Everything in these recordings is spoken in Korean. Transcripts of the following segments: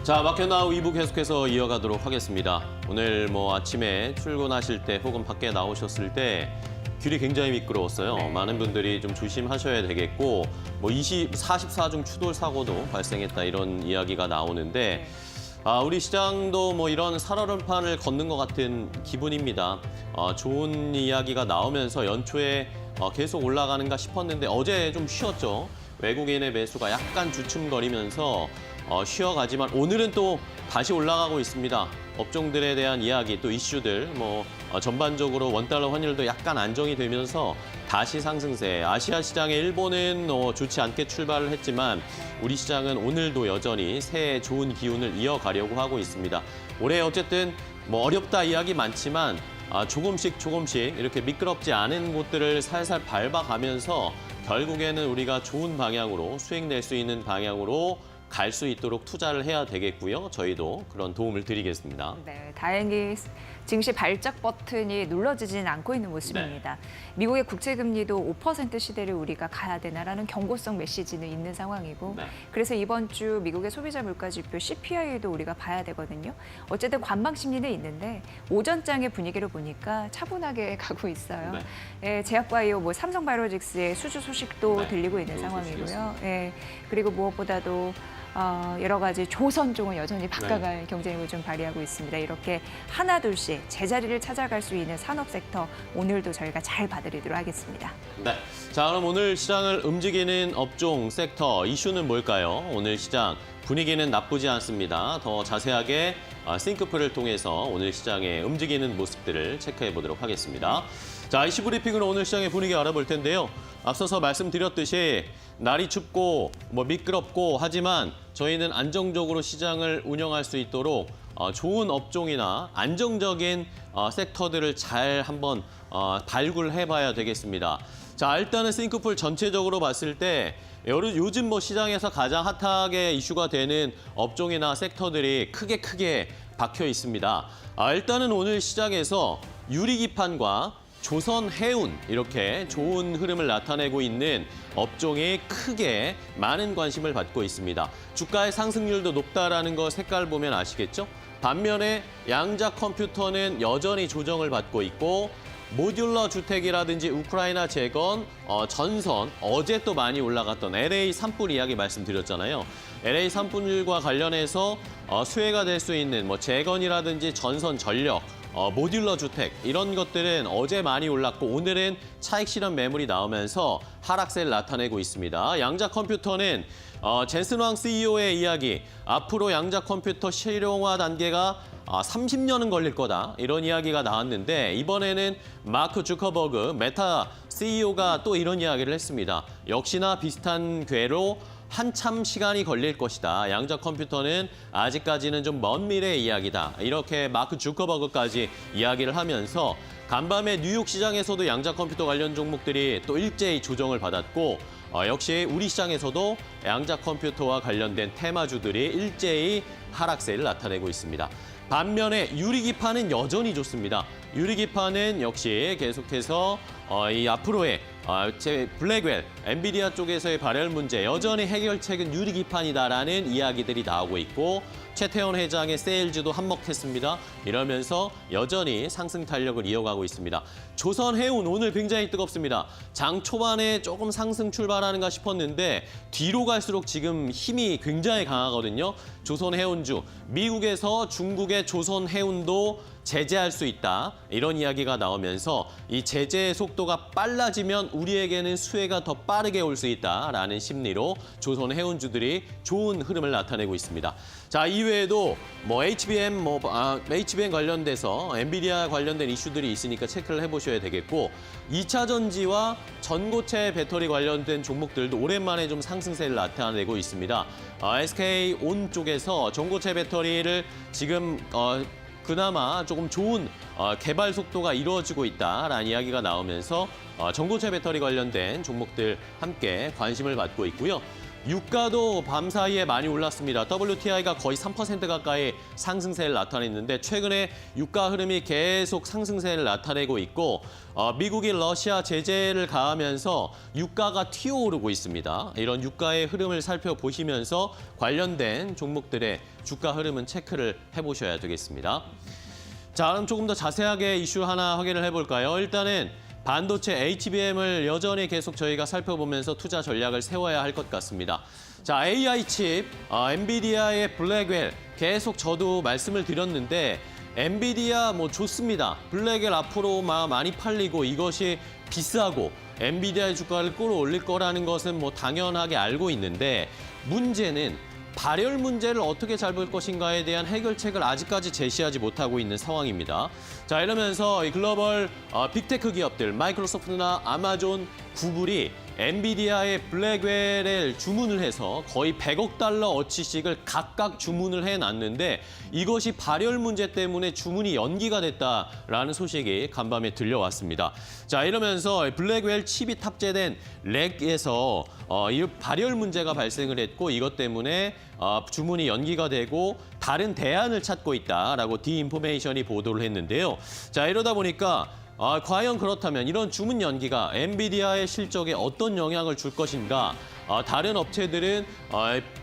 자, 마켓나우 2부 계속해서 이어가도록 하겠습니다. 오늘 아침에 출근하실 때 혹은 밖에 나오셨을 때 길이 굉장히 미끄러웠어요. 많은 분들이 좀 조심하셔야 되겠고 44중 추돌 사고도 발생했다 이런 이야기가 나오는데 우리 시장도 이런 살얼음판을 걷는 것 같은 기분입니다. 좋은 이야기가 나오면서 연초에 계속 올라가는가 싶었는데 어제 좀 쉬었죠. 외국인의 매수가 약간 주춤거리면서 쉬어가지만 오늘은 또 다시 올라가고 있습니다. 업종들에 대한 이야기, 또 이슈들, 전반적으로 원달러 환율도 약간 안정이 되면서 다시 상승세. 아시아 시장의 일본은 좋지 않게 출발을 했지만 우리 시장은 오늘도 여전히 새해 좋은 기운을 이어가려고 하고 있습니다. 올해 어쨌든 어렵다 이야기 많지만 조금씩 이렇게 미끄럽지 않은 곳들을 살살 밟아가면서 결국에는 우리가 좋은 방향으로 수익 낼 수 있는 방향으로 갈 수 있도록 투자를 해야 되겠고요. 저희도 그런 도움을 드리겠습니다. 네, 다행히 증시 발작 버튼이 눌러지진 않고 있는 모습입니다. 미국의 국채금리도 5% 시대를 우리가 가야 되나라는 경고성 메시지는 있는 상황이고 그래서 이번 주 미국의 소비자 물가지표 CPI도 우리가 봐야 되거든요. 어쨌든 관망 심리는 있는데 오전장의 분위기를 보니까 차분하게 가고 있어요. 제약바이오, 삼성바이오로직스의 수주 소식도 들리고 있는 상황이고요. 그리고 무엇보다도 여러 가지 조선종은 여전히 바꿔갈 경쟁력을 좀 발휘하고 있습니다. 이렇게 하나 둘씩 제자리를 찾아갈 수 있는 산업 섹터 오늘도 저희가 잘 봐드리도록 하겠습니다. 네. 자, 그럼 오늘 시장을 움직이는 업종, 섹터, 이슈는 뭘까요? 오늘 시장 분위기는 나쁘지 않습니다. 더 자세하게 싱크풀을 통해서 오늘 시장의 움직이는 모습들을 체크해 보도록 하겠습니다. 자, 이슈 브리핑으로 오늘 시장의 분위기 알아볼 텐데요. 앞서서 말씀드렸듯이 날이 춥고 미끄럽고 하지만 저희는 안정적으로 시장을 운영할 수 있도록 좋은 업종이나 안정적인 섹터들을 잘 한번 발굴해봐야 되겠습니다. 자, 일단은 싱크풀 전체적으로 봤을 때 요즘 시장에서 가장 핫하게 이슈가 되는 업종이나 섹터들이 크게 박혀 있습니다. 일단은 오늘 시장에서 유리기판과 조선해운 이렇게 좋은 흐름을 나타내고 있는 업종이 크게 많은 관심을 받고 있습니다. 주가의 상승률도 높다라는 거 색깔 보면 아시겠죠? 반면에 양자 컴퓨터는 여전히 조정을 받고 있고 모듈러 주택이라든지 우크라이나 재건, 전선, 어제 또 많이 올라갔던 LA 산불 이야기 말씀드렸잖아요. LA 산불과 관련해서 수혜가 될 수 있는 재건이라든지 전선 전력, 모듈러 주택 이런 것들은 어제 많이 올랐고 오늘은 차익 실현 매물이 나오면서 하락세를 나타내고 있습니다. 양자 컴퓨터는 젠슨 왕 CEO의 이야기, 앞으로 양자 컴퓨터 실용화 단계가 30년은 걸릴 거다 이런 이야기가 나왔는데 이번에는 마크 주커버그 메타 CEO가 또 이런 이야기를 했습니다. 역시나 비슷한 궤로 한참 시간이 걸릴 것이다. 양자 컴퓨터는 아직까지는 좀 먼 미래의 이야기다. 이렇게 마크 주커버그까지 이야기를 하면서 간밤에 뉴욕 시장에서도 양자 컴퓨터 관련 종목들이 또 일제히 조정을 받았고 역시 우리 시장에서도 양자 컴퓨터와 관련된 테마주들이 일제히 하락세를 나타내고 있습니다. 반면에 유리기판은 여전히 좋습니다. 유리기판은 역시 계속해서 이 앞으로의 블랙웰, 엔비디아 쪽에서의 발열 문제 여전히 해결책은 유리기판이다라는 이야기들이 나오고 있고 최태원 회장의 세일즈도 한몫했습니다. 이러면서 여전히 상승 탄력을 이어가고 있습니다. 조선해운 오늘 굉장히 뜨겁습니다. 장 초반에 조금 상승 출발하는가 싶었는데 뒤로 갈수록 지금 힘이 굉장히 강하거든요. 조선해운주, 미국에서 중국의 조선해운도 제재할 수 있다. 이런 이야기가 나오면서 이 제재의 속도가 빨라지면 우리에게는 수혜가 더 빠르게 올 수 있다라는 심리로 조선해운주들이 좋은 흐름을 나타내고 있습니다. 자, 이외에도 HBM 관련돼서 엔비디아 관련된 이슈들이 있으니까 체크를 해보셔야 되겠고 2차 전지와 전고체 배터리 관련된 종목들도 오랜만에 좀 상승세를 나타내고 있습니다. SK온 쪽에서 전고체 배터리를 지금 그나마 조금 좋은 개발 속도가 이루어지고 있다라는 이야기가 나오면서 전고체 배터리 관련된 종목들 함께 관심을 받고 있고요. 유가도 밤 사이에 많이 올랐습니다. WTI가 거의 3% 가까이 상승세를 나타냈는데 최근에 유가 흐름이 계속 상승세를 나타내고 있고 미국이 러시아 제재를 가하면서 유가가 튀어오르고 있습니다. 이런 유가의 흐름을 살펴보시면서 관련된 종목들의 주가 흐름은 체크를 해보셔야 되겠습니다. 자, 그럼 조금 더 자세하게 이슈 하나 확인을 해볼까요? 일단은 반도체 HBM을 여전히 계속 저희가 살펴보면서 투자 전략을 세워야 할 것 같습니다. 자, AI 칩, 엔비디아의 블랙웰 계속 저도 말씀을 드렸는데 엔비디아 뭐 좋습니다. 블랙웰 앞으로 많이 팔리고 이것이 비싸고 엔비디아의 주가를 끌어올릴 거라는 것은 뭐 당연하게 알고 있는데 문제는 발열 문제를 어떻게 잘 볼 것인가에 대한 해결책을 아직까지 제시하지 못하고 있는 상황입니다. 자, 이러면서 이 글로벌 빅테크 기업들, 마이크로소프트나 아마존, 구글이 엔비디아의 블랙웰을 주문을 해서 거의 100억 달러 어치씩을 각각 주문을 해놨는데 이것이 발열 문제 때문에 주문이 연기가 됐다라는 소식이 간밤에 들려왔습니다. 자, 이러면서 블랙웰 칩이 탑재된 렉에서 이 발열 문제가 발생을 했고 이것 때문에 주문이 연기가 되고 다른 대안을 찾고 있다라고 디인포메이션이 보도를 했는데요. 자, 이러다 보니까 과연 그렇다면 이런 주문 연기가 엔비디아의 실적에 어떤 영향을 줄 것인가? 다른 업체들은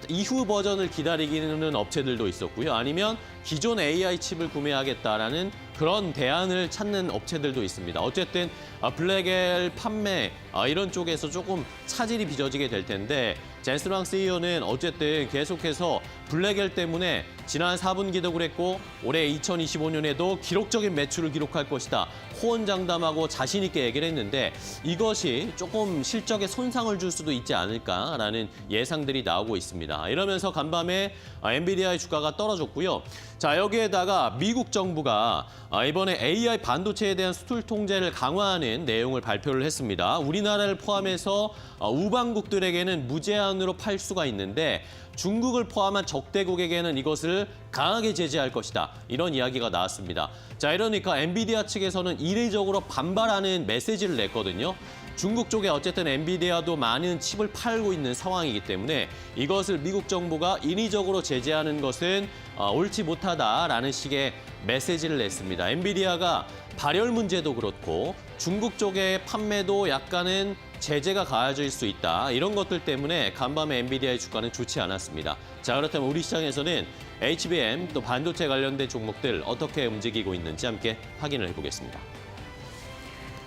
이후 버전을 기다리는 업체들도 있었고요. 아니면 기존 AI 칩을 구매하겠다라는 그런 대안을 찾는 업체들도 있습니다. 어쨌든 블랙웰 판매 이런 쪽에서 조금 차질이 빚어지게 될 텐데 젠슨 황 CEO는 어쨌든 계속해서 블랙웰 때문에 지난 4분기도 그랬고 올해 2025년에도 기록적인 매출을 기록할 것이다. 호언장담하고 자신 있게 얘기를 했는데 이것이 조금 실적에 손상을 줄 수도 있지 않을까라는 예상들이 나오고 있습니다. 이러면서 간밤에 엔비디아의 주가가 떨어졌고요. 자, 여기에다가 미국 정부가 이번에 AI 반도체에 대한 수출 통제를 강화하는 내용을 발표를 했습니다. 우리나라를 포함해서 우방국들에게는 무제한으로 팔 수가 있는데 중국을 포함한 적대국에게는 이것을 강하게 제재할 것이다. 이런 이야기가 나왔습니다. 자, 이러니까 엔비디아 측에서는 이례적으로 반발하는 메시지를 냈거든요. 중국 쪽에 어쨌든 엔비디아도 많은 칩을 팔고 있는 상황이기 때문에 이것을 미국 정부가 인위적으로 제재하는 것은 옳지 못하다라는 식의 메시지를 냈습니다. 엔비디아가 발열 문제도 그렇고 중국 쪽의 판매도 약간은 제재가 가해질 수 있다. 이런 것들 때문에 간밤에 엔비디아의 주가는 좋지 않았습니다. 자, 그렇다면 우리 시장에서는 HBM 또 반도체 관련된 종목들 어떻게 움직이고 있는지 함께 확인을 해보겠습니다.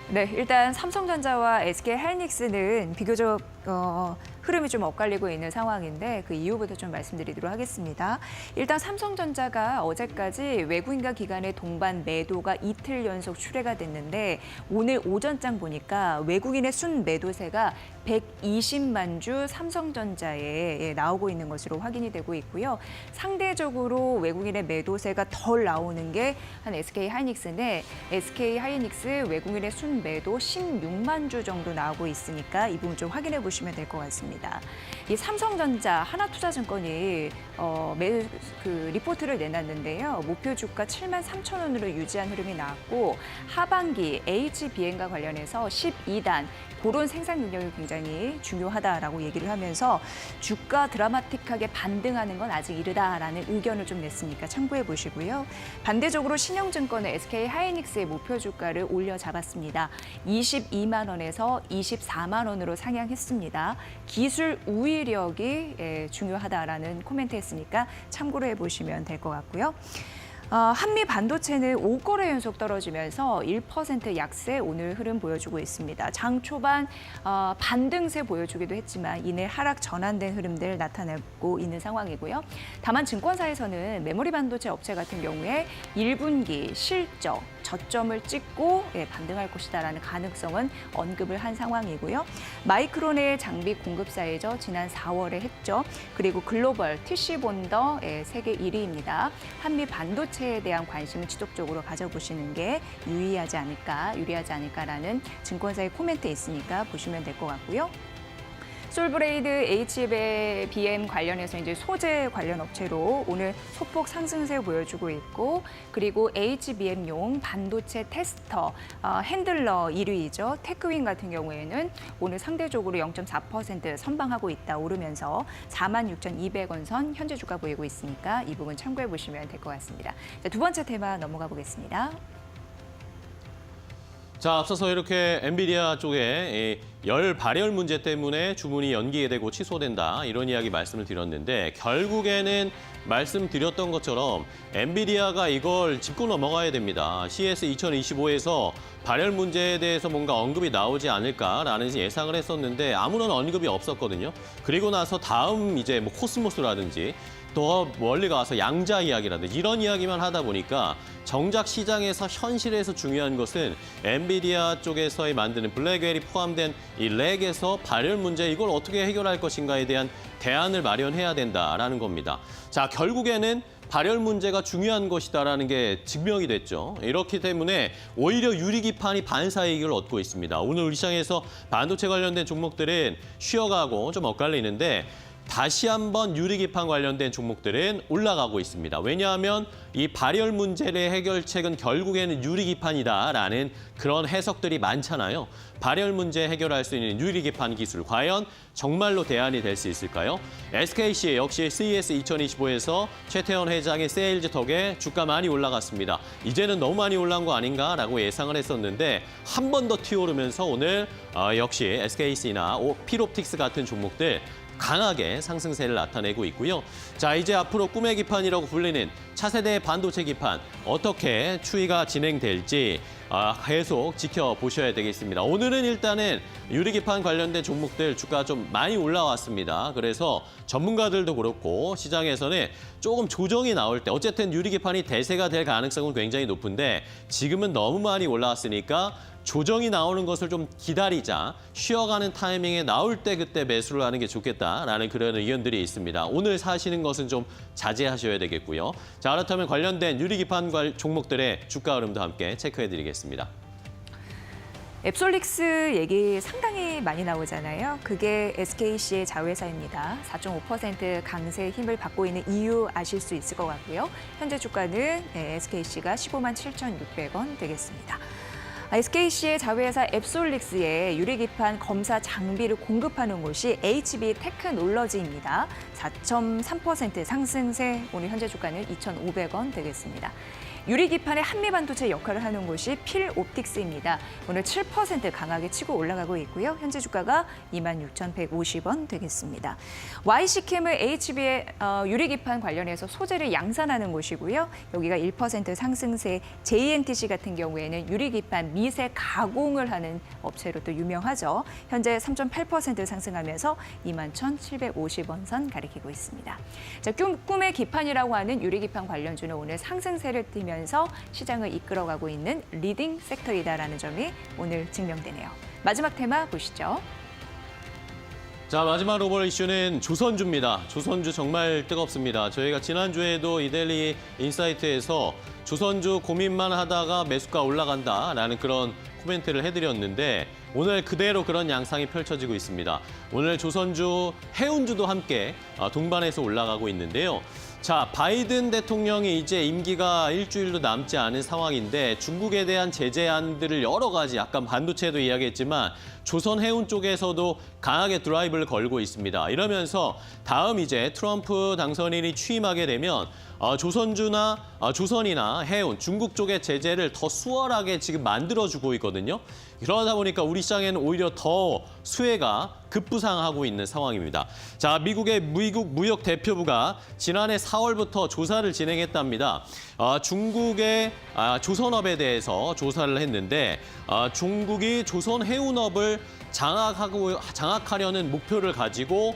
네, 일단 삼성전자와 SK하이닉스는 비교적 흐름이 좀 엇갈리고 있는 상황인데 그 이유부터 좀 말씀드리도록 하겠습니다. 일단 삼성전자가 어제까지 외국인과 기관의 동반 매도가 이틀 연속 출회가 됐는데 오늘 오전장 보니까 외국인의 순 매도세가 120만 주 삼성전자에 나오고 있는 것으로 확인이 되고 있고요. 상대적으로 외국인의 매도세가 덜 나오는 게 한 SK하이닉스인데 SK하이닉스 외국인의 순 매도 16만 주 정도 나오고 있으니까 이 부분 좀 확인해 보시면 될 것 같습니다. 이 삼성전자 하나투자증권이 리포트를 내놨는데요. 목표 주가 7만 3천 원으로 유지한 흐름이 나왔고 하반기 HBM과 관련해서 12단 그런 생산 능력이 굉장히 중요하다라고 얘기를 하면서 주가 드라마틱하게 반등하는 건 아직 이르다라는 의견을 좀 냈으니까 참고해 보시고요. 반대적으로 신영증권의 SK하이닉스의 목표 주가를 올려 잡았습니다. 22만 원에서 24만 원으로 상향했습니다. 기술 우위력이 중요하다라는 코멘트 했으니까 참고로 해보시면 될 것 같고요. 한미 반도체는 5거래 연속 떨어지면서 1% 약세 오늘 흐름 보여주고 있습니다. 장 초반 반등세 보여주기도 했지만 이내 하락 전환된 흐름들 나타내고 있는 상황이고요. 다만 증권사에서는 메모리 반도체 업체 같은 경우에 1분기 실적 저점을 찍고 반등할 것이다라는 가능성은 언급을 한 상황이고요. 마이크론의 장비 공급사이죠. 지난 4월에 했죠. 그리고 글로벌 TC본더 세계 1위입니다. 한미 반도체에 대한 관심을 지속적으로 가져보시는 게 유리하지 않을까라는 증권사의 코멘트 있으니까 보시면 될 것 같고요. 솔브레이드 HBM 관련해서 이제 소재 관련 업체로 오늘 소폭 상승세 보여주고 있고, 그리고 HBM용 반도체 테스터 핸들러 1위이죠. 테크윈 같은 경우에는 오늘 상대적으로 0.4% 선방하고 있다, 오르면서 46,200원 선 현재 주가 보이고 있으니까 이 부분 참고해 보시면 될 것 같습니다. 자, 두 번째 테마 넘어가 보겠습니다. 자, 앞서서 이렇게 엔비디아 쪽에 열 발열 문제 때문에 주문이 연기되고 취소된다, 이런 이야기 말씀을 드렸는데, 결국에는 말씀드렸던 것처럼 엔비디아가 이걸 짚고 넘어가야 됩니다. CES 2025에서 발열 문제에 대해서 뭔가 언급이 나오지 않을까라는 예상을 했었는데 아무런 언급이 없었거든요. 그리고 나서 다음 이제 뭐 코스모스라든지 더 멀리 가서 양자 이야기라든지 이런 이야기만 하다 보니까 정작 시장에서 현실에서 중요한 것은 엔비디아 쪽에서의 만드는 블랙웰이 포함된 이 렉에서 발열 문제, 이걸 어떻게 해결할 것인가에 대한 대안을 마련해야 된다라는 겁니다. 자, 결국에는 발열 문제가 중요한 것이다라는 게 증명이 됐죠. 이렇기 때문에 오히려 유리기판이 반사이익을 얻고 있습니다. 오늘 우리 시장에서 반도체 관련된 종목들은 쉬어가고 좀 엇갈리는데, 다시 한번 유리기판 관련된 종목들은 올라가고 있습니다. 왜냐하면 이 발열 문제의 해결책은 결국에는 유리기판이다라는 그런 해석들이 많잖아요. 발열 문제 해결할 수 있는 유리기판 기술, 과연 정말로 대안이 될 수 있을까요? SKC 역시 CES 2025에서 최태원 회장의 세일즈 덕에 주가 많이 올라갔습니다. 이제는 너무 많이 올라간 거 아닌가라고 예상을 했었는데 한 번 더 튀어오르면서 오늘 역시 SKC나 필옵틱스 같은 종목들 강하게 상승세를 나타내고 있고요. 자, 이제 앞으로 꿈의 기판이라고 불리는 차세대 반도체 기판, 어떻게 추이가 진행될지 계속 지켜보셔야 되겠습니다. 오늘은 일단은 유리기판 관련된 종목들 주가 좀 많이 올라왔습니다. 그래서 전문가들도 그렇고 시장에서는 조금 조정이 나올 때, 어쨌든 유리기판이 대세가 될 가능성은 굉장히 높은데 지금은 너무 많이 올라왔으니까 조정이 나오는 것을 좀 기다리자, 쉬어가는 타이밍에 나올 때 그때 매수를 하는 게 좋겠다라는 그런 의견들이 있습니다. 오늘 사시는 것은 좀 자제하셔야 되겠고요. 자, 그렇다면 관련된 유리기판 종목들의 주가 흐름도 함께 체크해드리겠습니다. 앱솔릭스 얘기 상당히 많이 나오잖아요. 그게 SKC의 자회사입니다. 4.5% 강세 힘을 받고 있는 이유 아실 수 있을 것 같고요. 현재 주가는 SKC가 157,600원 되겠습니다. SKC의 자회사 앱솔릭스에 유리기판 검사 장비를 공급하는 곳이 HB 테크놀러지입니다. 4.3% 상승세, 오늘 현재 주가는 2,500원 되겠습니다. 유리기판의 한미반도체 역할을 하는 곳이 필옵틱스입니다. 오늘 7% 강하게 치고 올라가고 있고요. 현재 주가가 26,150원 되겠습니다. YC캠은 HB의 유리기판 관련해서 소재를 양산하는 곳이고요. 여기가 1% 상승세, JNTC 같은 경우에는 유리기판 미세 가공을 하는 업체로 또 유명하죠. 현재 3.8% 상승하면서 21,750원 선 가리키고 있습니다. 자, 꿈의 기판이라고 하는 유리기판 관련주는 오늘 상승세를 띠면서 시장을 이끌어가고 있는 리딩 섹터이다라는 점이 오늘 증명되네요. 마지막 테마 보시죠. 자, 마지막 로벌 이슈는 조선주입니다. 조선주 정말 뜨겁습니다. 저희가 지난주에도 이데일리 인사이트에서 조선주 고민만 하다가 매수가 올라간다라는 그런 코멘트를 해드렸는데 오늘 그대로 그런 양상이 펼쳐지고 있습니다. 오늘 조선주, 해운주도 함께 동반해서 올라가고 있는데요. 자, 바이든 대통령이 이제 임기가 일주일도 남지 않은 상황인데 중국에 대한 제재안들을 여러 가지, 아까 반도체도 이야기했지만 조선 해운 쪽에서도 강하게 드라이브를 걸고 있습니다. 이러면서 다음 이제 트럼프 당선인이 취임하게 되면 조선주나 조선이나 해운, 중국 쪽의 제재를 더 수월하게 지금 만들어주고 있거든요. 그러다 보니까 우리 시장에는 오히려 더 수혜가 급부상하고 있는 상황입니다. 자, 미국의 무역 대표부가 지난해 4월부터 조사를 진행했답니다. 중국의 조선업에 대해서 조사를 했는데 중국이 조선 해운업을 장악하려는 목표를 가지고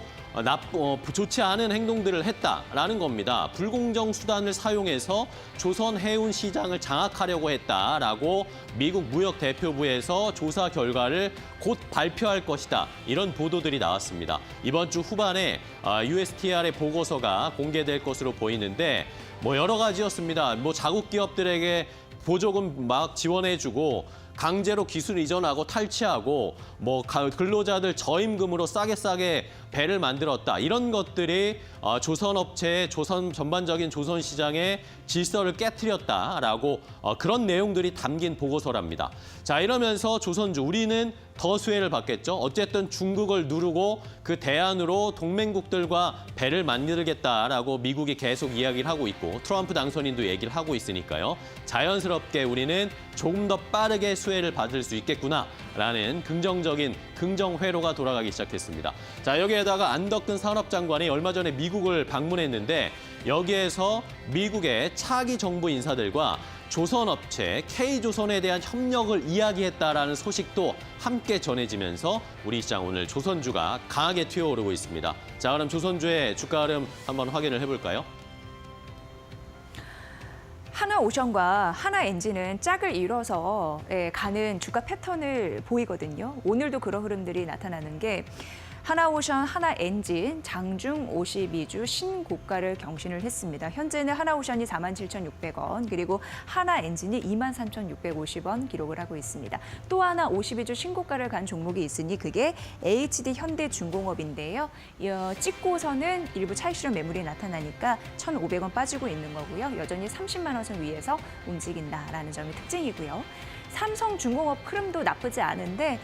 좋지 않은 행동들을 했다라는 겁니다. 불공정 수단을 사용해서 조선 해운 시장을 장악하려고 했다라고 미국 무역 대표부에서 조사 결과를 곧 발표할 것이다. 이런 보도들이 나왔습니다. 이번 주 후반에 USTR의 보고서가 공개될 것으로 보이는데 여러 가지였습니다. 자국 기업들에게 보조금 막 지원해주고 강제로 기술 이전하고 탈취하고 뭐 근로자들 저임금으로 싸게 배를 만들었다. 이런 것들이 조선업체의 전반적인 조선 시장의 질서를 깨트렸다라고 그런 내용들이 담긴 보고서랍니다. 자, 이러면서 조선주 우리는 더 수혜를 받겠죠. 어쨌든 중국을 누르고 그 대안으로 동맹국들과 배를 만들겠다라고 미국이 계속 이야기를 하고 있고 트럼프 당선인도 얘기를 하고 있으니까요. 자연스럽게 우리는 조금 더 빠르게 수혜를 받을 수 있겠구나라는 긍정적인 긍정회로가 돌아가기 시작했습니다. 자, 여기에다가 안덕근 산업장관이 얼마 전에 미국을 방문했는데 여기에서 미국의 차기 정부 인사들과 조선업체 K조선에 대한 협력을 이야기했다라는 소식도 함께 전해지면서 우리 시장 오늘 조선주가 강하게 튀어오르고 있습니다. 자, 그럼 조선주의 주가 흐름 한번 확인을 해볼까요? 하나오션과 하나엔진은 짝을 이뤄서 가는 주가 패턴을 보이거든요. 오늘도 그런 흐름들이 나타나는 게 하나오션, 하나엔진, 장중 52주 신고가를 경신을 했습니다. 현재는 하나오션이 47,600원, 그리고 하나엔진이 23,650원 기록을 하고 있습니다. 또 하나 52주 신고가를 간 종목이 있으니 그게 HD 현대중공업인데요. 찍고서는 일부 차익 실현 매물이 나타나니까 1,500원 빠지고 있는 거고요. 여전히 30만 원 선 위에서 움직인다라는 점이 특징이고요. 삼성중공업 흐름도 나쁘지 않은데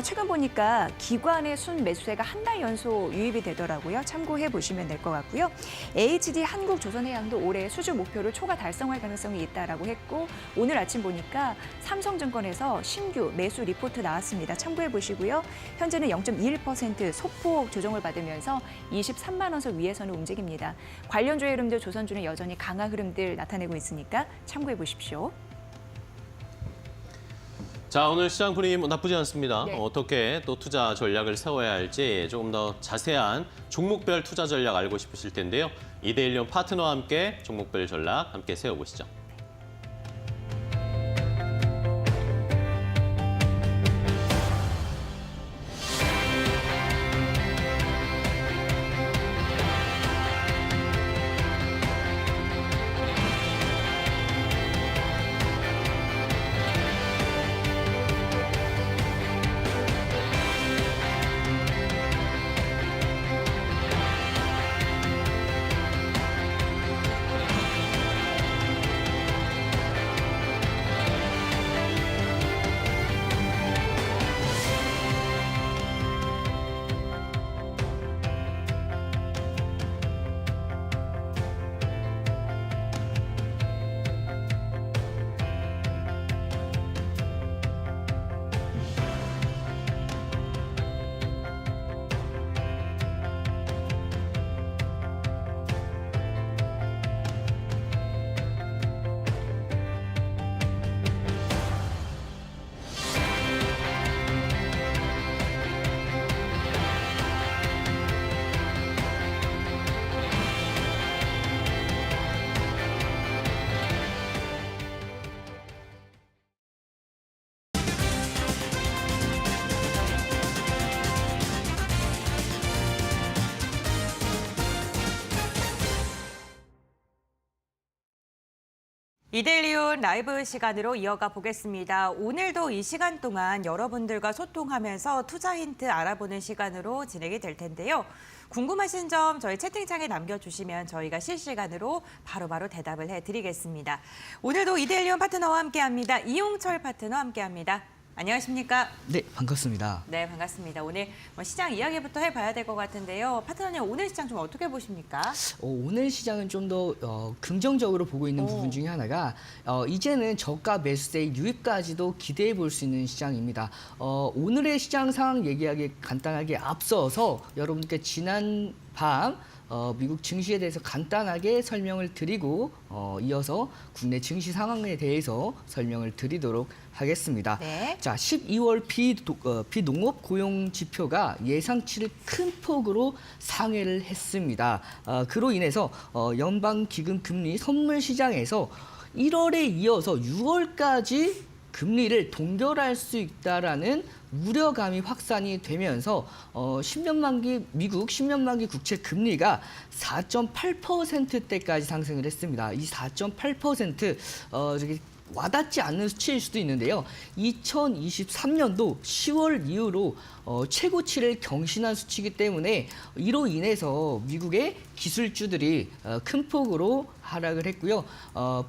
최근 보니까 기관의 순매수세가 한 달 연속 유입이 되더라고요. 참고해 보시면 될 것 같고요. HD 한국조선해양도 올해 수주 목표를 초과 달성할 가능성이 있다라고 했고 오늘 아침 보니까 삼성증권에서 신규 매수 리포트 나왔습니다. 참고해 보시고요. 현재는 0.21% 소폭 조정을 받으면서 23만 원 선 위에서는 움직입니다. 관련주의 흐름들 조선주는 여전히 강한 흐름들 나타내고 있으니까 참고해 보십시오. 자, 오늘 시장 분위기 나쁘지 않습니다. 네. 어떻게 또 투자 전략을 세워야 할지 조금 더 자세한 종목별 투자 전략 알고 싶으실 텐데요. 이데일리온 파트너와 함께 종목별 전략 함께 세워보시죠. 이데일리온 라이브 시간으로 이어가 보겠습니다. 오늘도 이 시간 동안 여러분들과 소통하면서 투자 힌트 알아보는 시간으로 진행이 될 텐데요. 궁금하신 점 저희 채팅창에 남겨주시면 저희가 실시간으로 바로바로 대답을 해드리겠습니다. 오늘도 이데일리온 파트너와 함께합니다. 이용철 파트너 함께합니다. 안녕하십니까? 네, 반갑습니다. 네, 반갑습니다. 오늘 시장 이야기부터 해봐야 될 것 같은데요. 파트너님, 오늘 시장 좀 어떻게 보십니까? 오늘 시장은 좀 더 긍정적으로 보고 있는 부분 중에 하나가 이제는 저가 매수세의 유입까지도 기대해 볼 수 있는 시장입니다. 오늘의 시장 상황 얘기하기 간단하게 앞서서 여러분께 지난 밤 미국 증시에 대해서 간단하게 설명을 드리고 이어서 국내 증시 상황에 대해서 설명을 드리도록 하겠습니다. 네. 자, 12월 비농업 고용 지표가 예상치를 큰 폭으로 상회를 했습니다. 그로 인해서 연방 기금 금리 선물 시장에서 1월에 이어서 6월까지 금리를 동결할 수 있다라는 우려감이 확산이 되면서 10년 만기 미국 10년 만기 국채 금리가 4.8%대까지 상승을 했습니다. 이 4.8% 저기 와닿지 않는 수치일 수도 있는데요. 2023년도 10월 이후로 최고치를 경신한 수치이기 때문에 이로 인해서 미국의 기술주들이 큰 폭으로 하락을 했고요.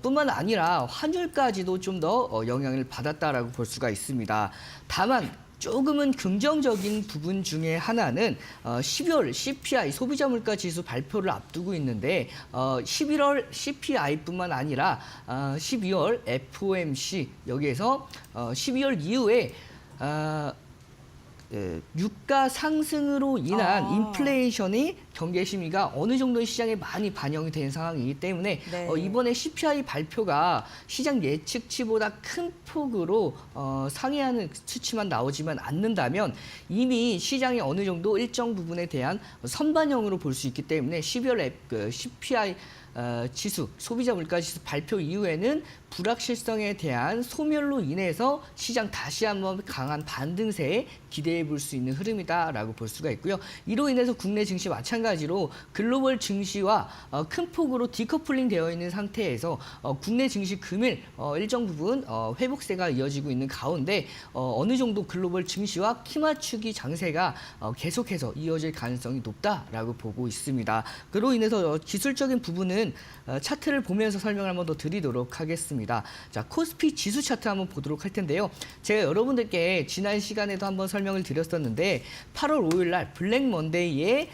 뿐만 아니라 환율까지도 좀 더 영향을 받았다라고 볼 수가 있습니다. 다만 조금은 긍정적인 부분 중에 하나는 12월 CPI 소비자 물가 지수 발표를 앞두고 있는데 11월 CPI뿐만 아니라 12월 FOMC 여기에서 12월 이후에 유가 상승으로 인한 인플레이션이 경계 심리가 어느 정도 시장에 많이 반영이 된 상황이기 때문에 네. 이번에 CPI 발표가 시장 예측치보다 큰 폭으로 상회하는 수치만 나오지만 않는다면 이미 시장이 어느 정도 일정 부분에 대한 선반영으로 볼 수 있기 때문에 12월 CPI 지수, 소비자 물가 지수 발표 이후에는 불확실성에 대한 소멸로 인해서 시장 다시 한번 강한 반등세에 기대해 볼 수 있는 흐름이다라고 볼 수가 있고요. 이로 인해서 국내 증시 마찬가지로 글로벌 증시와 큰 폭으로 디커플링 되어 있는 상태에서 국내 증시 금일 일정 부분 회복세가 이어지고 있는 가운데 어느 정도 글로벌 증시와 키맞추기 장세가 계속해서 이어질 가능성이 높다라고 보고 있습니다. 그로 인해서 기술적인 부분은 차트를 보면서 설명을 한번 더 드리도록 하겠습니다. 자, 코스피 지수 차트 한번 보도록 할 텐데요. 제가 여러분들께 지난 시간에도 한번 설명을 드렸었는데 8월 5일 날 블랙 먼데이에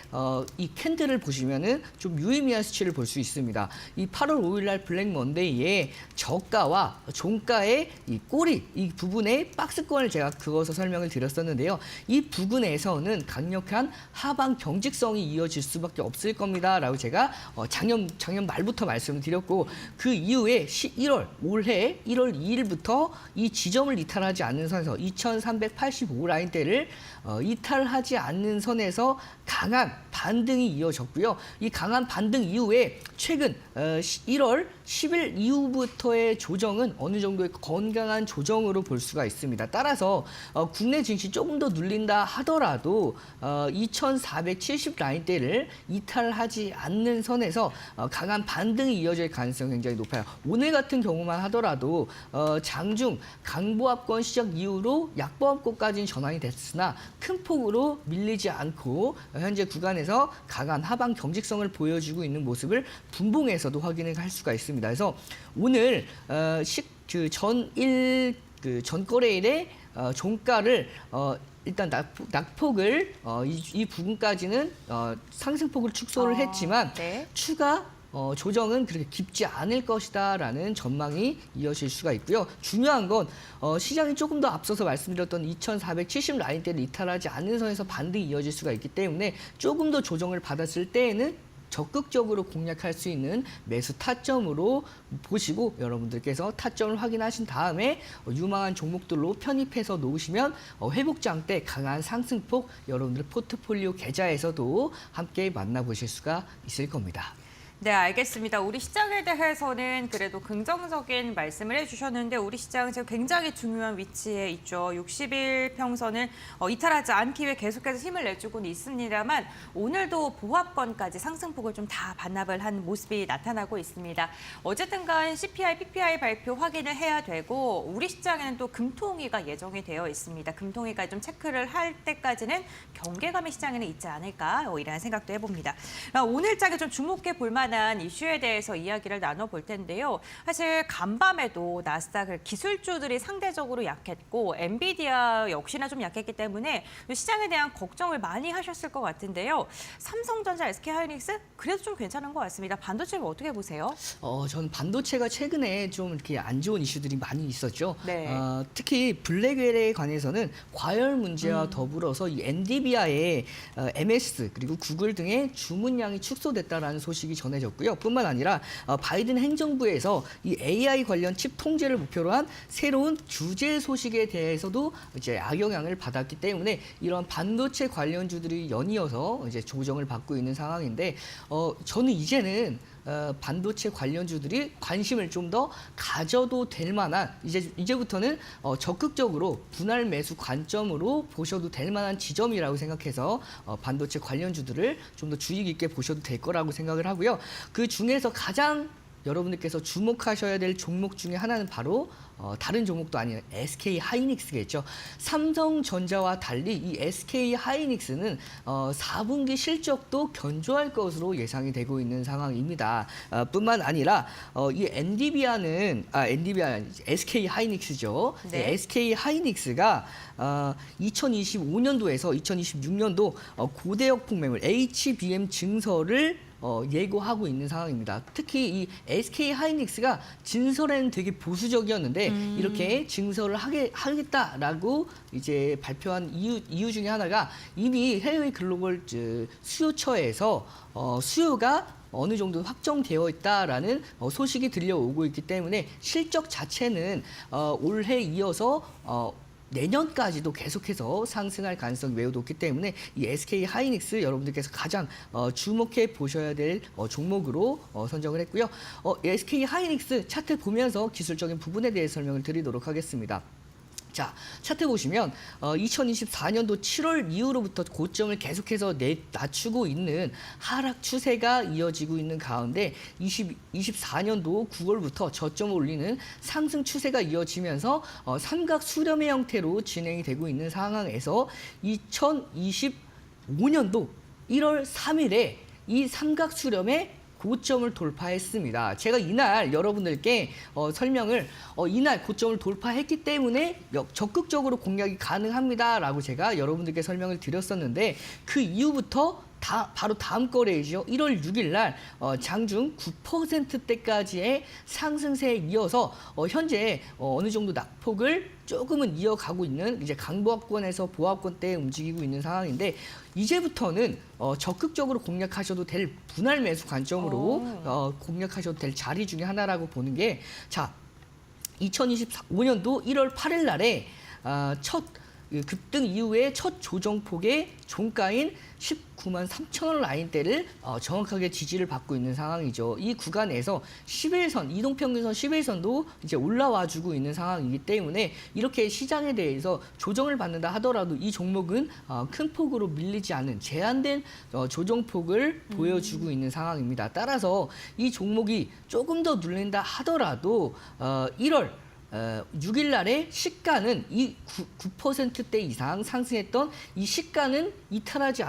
이 캔들을 보시면은 좀 유의미한 수치를 볼 수 있습니다. 이 8월 5일 날 블랙 먼데이에 저가와 종가의 이 꼬리 이 부분의 박스권을 제가 그어서 설명을 드렸었는데요. 이 부분에서는 강력한 하방 경직성이 이어질 수밖에 없을 겁니다라고 제가 작년 말부터 말씀을 드렸고 그 이후에 올해 1월 2일부터 이 지점을 이탈하지 않는 선에서 2385 라인대를 이탈하지 않는 선에서 강한 반등이 이어졌고요. 이 강한 반등 이후에 최근 1월 10일 이후부터의 조정은 어느 정도의 건강한 조정으로 볼 수가 있습니다. 따라서 국내 증시 조금 더 눌린다 하더라도 2470 라인대를 이탈하지 않는 선에서 강한 반등이 이어질 가능성이 굉장히 높아요. 오늘 같은 경우만 하더라도 장중 강보합권 시작 이후로 약보합권까지는 전환이 됐으나 큰 폭으로 밀리지 않고 현재 구간에서 강한 하방 경직성을 보여주고 있는 모습을 분봉에서도 확인을 할 수가 있습니다. 그래서 오늘 전 거래일의 종가를 일단 낙폭을 이 부분까지는 상승폭을 축소를 했지만 네. 추가 조정은 그렇게 깊지 않을 것이다라는 전망이 이어질 수가 있고요. 중요한 건 시장이 조금 더 앞서서 말씀드렸던 2470 라인대를 이탈하지 않는 선에서 반등이 이어질 수가 있기 때문에 조금 더 조정을 받았을 때에는 적극적으로 공략할 수 있는 매수 타점으로 보시고 여러분들께서 타점을 확인하신 다음에 유망한 종목들로 편입해서 놓으시면 회복장 때 강한 상승폭 여러분들 포트폴리오 계좌에서도 함께 만나보실 수가 있을 겁니다. 네, 알겠습니다. 우리 시장에 대해서는 그래도 긍정적인 말씀을 해주셨는데 우리 시장은 지금 굉장히 중요한 위치에 있죠. 60일 평선을 이탈하지 않기 위해 계속해서 힘을 내주고는 있습니다만 오늘도 보합권까지 상승폭을 좀 다 반납을 한 모습이 나타나고 있습니다. 어쨌든 간 CPI, PPI 발표 확인을 해야 되고 우리 시장에는 또 금통위가 예정이 되어 있습니다. 금통위가 좀 체크를 할 때까지는 경계감이 시장에는 있지 않을까 이런 생각도 해봅니다. 오늘 장에 좀 주목해 볼 만한 이슈에 대해서 이야기를 나눠볼 텐데요. 사실 간밤에도 나스닥을 기술주들이 상대적으로 약했고 엔비디아 역시나 좀 약했기 때문에 시장에 대한 걱정을 많이 하셨을 것 같은데요. 삼성전자, SK하이닉스 그래도 좀 괜찮은 것 같습니다. 반도체는 어떻게 보세요? 전 반도체가 최근에 좀 이렇게 안 좋은 이슈들이 많이 있었죠. 네. 특히 블랙웰에 관해서는 과열 문제와 더불어서 이 엔비디아의 MS 그리고 구글 등의 주문량이 축소됐다라는 소식이 전해졌고요. 뿐만 아니라 바이든 행정부에서 이 AI 관련 칩 통제를 목표로 한 새로운 규제 소식에 대해서도 이제 악영향을 받았기 때문에 이런 반도체 관련주들이 연이어서 이제 조정을 받고 있는 상황인데 저는 이제는 반도체 관련주들이 관심을 좀 더 가져도 될 만한 이제부터는 적극적으로 분할 매수 관점으로 보셔도 될 만한 지점이라고 생각해서 반도체 관련주들을 좀 더 주의 깊게 보셔도 될 거라고 생각을 하고요. 그 중에서 가장 여러분들께서 주목하셔야 될 종목 중에 하나는 바로 다른 종목도 아닌 SK 하이닉스겠죠. 삼성전자와 달리 이 SK 하이닉스는 4분기 실적도 견조할 것으로 예상이 되고 있는 상황입니다. 뿐만 아니라 이 엔비디아는 SK 하이닉스죠. 네. SK 하이닉스가 2025년도에서 2026년도 고대역 폭매물 HBM 증설을 예고하고 있는 상황입니다. 특히 이 SK 하이닉스가 진설에는 되게 보수적이었는데 이렇게 증설을 하겠다라고 이제 발표한 이유 중에 하나가 이미 해외 글로벌 수요처에서 수요가 어느 정도 확정되어 있다라는 소식이 들려오고 있기 때문에 실적 자체는 올해 이어서 내년까지도 계속해서 상승할 가능성이 매우 높기 때문에 이 SK 하이닉스 여러분들께서 가장 주목해 보셔야 될 종목으로 선정을 했고요. SK 하이닉스 차트 보면서 기술적인 부분에 대해 설명을 드리도록 하겠습니다. 자, 차트 보시면 2024년도 7월 이후로부터 고점을 계속해서 낮추고 있는 하락 추세가 이어지고 있는 가운데 2024년도 9월부터 저점을 올리는 상승 추세가 이어지면서 삼각 수렴의 형태로 진행이 되고 있는 상황에서 2025년도 1월 3일에 이 삼각 수렴의 고점을 돌파했습니다. 제가 이날 여러분들께 설명을 이날 고점을 돌파했기 때문에 적극적으로 공략이 가능합니다라고 제가 여러분들께 설명을 드렸었는데 그 이후부터 바로 다음 거래이죠. 1월 6일 날 장중 9%대까지의 상승세에 이어서 현재 어느 정도 낙폭을 조금은 이어가고 있는 이제 강보합권에서 보합권대에 움직이고 있는 상황인데 이제부터는 적극적으로 공략하셔도 될 분할 매수 관점으로 공략하셔도 될 자리 중에 하나라고 보는 게 자 2025년도 1월 8일 날에 첫 급등 이후에 첫 조정폭의 종가인 19만 3천 원 라인대를 정확하게 지지를 받고 있는 상황이죠. 이 구간에서 11선, 이동평균선 11선도 이제 올라와주고 있는 상황이기 때문에 이렇게 시장에 대해서 조정을 받는다 하더라도 이 종목은 큰 폭으로 밀리지 않은 제한된 조정폭을 보여주고 있는 상황입니다. 따라서 이 종목이 조금 더 눌린다 하더라도 1월 6일 날의 시가는 이 9%대 이상 상승했던 이 시가는 이탈하지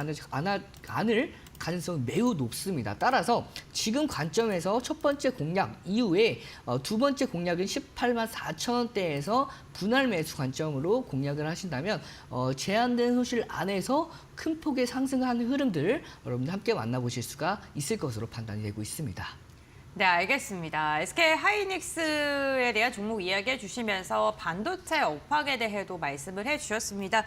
않을 가능성이 매우 높습니다. 따라서 지금 관점에서 첫 번째 공략 이후에 두 번째 공략은 18만 4천 원대에서 분할 매수 관점으로 공략을 하신다면 제한된 손실 안에서 큰 폭의 상승하는 흐름들 여러분들 함께 만나보실 수가 있을 것으로 판단이 되고 있습니다. 네, 알겠습니다. SK 하이닉스에 대한 종목 이야기해 주시면서 반도체 업황에 대해도 말씀을 해주셨습니다.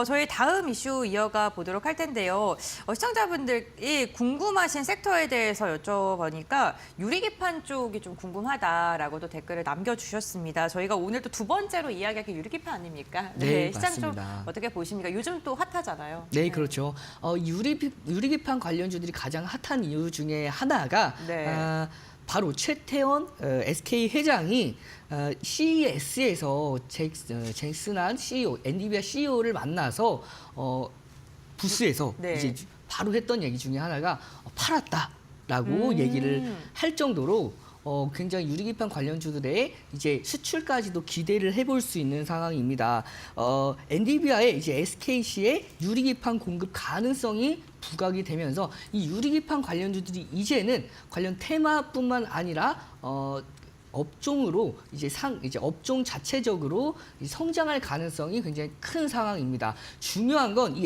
저희 다음 이슈 이어가 보도록 할 텐데요. 시청자분들이 궁금하신 섹터에 대해서 여쭤보니까 유리기판 쪽이 좀 궁금하다라고도 댓글을 남겨주셨습니다. 저희가 오늘 또 두 번째로 이야기할 게 유리기판 아닙니까? 네, 시장 맞습니다. 좀 어떻게 보십니까? 요즘 또 핫하잖아요. 네, 그렇죠. 유리기판 관련주들이 가장 핫한 이유 중에 하나가 네. 바로 최태원 SK 회장이 CES에서 잭슨한 CEO, 엔비디아 CEO를 만나서 부스에서 네. 이제 바로 했던 얘기 중에 하나가 팔았다라고 얘기를 할 정도로 굉장히 유리기판 관련주들의 이제 수출까지도 기대를 해볼 수 있는 상황입니다. 엔비디아의 이제 SKC의 유리기판 공급 가능성이 부각이 되면서 이 유리기판 관련주들이 이제는 관련 테마뿐만 아니라 업종으로 이제 업종 자체적으로 성장할 가능성이 굉장히 큰 상황입니다. 중요한 건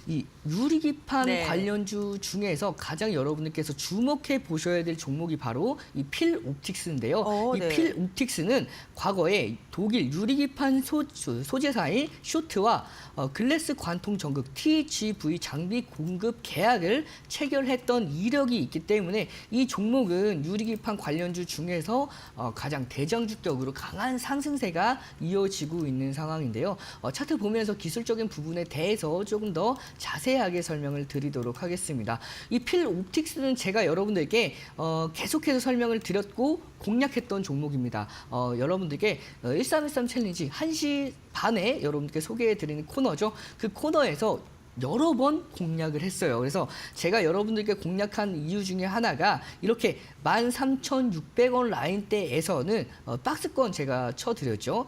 이 유리기판 네. 관련주 중에서 가장 여러분들께서 주목해 보셔야 될 종목이 바로 이 필옵틱스인데요. 이 네. 필옵틱스는 과거에 독일 유리기판 소재사인 쇼트와 글래스 관통 전극 TGV 장비 공급 계약을 체결했던 이력이 있기 때문에 이 종목은 유리기판 관련주 중에서 가장 대장주격으로 강한 상승세가 이어지고 있는 상황인데요. 차트 보면서 기술적인 부분에 대해서 조금 더 자세하게 설명을 드리도록 하겠습니다. 이 필옵틱스는 제가 여러분들께 계속해서 설명을 드렸고 공략했던 종목입니다. 여러분들께 1313 챌린지 1시 반에 여러분들께 소개해드리는 코너죠. 그 코너에서 여러 번 공략을 했어요. 그래서 제가 여러분들께 공략한 이유 중에 하나가 이렇게 13,600원 라인대에서는 박스권 제가 쳐드렸죠.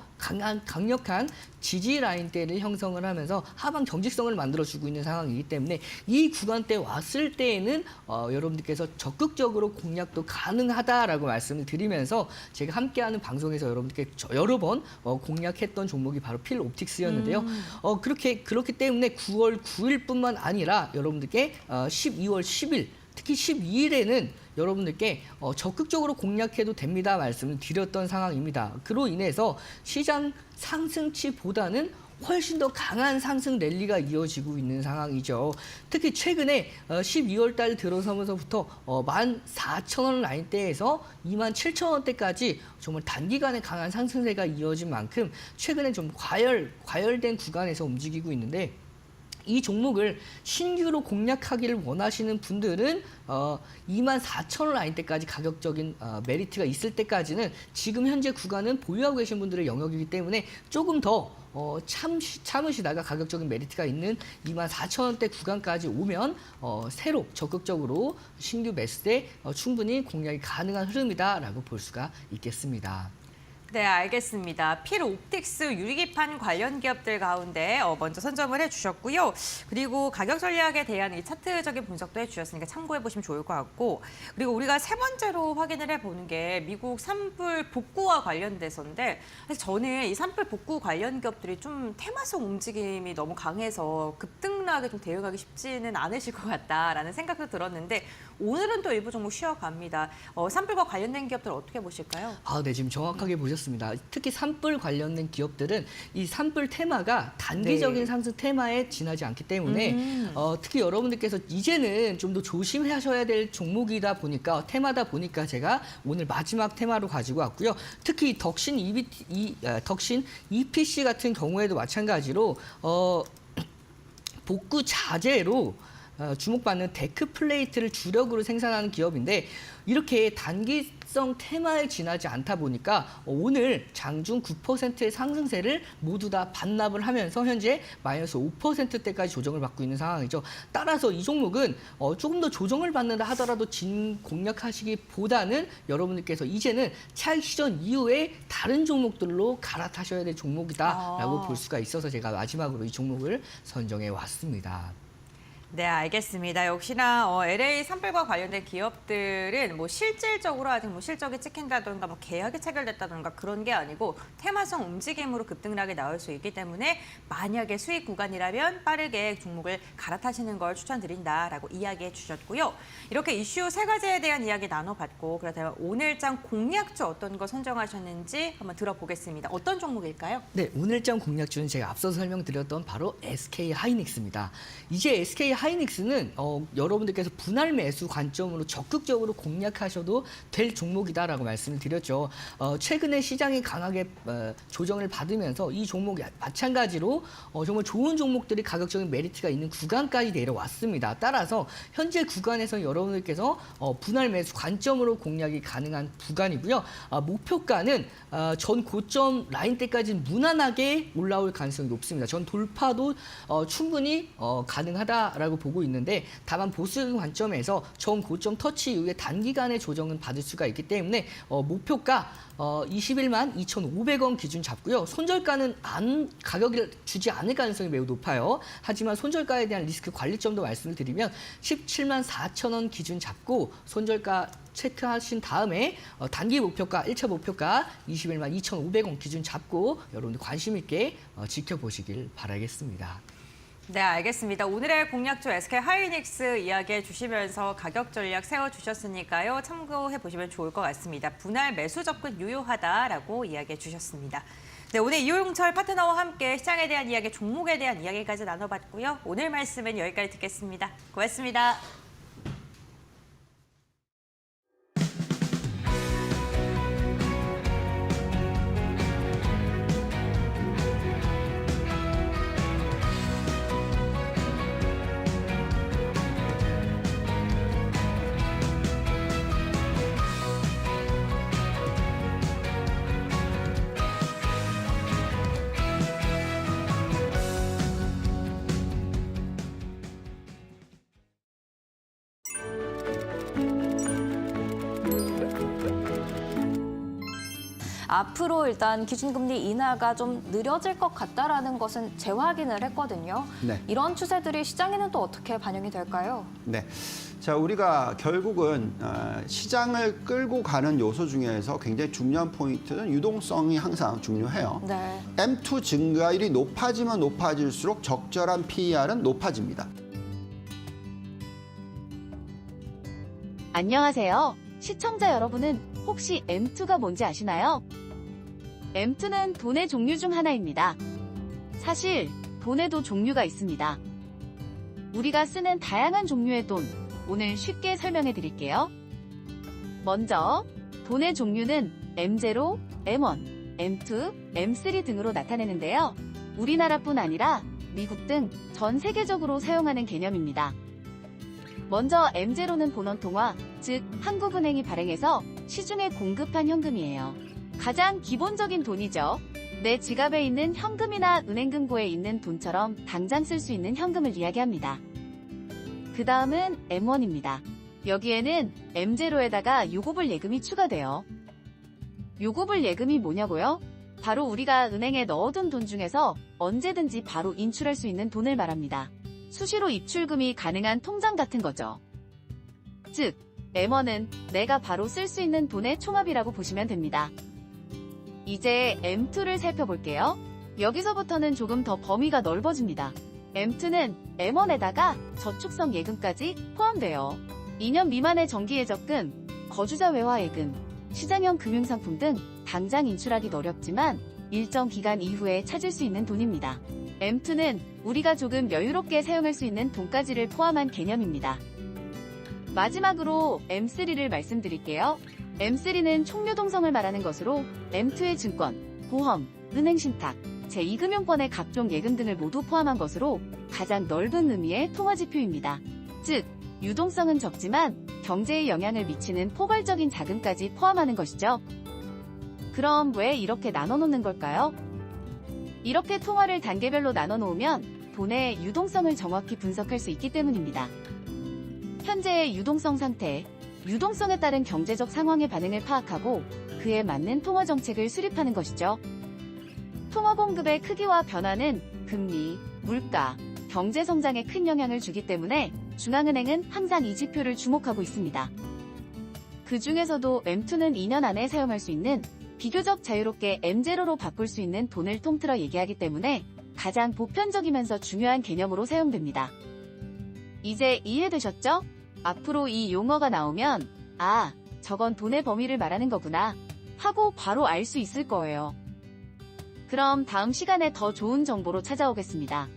강력한 지지 라인대를 형성을 하면서 하방 경직성을 만들어주고 있는 상황이기 때문에 이 구간대 왔을 때에는 여러분들께서 적극적으로 공략도 가능하다라고 말씀을 드리면서 제가 함께하는 방송에서 여러분들께 여러 번 공략했던 종목이 바로 필옵틱스였는데요. 그렇기 때문에 9월 9일뿐만 아니라 여러분들께 12월 10일 특히 12일에는 여러분들께 적극적으로 공략해도 됩니다 말씀을 드렸던 상황입니다. 그로 인해서 시장 상승치보다는 훨씬 더 강한 상승 랠리가 이어지고 있는 상황이죠. 특히 최근에 12월 달 들어서면서부터 14,000원 라인대에서 27,000원대까지 정말 단기간에 강한 상승세가 이어진 만큼 최근에 좀 과열된 구간에서 움직이고 있는데 이 종목을 신규로 공략하기를 원하시는 분들은 24,000원 라인대까지 가격적인 메리트가 있을 때까지는 지금 현재 구간은 보유하고 계신 분들의 영역이기 때문에 조금 더 참으시다가 가격적인 메리트가 있는 24,000원대 구간까지 오면 새로 적극적으로 신규 매수대 충분히 공략이 가능한 흐름이다라고 볼 수가 있겠습니다. 네, 알겠습니다. 필옵틱스 유리기판 관련 기업들 가운데 먼저 선점을 해주셨고요. 그리고 가격 전략에 대한 이 차트적인 분석도 해주셨으니까 참고해 보시면 좋을 것 같고, 그리고 우리가 세 번째로 확인을 해보는 게 미국 산불 복구와 관련돼서인데, 사실 저는 이 산불 복구 관련 기업들이 좀 테마성 움직임이 너무 강해서 급등락에 좀 대응하기 쉽지는 않으실 것 같다라는 생각도 들었는데, 오늘은 또 일부 종목 쉬어갑니다. 산불과 관련된 기업들 어떻게 보실까요? 네, 지금 정확하게 보셨습니다. 특히 산불 관련된 기업들은 이 산불 테마가 단기적인 네. 상승 테마에 지나지 않기 때문에 특히 여러분들께서 이제는 좀 더 조심하셔야 될 종목이다 보니까 테마다 보니까 제가 오늘 마지막 테마로 가지고 왔고요. 특히 덕신 EPC 같은 경우에도 마찬가지로 복구 자재로 주목받는 데크 플레이트를 주력으로 생산하는 기업인데 이렇게 단기성 테마에 지나지 않다 보니까 오늘 장중 9%의 상승세를 모두 다 반납을 하면서 현재 마이너스 5%대까지 조정을 받고 있는 상황이죠. 따라서 이 종목은 조금 더 조정을 받는다 하더라도 진 공략하시기보다는 여러분들께서 이제는 차익 시전 이후에 다른 종목들로 갈아타셔야 될 종목이다라고 볼 수가 있어서 제가 마지막으로 이 종목을 선정해 왔습니다. 네, 알겠습니다. 역시나 LA 산불과 관련된 기업들은 뭐 실질적으로 아직 뭐 실적이 찍힌다든가 뭐 계약이 체결됐다든가 그런 게 아니고 테마성 움직임으로 급등락이 나올 수 있기 때문에 만약에 수익 구간이라면 빠르게 종목을 갈아타시는 걸 추천드린다라고 이야기해 주셨고요. 이렇게 이슈 세 가지에 대한 이야기 나눠봤고 그렇다면 오늘장 공략주 어떤 거 선정하셨는지 한번 들어보겠습니다. 어떤 종목일까요? 네, 오늘장 공략주는 제가 앞서 설명드렸던 바로 SK 하이닉스입니다. 이제 SK 하이닉스는 여러분들께서 분할 매수 관점으로 적극적으로 공략하셔도 될 종목이다라고 말씀을 드렸죠. 최근에 시장이 강하게 조정을 받으면서 이 종목이 마찬가지로 정말 좋은 종목들이 가격적인 메리트가 있는 구간까지 내려왔습니다. 따라서 현재 구간에서 여러분들께서 분할 매수 관점으로 공략이 가능한 구간이고요. 목표가는 전 고점 라인대까지 무난하게 올라올 가능성이 높습니다. 전 돌파도 충분히 가능하다라고 보고 있는데 다만 보수적인 관점에서 전 고점 터치 이후에 단기간의 조정은 받을 수가 있기 때문에 목표가 21만 2,500원 기준 잡고요. 손절가는 가격을 주지 않을 가능성이 매우 높아요. 하지만 손절가에 대한 리스크 관리점도 말씀을 드리면 17만 4,000원 기준 잡고 손절가 체크하신 다음에 단기 목표가, 1차 목표가 21만 2,500원 기준 잡고 여러분들 관심 있게 지켜보시길 바라겠습니다. 네, 알겠습니다. 오늘의 공략주 SK 하이닉스 이야기해 주시면서 가격 전략 세워주셨으니까요. 참고해 보시면 좋을 것 같습니다. 분할 매수 접근 유효하다라고 이야기해 주셨습니다. 네, 오늘 이호용철 파트너와 함께 시장에 대한 이야기, 종목에 대한 이야기까지 나눠봤고요. 오늘 말씀은 여기까지 듣겠습니다. 고맙습니다. 앞으로 일단 기준금리 인하가 좀 느려질 것 같다라는 것은 재확인을 했거든요. 네. 이런 추세들이 시장에는 또 어떻게 반영이 될까요? 네. 자, 우리가 결국은 시장을 끌고 가는 요소 중에서 굉장히 중요한 포인트는 유동성이 항상 중요해요. 네. M2 증가율이 높아지면 높아질수록 적절한 PER은 높아집니다. 안녕하세요. 시청자 여러분은 혹시 M2가 뭔지 아시나요? M2는 돈의 종류 중 하나입니다. 사실 돈에도 종류가 있습니다. 우리가 쓰는 다양한 종류의 돈, 오늘 쉽게 설명해 드릴게요. 먼저 돈의 종류는 M0, M1, M2, M3 등으로 나타내는데요. 우리나라뿐 아니라 미국 등 전 세계적으로 사용하는 개념입니다. 먼저 M0는 본원통화, 즉 한국은행이 발행해서 시중에 공급한 현금이에요. 가장 기본적인 돈이죠. 내 지갑에 있는 현금이나 은행금고에 있는 돈처럼 당장 쓸 수 있는 현금을 이야기합니다. 그 다음은 M1입니다. 여기에는 M0에다가 요구불 예금이 추가돼요. 요구불 예금이 뭐냐고요? 바로 우리가 은행에 넣어둔 돈 중에서 언제든지 바로 인출할 수 있는 돈을 말합니다. 수시로 입출금이 가능한 통장 같은 거죠. 즉, M1은 내가 바로 쓸 수 있는 돈의 총합이라고 보시면 됩니다. 이제 M2를 살펴볼게요. 여기서부터는 조금 더 범위가 넓어집니다. M2는 M1에다가 저축성 예금까지 포함돼요. 2년 미만의 정기예적금, 거주자 외화 예금, 시장형 금융상품 등 당장 인출하기 어렵지만 일정 기간 이후에 찾을 수 있는 돈입니다. M2는 우리가 조금 여유롭게 사용할 수 있는 돈까지를 포함한 개념입니다. 마지막으로 M3를 말씀드릴게요. M3는 총유동성을 말하는 것으로 M2의 증권, 보험, 은행신탁, 제2금융권의 각종 예금 등을 모두 포함한 것으로 가장 넓은 의미의 통화지표입니다. 즉, 유동성은 적지만 경제에 영향을 미치는 포괄적인 자금까지 포함하는 것이죠. 그럼 왜 이렇게 나눠놓는 걸까요? 이렇게 통화를 단계별로 나눠놓으면 돈의 유동성을 정확히 분석할 수 있기 때문입니다. 현재의 유동성 상태, 유동성에 따른 경제적 상황의 반응을 파악하고 그에 맞는 통화 정책을 수립하는 것이죠. 통화 공급의 크기와 변화는 금리, 물가, 경제 성장에 큰 영향을 주기 때문에 중앙은행은 항상 이 지표를 주목하고 있습니다. 그 중에서도 M2는 2년 안에 사용할 수 있는 비교적 자유롭게 M0로 바꿀 수 있는 돈을 통틀어 얘기하기 때문에 가장 보편적이면서 중요한 개념으로 사용됩니다. 이제 이해되셨죠? 앞으로 이 용어가 나오면 아, 저건 돈의 범위를 말하는 거구나 하고 바로 알 수 있을 거예요. 그럼 다음 시간에 더 좋은 정보로 찾아오겠습니다.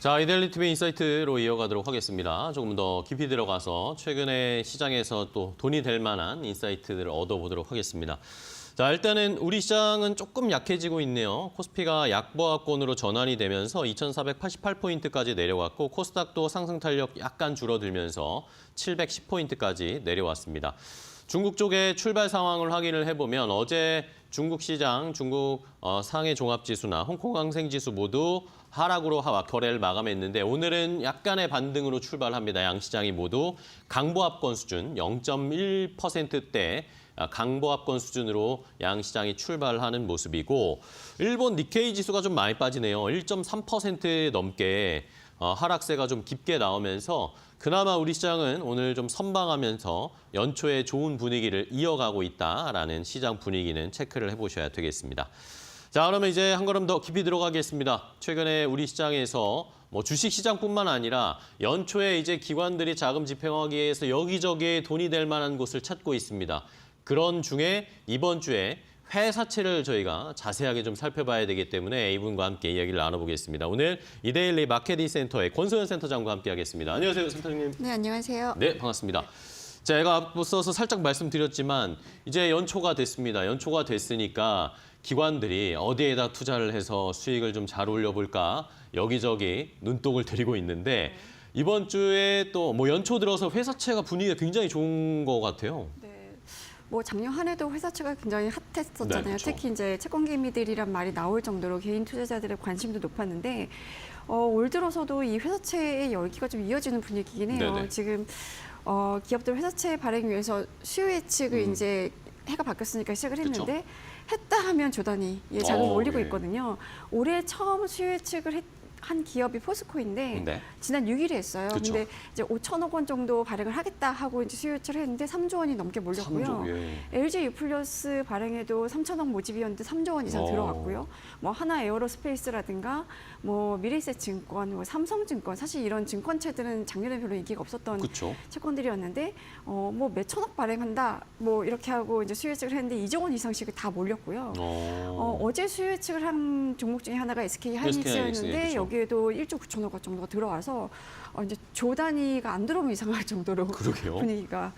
자, 이데일리 TV 인사이트로 이어가도록 하겠습니다. 조금 더 깊이 들어가서 최근에 시장에서 또 돈이 될 만한 인사이트들을 얻어보도록 하겠습니다. 자, 일단은 우리 시장은 조금 약해지고 있네요. 코스피가 약보합권으로 전환이 되면서 2,488포인트까지 내려왔고 코스닥도 상승 탄력 약간 줄어들면서 710포인트까지 내려왔습니다. 중국 쪽의 출발 상황을 확인을 해보면 어제 중국 시장, 중국 상해 종합지수나 홍콩 항생지수 모두 하락으로 거래를 마감했는데 오늘은 약간의 반등으로 출발합니다. 양 시장이 모두 강보합권 수준 0.1%대 강보합권 수준으로 양 시장이 출발하는 모습이고 일본 니케이 지수가 좀 많이 빠지네요. 1.3% 넘게 하락세가 좀 깊게 나오면서 그나마 우리 시장은 오늘 좀 선방하면서 연초에 좋은 분위기를 이어가고 있다라는 시장 분위기는 체크를 해보셔야 되겠습니다. 자, 그러면 이제 한 걸음 더 깊이 들어가겠습니다. 최근에 우리 시장에서 주식 시장뿐만 아니라 연초에 이제 기관들이 자금 집행하기 위해서 여기저기 돈이 될 만한 곳을 찾고 있습니다. 그런 중에 이번 주에 회사채를 저희가 자세하게 좀 살펴봐야 되기 때문에 이분과 함께 이야기를 나눠보겠습니다. 오늘 이데일리 마케팅 센터의 권소연 센터장과 함께하겠습니다. 안녕하세요, 센터장님. 네, 안녕하세요. 네, 반갑습니다. 제가 앞서서 살짝 말씀드렸지만 이제 연초가 됐습니다. 연초가 됐으니까 기관들이 어디에다 투자를 해서 수익을 좀 잘 올려볼까 여기저기 눈독을 들이고 있는데 이번 주에 또 뭐 연초 들어서 회사채가 분위기가 굉장히 좋은 것 같아요. 네. 뭐 작년 한 해도 회사채가 굉장히 핫했었잖아요. 네, 그렇죠. 특히 이제 채권개미들이란 말이 나올 정도로 개인 투자자들의 관심도 높았는데 올 들어서도 이 회사채의 열기가 좀 이어지는 분위기긴 해요. 네네. 지금 기업들 회사채 발행 위해서 수요 예측을 이제 해가 바뀌었으니까 시작을 했는데 했다 하면 조단위 자금을 올리고 예. 있거든요. 올해 처음 수요 예측을 한 기업이 포스코인데 네. 지난 6일에 했어요. 그쵸. 근데 이제 5천억 원 정도 발행을 하겠다 하고 이제 수요 예측을 했는데 3조 원이 넘게 몰렸고요. 3조, 예. LG 유플러스 발행에도 3천억 모집이었는데 3조 원 이상 들어갔고요. 뭐 하나 에어로스페이스라든가 뭐 미래에셋증권, 뭐 삼성증권 사실 이런 증권체들은 작년에 별로 인기가 없었던 그렇죠. 채권들이었는데 뭐 몇천억 발행한다 뭐 이렇게 하고 이제 수요 예측을 했는데 2조 원 이상씩 다 몰렸고요. 어제 수요 예측을 한 종목 중에 하나가 SK 하이닉스였는데 그렇죠. 여기에도 1조 9천억 원 정도가 들어와서 이제 조 단위가 안 들어오면 이상할 정도로 그러게요. 분위기가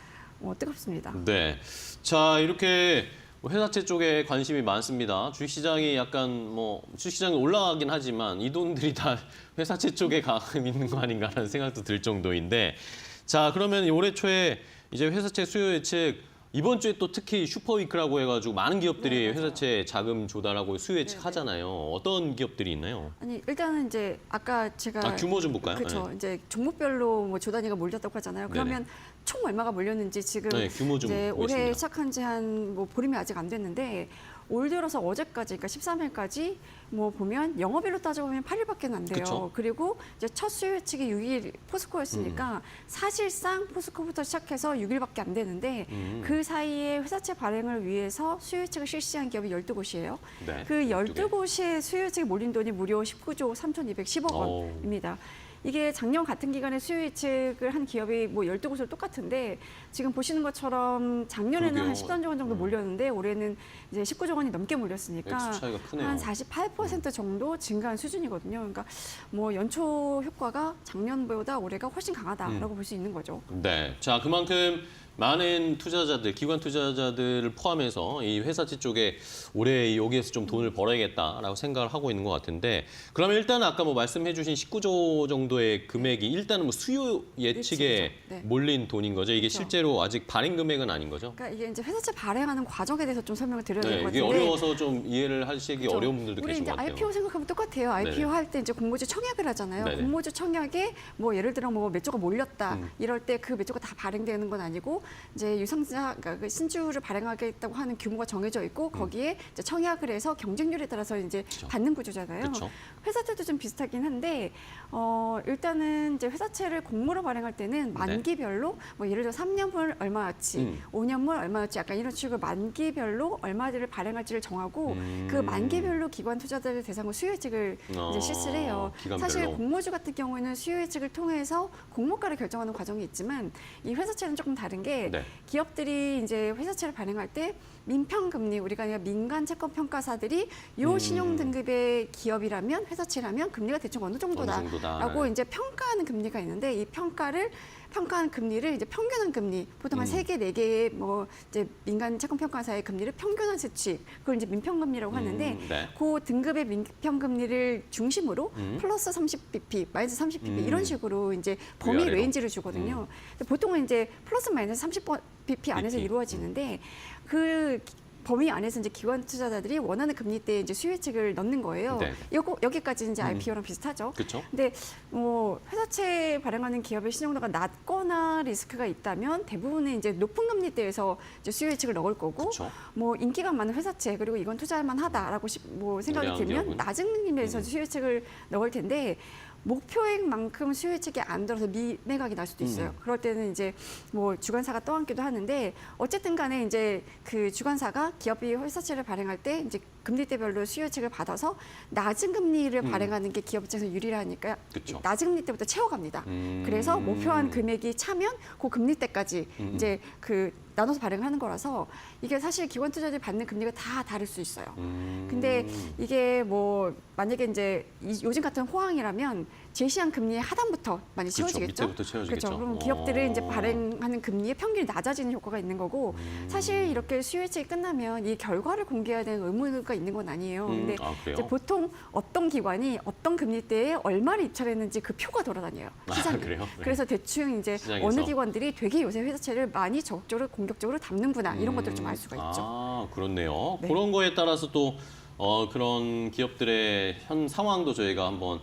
뜨겁습니다. 네. 자, 이렇게 회사채 쪽에 관심이 많습니다. 주식시장이 약간 뭐 주식시장이 올라가긴 하지만 이 돈들이 다 회사채 쪽에 가 있는 거 아닌가라는 생각도 들 정도인데 자, 그러면 올해 초에 이제 회사채 수요 예측 이번 주에 또 특히 슈퍼위크라고 해가지고 많은 기업들이 회사채 자금 조달하고 수요 예측하잖아요. 어떤 기업들이 있나요? 아니 일단은 이제 아까 제가 규모 좀 볼까요? 그렇죠. 네. 이제 종목별로 뭐 조 단위가 몰렸다고 하잖아요. 그러면 네네. 총 얼마가 몰렸는지 지금 네, 규모 좀 이제 올해 보겠습니다. 시작한 지 한 뭐 보름이 아직 안 됐는데 올 들어서 어제까지 그러니까 13일까지 뭐 보면 영업일로 따져보면 8일밖에 안 돼요. 그쵸. 그리고 이제 첫 수요 예측이 6일 포스코였으니까 사실상 포스코부터 시작해서 6일밖에 안 되는데 그 사이에 회사채 발행을 위해서 수요 예측을 실시한 기업이 12곳이에요. 네, 그 12곳의 수요 예측에 몰린 돈이 무려 19조 3,210억 원입니다. 이게 작년 같은 기간에 수요 예측을 한 기업이 뭐 12곳으로 똑같은데 지금 보시는 것처럼 작년에는 그러게요. 한 13조 원 정도 몰렸는데 올해는 이제 19조 원이 넘게 몰렸으니까 액수 차이가 크네요. 한 48% 정도 증가한 수준이거든요. 그러니까 뭐 연초 효과가 작년보다 올해가 훨씬 강하다라고 볼 수 있는 거죠. 네. 자, 그만큼 많은 투자자들, 기관 투자자들을 포함해서 이 회사채 쪽에 올해 여기에서 좀 돈을 벌어야겠다라고 생각을 하고 있는 것 같은데 그러면 일단 아까 뭐 말씀해 주신 19조 정도의 금액이 일단은 뭐 수요 예측에 네. 몰린 돈인 거죠? 이게 그렇죠. 실제로 아직 발행 금액은 아닌 거죠? 그러니까 이게 이제 회사채 발행하는 과정에 대해서 좀 설명을 드려야 될 네, 것 이게 같은데 어려워서 좀 이해를 하시기 그렇죠. 어려운 분들도 우리 계신 이제 것 같아요. IPO 생각하면 똑같아요. IPO 네네. 할 때 이제 공모주 청약을 하잖아요. 네네. 공모주 청약에 뭐 예를 들어 뭐 몇 조가 몰렸다 이럴 때 그 몇 조가 다 발행되는 건 아니고 이제 유상자 그러니까 그 신주를 발행하겠다고 하는 규모가 정해져 있고 거기에 이제 청약을 해서 경쟁률에 따라서 이제 받는 구조잖아요. 그렇죠. 회사채도 좀 비슷하긴 한데 일단은 이제 회사채를 공모로 발행할 때는 만기별로 뭐 예를 들어 3년물 얼마어치, 5년물 얼마어치 약간 이런 식으로 만기별로 얼마를 발행할지를 정하고 그 만기별로 기관 투자자들 대상으로 수요 예측을 이제 실시를 해요. 기간별로. 사실 공모주 같은 경우에는 수요 예측을 통해서 공모가를 결정하는 과정이 있지만 이 회사채는 조금 다른 게 네. 기업들이 이제 회사채를 발행할 때 민평금리 우리가 그냥 민간 채권 평가사들이 요 신용 등급의 기업이라면 회사채라면 금리가 대충 어느 정도다라고 정도다. 이제 평가하는 금리가 있는데 이 평가한 금리를 이제 평균한 금리 보통 한 3개, 4개의 뭐 이제 민간 채권 평가사의 금리를 평균한 수치 그걸 이제 민평금리라고 하는데 네. 그 등급의 민평금리를 중심으로 플러스 30bp, 마이너스 30bp 이런 식으로 이제 범위 위아래로. 레인지를 주거든요. 근데 보통은 이제 플러스 마이너스 30bp 안에서 BP. 이루어지는데 그 범위 안에서 이제 기관 투자자들이 원하는 금리대에 이제 수요 예측을 넣는 거예요. 네. 여기까지 이제 IPO랑 비슷하죠. 그렇죠. 근데 뭐 회사채 발행하는 기업의 신용도가 낮거나 리스크가 있다면 대부분은 이제 높은 금리대에서 이제 수요 예측을 넣을 거고 그쵸. 뭐 인기가 많은 회사채 그리고 이건 투자할 만하다라고 뭐 생각이 우량한 들면 기업은? 낮은 금리에서 수요 예측을 넣을 텐데 목표액만큼 수요 예측이 안 들어서 미매각이 날 수도 있어요. 그럴 때는 이제 뭐 주관사가 떠안기도 하는데 어쨌든 간에 이제 그 주관사가 기업이 회사채를 발행할 때 이제 금리대별로 수요 예측을 받아서 낮은 금리를 발행하는 게 기업 입장에서 유리하니까 그쵸. 낮은 금리대부터 채워갑니다. 그래서 목표한 금액이 차면 그 금리대까지 이제 그 나눠서 발행하는 거라서 이게 사실 기관 투자자들이 받는 금리가 다 다를 수 있어요. 근데 이게 뭐 만약에 이제 요즘 같은 호황이라면 제시한 금리의 하단부터 많이 채워지겠죠. 밑에부터 채워지겠죠. 그렇죠. 그럼 기업들은 이제 발행하는 금리의 평균이 낮아지는 효과가 있는 거고 사실 이렇게 수요 예측이 끝나면 이 결과를 공개해야 되는 의무가 있는 건 아니에요. 근데 그래요? 이제 보통 어떤 기관이 어떤 금리대에 얼마를 입찰했는지 그 표가 돌아다녀요. 시장에. 그래요? 네. 그래서 대충 이제 시장에서. 어느 기관들이 되게 요새 회사채를 많이 적극적으로 공격적으로 담는구나 이런 것들을 좀 알 수가 있죠. 아, 그렇네요. 네. 그런 거에 따라서 또 그런 기업들의 현 상황도 저희가 한번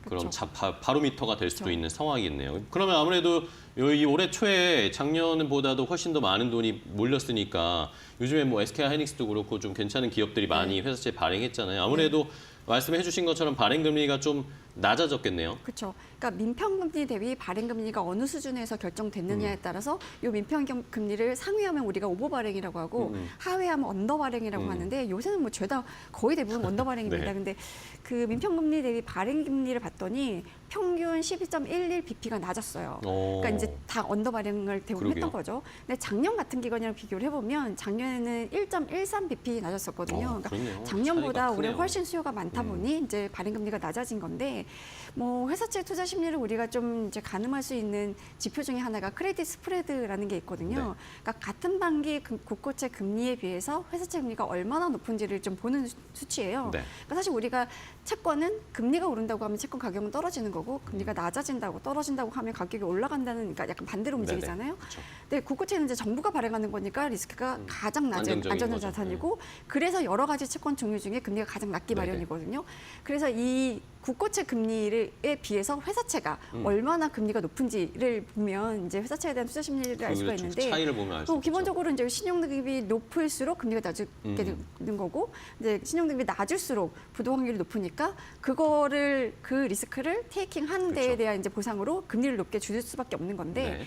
그럼 그렇죠. 바로미터가 될 수도 그렇죠. 있는 상황이겠네요. 그러면 아무래도 이 올해 초에 작년보다도 훨씬 더 많은 돈이 몰렸으니까 요즘에 뭐 SK 하이닉스도 그렇고 좀 괜찮은 기업들이 많이 회사채 발행했잖아요. 아무래도 말씀해 주신 것처럼 발행 금리가 좀 낮아졌겠네요. 그렇죠. 그러니까 민평금리 대비 발행금리가 어느 수준에서 결정됐느냐에 따라서 이 민평금리를 상회하면 우리가 오버 발행이라고 하고 하회하면 언더 발행이라고 하는데 요새는 뭐 죄다 거의 대부분 언더 발행입니다. 네. 근데 그 민평금리 대비 발행금리를 봤더니 평균 12.11bp가 낮았어요. 그러니까 이제 다 언더 발행을 대부분 그러게요. 했던 거죠. 근데 작년 같은 기간이랑 비교를 해보면 작년에는 1.13bp 낮았었거든요. 그러니까 그렇네요. 작년보다 차이가 올해 크네요. 훨씬 수요가 많다 보니 이제 발행금리가 낮아진 건데 뭐 회사채 투자 심리를 우리가 좀 이제 가늠할 수 있는 지표 중에 하나가 크레딧 스프레드라는 게 있거든요. 그러니까 같은 반기 국고채 금리에 비해서 회사채 금리가 얼마나 높은지를 좀 보는 수치예요. 네. 그러니까 사실 우리가 채권은 금리가 오른다고 하면 채권 가격은 떨어지는 거고 금리가 낮아진다고 떨어진다고 하면 가격이 올라간다는 그러니까 약간 반대로 움직이잖아요. 그렇죠. 근데 국고채는 이제 정부가 발행하는 거니까 리스크가 가장 낮은 안정적인 안전한 거죠. 자산이고 그래서 여러 가지 채권 종류 중에 금리가 가장 낮기 네네. 마련이거든요. 그래서 이 국고채 금리에 비해서 회사채가 얼마나 금리가 높은지를 보면 이제 회사채에 대한 투자 심리를 알 수가 그 있는데 차이를 보면 알 수 또 있죠. 기본적으로 이제 신용등급이 높을수록 금리가 낮게 되는 거고 이제 신용등급이 낮을수록 부도 확률이 높으니까 그거를 그 리스크를 테이킹한 데에 그렇죠. 대한 이제 보상으로 금리를 높게 줄 수밖에 없는 건데 네.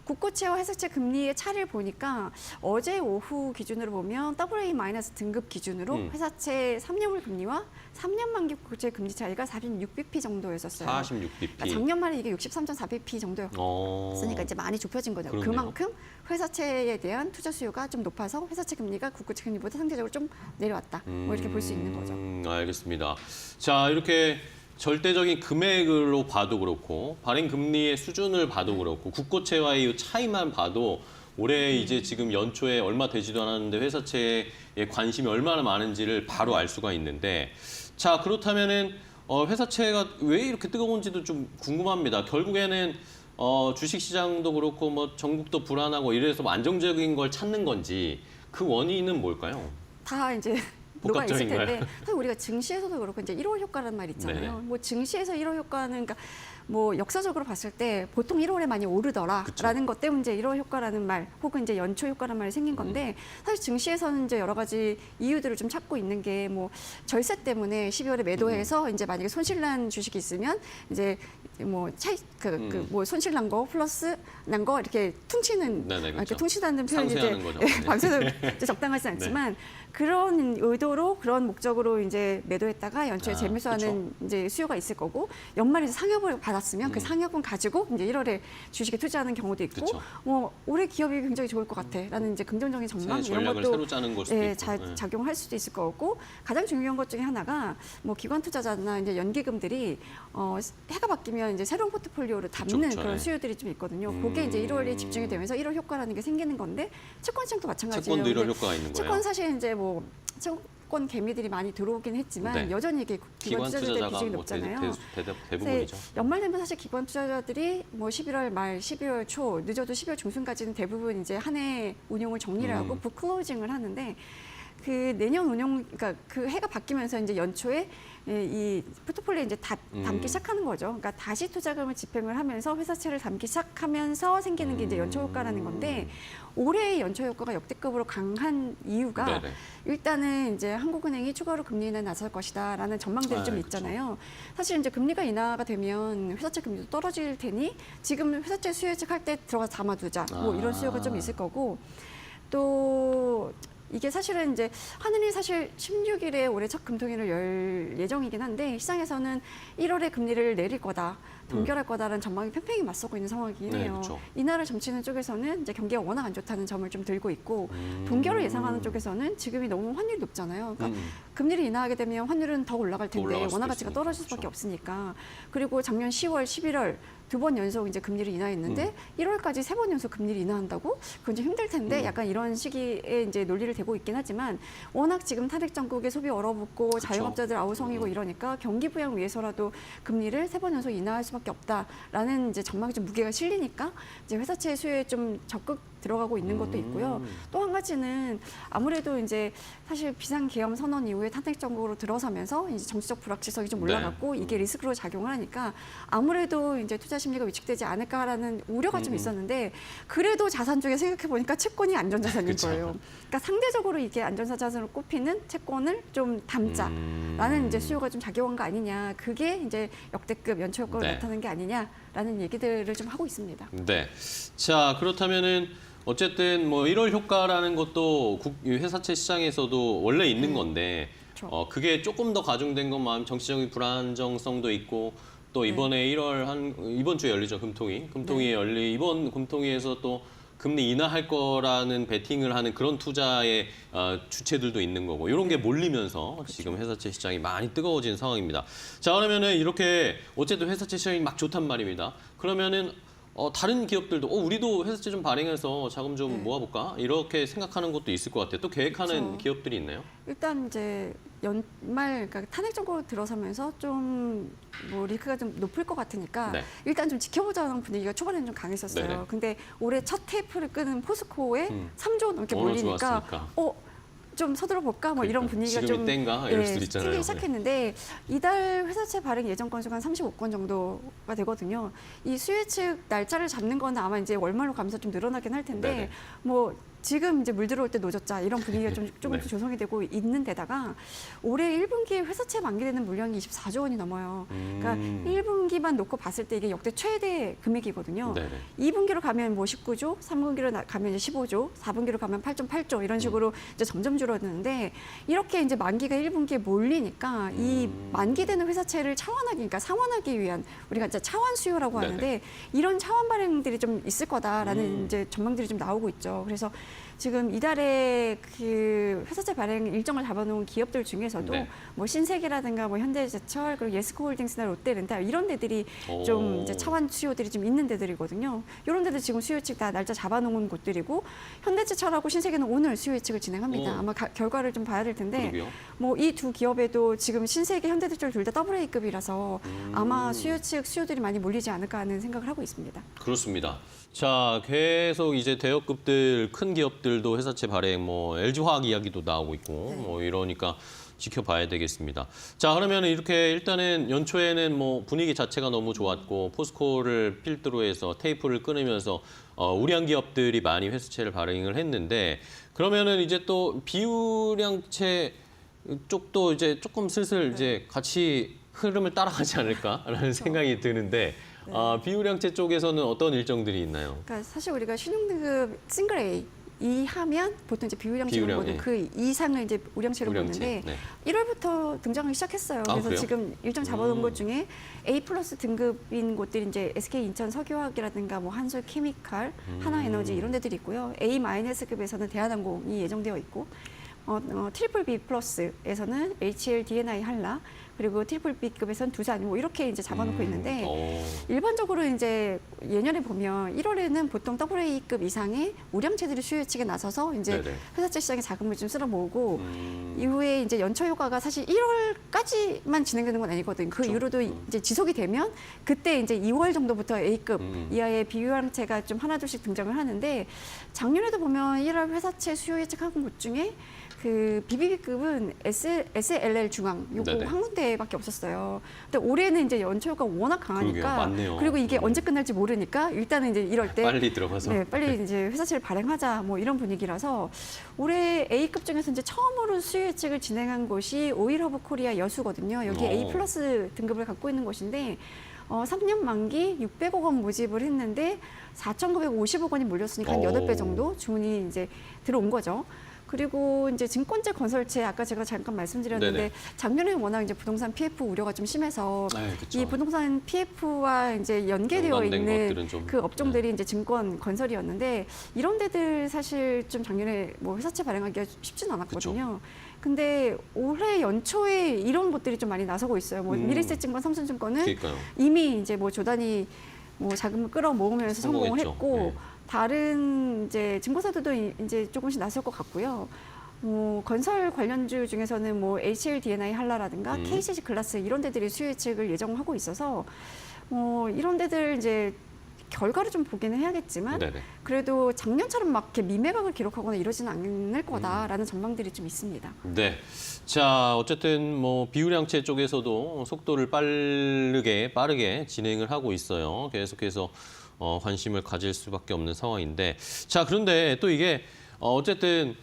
국고채와 회사채 금리의 차를 보니까 어제 오후 기준으로 보면 AA- 등급 기준으로 회사채 3년물 금리와 3년 만기 국고채 금리 차이가 46bp 정도였었어요. 46bp. 그러니까 작년 말에 이게 63.4bp 정도였으니까 이제 많이 좁혀진 거죠. 그렇네요. 그만큼 회사채에 대한 투자 수요가 좀 높아서 회사채 금리가 국고채 금리보다 상대적으로 좀 내려왔다. 뭐 이렇게 볼 수 있는 거죠. 알겠습니다. 자, 이렇게 절대적인 금액으로 봐도 그렇고 발행 금리의 수준을 봐도 그렇고 국고채와의 이 차이만 봐도 올해 이제 지금 연초에 얼마 되지도 않았는데 회사채에 관심이 얼마나 많은지를 바로 알 수가 있는데 자, 그렇다면은 회사채가 왜 이렇게 뜨거운지도 좀 궁금합니다. 결국에는 주식시장도 그렇고 뭐 전국도 불안하고 이래서 뭐 안정적인 걸 찾는 건지 그 원인은 뭘까요? 다 이제 녹아 있을 복합적인가요? 텐데 사실 우리가 증시에서도 그렇고 이제 1월 효과라는 말 있잖아요. 네네. 뭐 증시에서 1월 효과는 그러니까 뭐 역사적으로 봤을 때 보통 1월에 많이 오르더라라는 것 때문에 이제 1월 효과라는 말 혹은 이제 연초 효과라는 말이 생긴 건데 사실 증시에서는 이제 여러 가지 이유들을 좀 찾고 있는 게 뭐 절세 때문에 12월에 매도해서 이제 만약에 손실난 주식이 있으면 이제 뭐 차이 뭐 손실난 거 플러스 난 거 이렇게 퉁치는 네네, 그렇죠. 이렇게 퉁친다는 표현이 이제 상쇄하는 거죠. 네. 밤새도 이제 적당하지 않지만 그런 의도로 그런 목적으로 이제 매도했다가 연초에 재매수하는 이제 수요가 있을 거고 연말에 상여을 받았으면 그 상여분 가지고 이제 1월에 주식에 투자하는 경우도 있고 그쵸. 뭐 올해 기업이 굉장히 좋을 것 같아라는 이제 긍정적인 전망 새 이런 전략을 것도 새로 짜는 걸 수도 있고. 네. 작용할 수도 있을 것 같고 가장 중요한 것 중에 하나가 뭐 기관 투자자나 이제 연기금들이 해가 바뀌면 이제 새로운 포트폴리오를 담는 그쵸, 그런 네. 수요들이 좀 있거든요. 그게 이제 1월에 집중이 되면서 1월 효과라는 게 생기는 건데 채권 시장도 마찬가지예요. 채권도 이런 근데 효과가 있는 거예요. 채권 사실 이제 뭐 채권 개미들이 많이 들어오긴 했지만 네. 여전히 이게 기관 투자자들의 비중이 뭐 높잖아요. 대부분이죠. 연말 되면 사실 기관 투자자들이 뭐 11월 말, 12월 초, 늦어도 12월 중순까지는 대부분 이제 한 해 운용을 정리를 하고 북클로징을 하는데 그 내년 운용, 그러니까 그 해가 바뀌면서 이제 연초에 이 포트폴리오에 이제 담기 시작하는 거죠. 그러니까 다시 투자금을 집행을 하면서 회사채를 담기 시작하면서 생기는 게 이제 연초 효과라는 건데 올해의 연초 효과가 역대급으로 강한 이유가 네네. 일단은 이제 한국은행이 추가로 금리 인하에 나설 것이다라는 전망들이 좀 있잖아요. 사실 이제 금리가 인하가 되면 회사채 금리도 떨어질 테니 지금 회사채 수요 예측할 때 들어가서 담아두자 뭐 이런 수요가 좀 있을 거고 또 이게 사실은 이제 하늘이 사실 16일에 올해 첫 금통위를 열 예정이긴 한데 시장에서는 1월에 금리를 내릴 거다. 동결할 거다라는 전망이 팽팽히 맞서고 있는 상황이긴 네, 해요. 그렇죠. 이날을 점치는 쪽에서는 이제 경기가 워낙 안 좋다는 점을 좀 들고 있고 동결을 예상하는 쪽에서는 지금이 너무 환율이 높잖아요. 그러니까 금리를 인하하게 되면 환율은 더 올라갈 텐데 올라갈 수도 원화 가치가 있으니까. 떨어질 수밖에 그렇죠. 없으니까. 그리고 작년 10월, 11월 두 번 연속 이제 금리를 인하했는데 1월까지 3번 연속 금리를 인하한다고? 그건 좀 힘들 텐데 약간 이런 시기에 이제 논리를 대고 있긴 하지만 워낙 지금 탄핵 정국의 소비 얼어붙고 그렇죠. 자영업자들 아우성이고 이러니까 경기 부양 위해서라도 금리를 3번 연속 인하할 수밖에 없다라는 이제 전망이 좀 무게가 실리니까 이제 회사채 수요에 좀 적극 들어가고 있는 것도 있고요. 또 한 가지는 아무래도 이제 사실 비상계엄 선언 이후에 탄핵 정국으로 들어서면서 이제 정치적 불확실성이 좀 네. 올라갔고 이게 리스크로 작용을 하니까 아무래도 이제 투자 심리가 위축되지 않을까라는 우려가 좀 있었는데 그래도 자산 쪽에 생각해 보니까 채권이 안전자산인 그쵸. 거예요. 그러니까 상대적으로 이게 안전자산으로 꼽히는 채권을 좀 담자라는 이제 수요가 좀 작용한 거 아니냐. 그게 이제 역대급 연초효과로 네. 나타난 게 아니냐라는 얘기들을 좀 하고 있습니다. 네. 자, 그렇다면은 어쨌든 뭐 1월 효과라는 것도 회사채 시장에서도 원래 있는 건데 그렇죠. 그게 조금 더 가중된 것만 정치적인 불안정성도 있고 또 이번에 1월 이번 주에 열리죠, 금통위. 이번 금통위에서 또 금리 인하할 거라는 베팅을 하는 그런 투자의 주체들도 있는 거고 이런 게 몰리면서 지금 회사채 시장이 많이 뜨거워진 상황입니다. 자, 그러면은 이렇게 어쨌든 회사채 시장이 막 좋단 말입니다. 그러면은 다른 기업들도 우리도 회사채 좀 발행해서 자금 좀 모아볼까? 이렇게 생각하는 것도 있을 것 같아요. 또 계획하는 그렇죠. 기업들이 있나요? 일단 이제 연말 그러니까 탄핵적으로 들어서면서 좀 뭐 리스크가 좀 높을 것 같으니까 네. 일단 좀 지켜보자는 분위기가 초반에는 좀 강했었어요. 네네. 근데 올해 첫 테이프를 끄는 포스코에 3조 넘게 워낙 몰리니까 좋았으니까. 좀 서두러 볼까 뭐 이런 그러니까 분위기가 지금이 좀 땐가? 이럴 수도 있잖아요. 생기기 시작했는데 이달 회사채 발행 예정 건수가 한 35건 정도가 되거든요. 이 수요 측 날짜를 잡는 건 아마 이제 월말로 가면서 좀 늘어나긴 할 텐데 네네. 뭐 지금 이제 물 들어올 때 노졌자 이런 분위기가 좀 조금 네. 더 조성이 되고 있는 데다가 올해 1분기에 회사채 만기되는 물량이 24조 원이 넘어요. 그러니까 1분기만 놓고 봤을 때 이게 역대 최대 금액이거든요. 네네. 2분기로 가면 뭐 19조, 3분기로 가면 이제 15조, 4분기로 가면 8.8조 이런 식으로 이제 점점 줄어드는데 이렇게 이제 만기가 1분기에 몰리니까 이 만기되는 회사채를 차환하기, 그러니까 상환하기 위한 우리가 이제 차환 수요라고 네네. 하는데 이런 차환 발행들이 좀 있을 거다라는 이제 전망들이 좀 나오고 있죠. 그래서 지금 이달에 그 회사채 발행 일정을 잡아놓은 기업들 중에서도 네. 뭐 신세계라든가 뭐 현대제철 그리고 예스코홀딩스나 롯데렌탈 이런 데들이 오. 좀 이제 차환 수요들이 좀 있는 데들이거든요. 이런 데들 지금 수요 예측 다 날짜 잡아놓은 곳들이고 현대제철하고 신세계는 오늘 수요 예측을 진행합니다. 오. 아마 결과를 좀 봐야 될 텐데 그러게요. 뭐 이 두 기업에도 지금 신세계, 현대제철 둘 다 AA 급이라서 아마 수요 예측 수요들이 많이 몰리지 않을까 하는 생각을 하고 있습니다. 그렇습니다. 자, 계속 이제 대여급들, 큰 기업들도 회사채 발행, 뭐 LG화학 이야기도 나오고 있고, 뭐 이러니까 지켜봐야 되겠습니다. 자, 그러면 이렇게 일단은 연초에는 뭐 분위기 자체가 너무 좋았고 포스코를 필두로 해서 테이프를 끊으면서 우량 기업들이 많이 회사채를 발행을 했는데 그러면은 이제 또 비우량채 쪽도 이제 조금 슬슬 이제 같이 흐름을 따라가지 않을까라는 생각이 드는데. 비우량채 쪽에서는 어떤 일정들이 있나요? 그러니까 사실 우리가 신용등급 싱글 A 이하면 보통 이제 비우량채로 비우량, 보는 예. 그 이상을 이제 우량채로 우량채, 보는데 네. 1월부터 등장하기 시작했어요. 아, 그래서 그래요? 지금 일정 잡아놓은 것 중에 A 플러스 등급인 곳들이 이제 SK 인천 석유화학이라든가 뭐 한솔 케미칼, 하나에너지 이런 데들이 있고요. A 마이너스급에서는 대한항공이 예정되어 있고 트리플 B 플러스에서는 HL, D&I 한라 그리고 트리플 B급에서는 두산 뭐 이렇게 이제 잡아놓고 있는데 일반적으로 이제 예년에 보면 1월에는 보통 AA급 이상의 우량채들이 수요 예측에 나서서 이제 네네. 회사채 시장에 자금을 좀 쓸어 모으고 이후에 이제 연초 효과가 사실 1월까지만 진행되는 건 아니거든요. 그 이후로도 이제 지속이 되면 그때 이제 2월 정도부터 A급 이하의 비우량채가 좀 하나둘씩 등장을 하는데 작년에도 보면 1월 회사채 수요 예측한 곳 중에 그 BBB급은 SLL 중앙 요거 네네. 한 군데밖에 없었어요. 근데 올해는 이제 연초가 워낙 강하니까 그러게요. 많네요. 그리고 이게 언제 끝날지 모르니까 일단은 이제 이럴 때 빨리 들어가서. 네, 빨리 이제 회사채를 발행하자 뭐 이런 분위기라서 올해 A급 중에서 이제 처음으로 수요 예측을 진행한 곳이 오일허브 코리아 여수거든요. 여기 A 플러스 등급을 갖고 있는 곳인데 3년 만기 600억 원 모집을 했는데 4,950억 원이 몰렸으니까 한 8배 정도 주문이 이제 들어온 거죠. 그리고 이제 증권재 건설채 아까 제가 잠깐 말씀드렸는데 네네. 작년에 워낙 이제 부동산 PF 우려가 좀 심해서 네, 그쵸. 이 부동산 PF와 이제 연계되어 연관된 것들은 있는 좀, 그 업종들이 이제 증권 건설이었는데 이런 데들 사실 좀 작년에 뭐 회사채 발행하기가 쉽지는 않았거든요. 근데 올해 연초에 이런 것들이 좀 많이 나서고 있어요. 뭐 미래세증권, 삼성증권은 그러니까요. 이미 이제 뭐 조단위 뭐 자금을 끌어모으면서 성공을 성공했죠. 했고 네. 다른 이제 증권사들도 이제 조금씩 나설 것 같고요. 건설 관련주 중에서는 뭐 HLDNI 한라라든가 KCC 글라스 이런 데들이 수요 예측을 예정하고 있어서 이런 데들 이제 결과를 좀 보기는 해야겠지만 네네. 그래도 작년처럼 막 이렇게 미매각을 기록하거나 이러지는 않을 거다라는 전망들이 좀 있습니다. 네. 자, 어쨌든 뭐 비우량채 쪽에서도 속도를 빠르게 진행을 하고 있어요. 계속해서 관심을 가질 수밖에 없는 상황인데, 자, 그런데 또 이게 어쨌든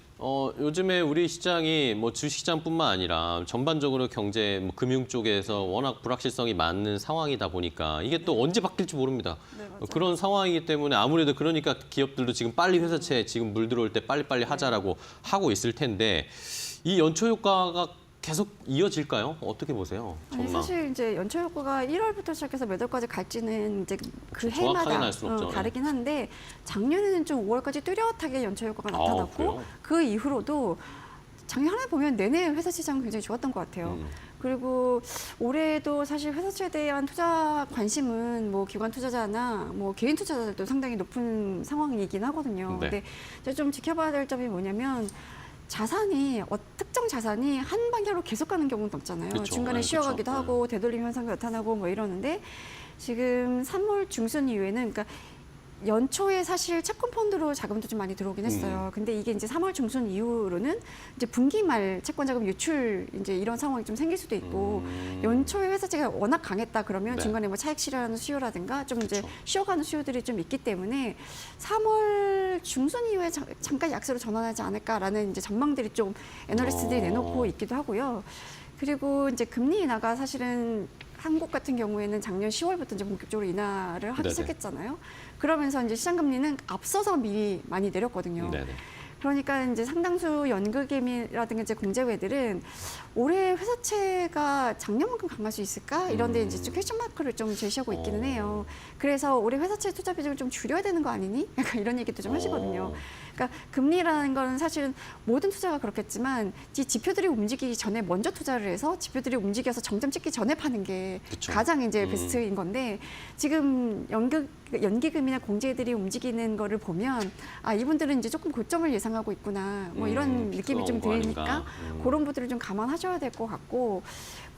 요즘에 우리 시장이 뭐 주식시장뿐만 아니라 전반적으로 경제, 뭐 금융 쪽에서 워낙 불확실성이 많은 상황이다 보니까 이게 또 언제 바뀔지 모릅니다. 그런 상황이기 때문에 아무래도 그러니까 기업들도 지금 빨리 회사채 지금 물 들어올 때 빨리빨리 하자라고 하고 있을 텐데 이 연초 효과가 계속 이어질까요? 어떻게 보세요? 아니, 전망. 사실 이제 연초 효과가 1월부터 시작해서 몇 월까지 갈지는 이제 그 정확하게는 해마다 알 수는 없죠. 다르긴 한데 작년에는 좀 5월까지 뚜렷하게 연초 효과가 그래요? 나타났고 그 이후로도 작년 한 해 보면 내내 회사 시장 굉장히 좋았던 것 같아요. 그리고 올해도 사실 회사채에 대한 투자 관심은 뭐 기관 투자자나 뭐 개인 투자자들도 상당히 높은 상황이긴 하거든요. 네. 근데 이제 좀 지켜봐야 될 점이 뭐냐면 자산이 특정 자산이 한 방향으로 계속 가는 경우는 없잖아요. 그쵸. 중간에 네, 쉬어가기도 그쵸. 하고 되돌림 현상이 나타나고 뭐 이러는데 지금 3월 중순 이후에는 그러니까 연초에 사실 채권 펀드로 자금도 좀 많이 들어오긴 했어요. 근데 이게 이제 3월 중순 이후로는 이제 분기 말 채권 자금 유출 이제 이런 상황이 좀 생길 수도 있고 연초에 회사채가 워낙 강했다 그러면 네. 중간에 뭐 차익 실현하는 수요라든가 좀 이제 그쵸. 쉬어가는 수요들이 좀 있기 때문에 3월 중순 이후에 잠깐 약세로 전환하지 않을까라는 이제 전망들이 좀 애널리스트들이 내놓고 있기도 하고요. 그리고 이제 금리 인하가 사실은 한국 같은 경우에는 작년 10월부터 이제 본격적으로 인하를 하기 네네. 시작했잖아요. 그러면서 이제 시장 금리는 앞서서 미리 많이 내렸거든요. 네네. 그러니까 이제 상당수 연극임이라든가 이제 공제회들은 올해 회사채가 작년만큼 강할 수 있을까? 이런데 이제 좀 퀘스천 마크를 좀 제시하고 있기는 해요. 그래서 올해 회사채 투자 비중을 좀 줄여야 되는 거 아니니? 약간 이런 얘기도 좀 하시거든요. 그러니까 금리라는 건 사실은 모든 투자가 그렇겠지만 이 지표들이 움직이기 전에 먼저 투자를 해서 지표들이 움직여서 정점 찍기 전에 파는 게 그쵸. 가장 이제 베스트인 건데 지금 연기금이나 공제들이 움직이는 거를 보면 아 이분들은 이제 조금 고점을 예상하고 있구나 뭐 이런 느낌이 좀 그런 거 들으니까 아닌가. 그런 분들을 좀 감안하셔야 될 것 같고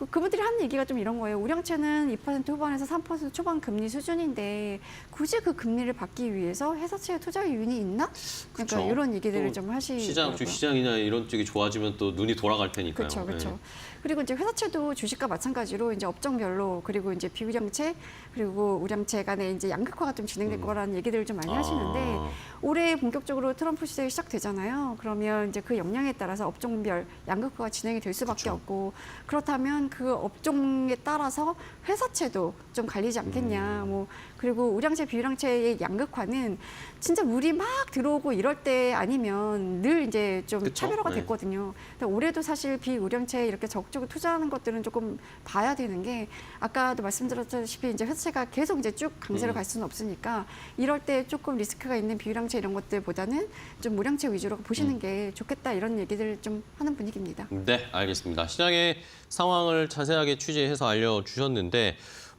그분들이 하는 얘기가 좀 이런 거예요. 우량채는 2% 후반에서 3% 초반 금리 수준인데 굳이 그 금리를 받기 위해서 회사채에 투자 이윤이 있나? 그러니까 그쵸. 이런 얘기들을 또 좀 하시더라고요. 시장, 주시장이나 이런 쪽이 좋아지면 또 눈이 돌아갈 테니까요. 그렇죠, 그렇죠. 네. 그리고 이제 회사채도 주식과 마찬가지로 이제 업종별로 그리고 이제 비우량채 그리고 우량채 간에 이제 양극화가 좀 진행될 거라는 얘기들을 좀 많이 하시는데 올해 본격적으로 트럼프 시대가 시작되잖아요. 그러면 이제 그 역량에 따라서 업종별 양극화가 진행이 될 수밖에 없고 그렇다면 그 업종에 따라서 회사채도 좀 갈리지 않겠냐. 뭐 그리고 우량채, 비우량채의 양극화는 진짜 물이 막 들어오고 이럴 때 아니면 늘 이제 좀 그쵸? 차별화가 네. 됐거든요. 근데 올해도 사실 비우량채에 이렇게 적극적으로 투자하는 것들은 조금 봐야 되는 게 아까도 말씀드렸다시피 이제 회사채가 계속 이제 쭉 강세로 갈 수는 없으니까 이럴 때 조금 리스크가 있는 비우량채 이런 것들보다는 좀 우량채 위주로 보시는 게 좋겠다 이런 얘기들을 좀 하는 분위기입니다. 네, 알겠습니다. 시장의 상황을 자세하게 취재해서 알려주셨는데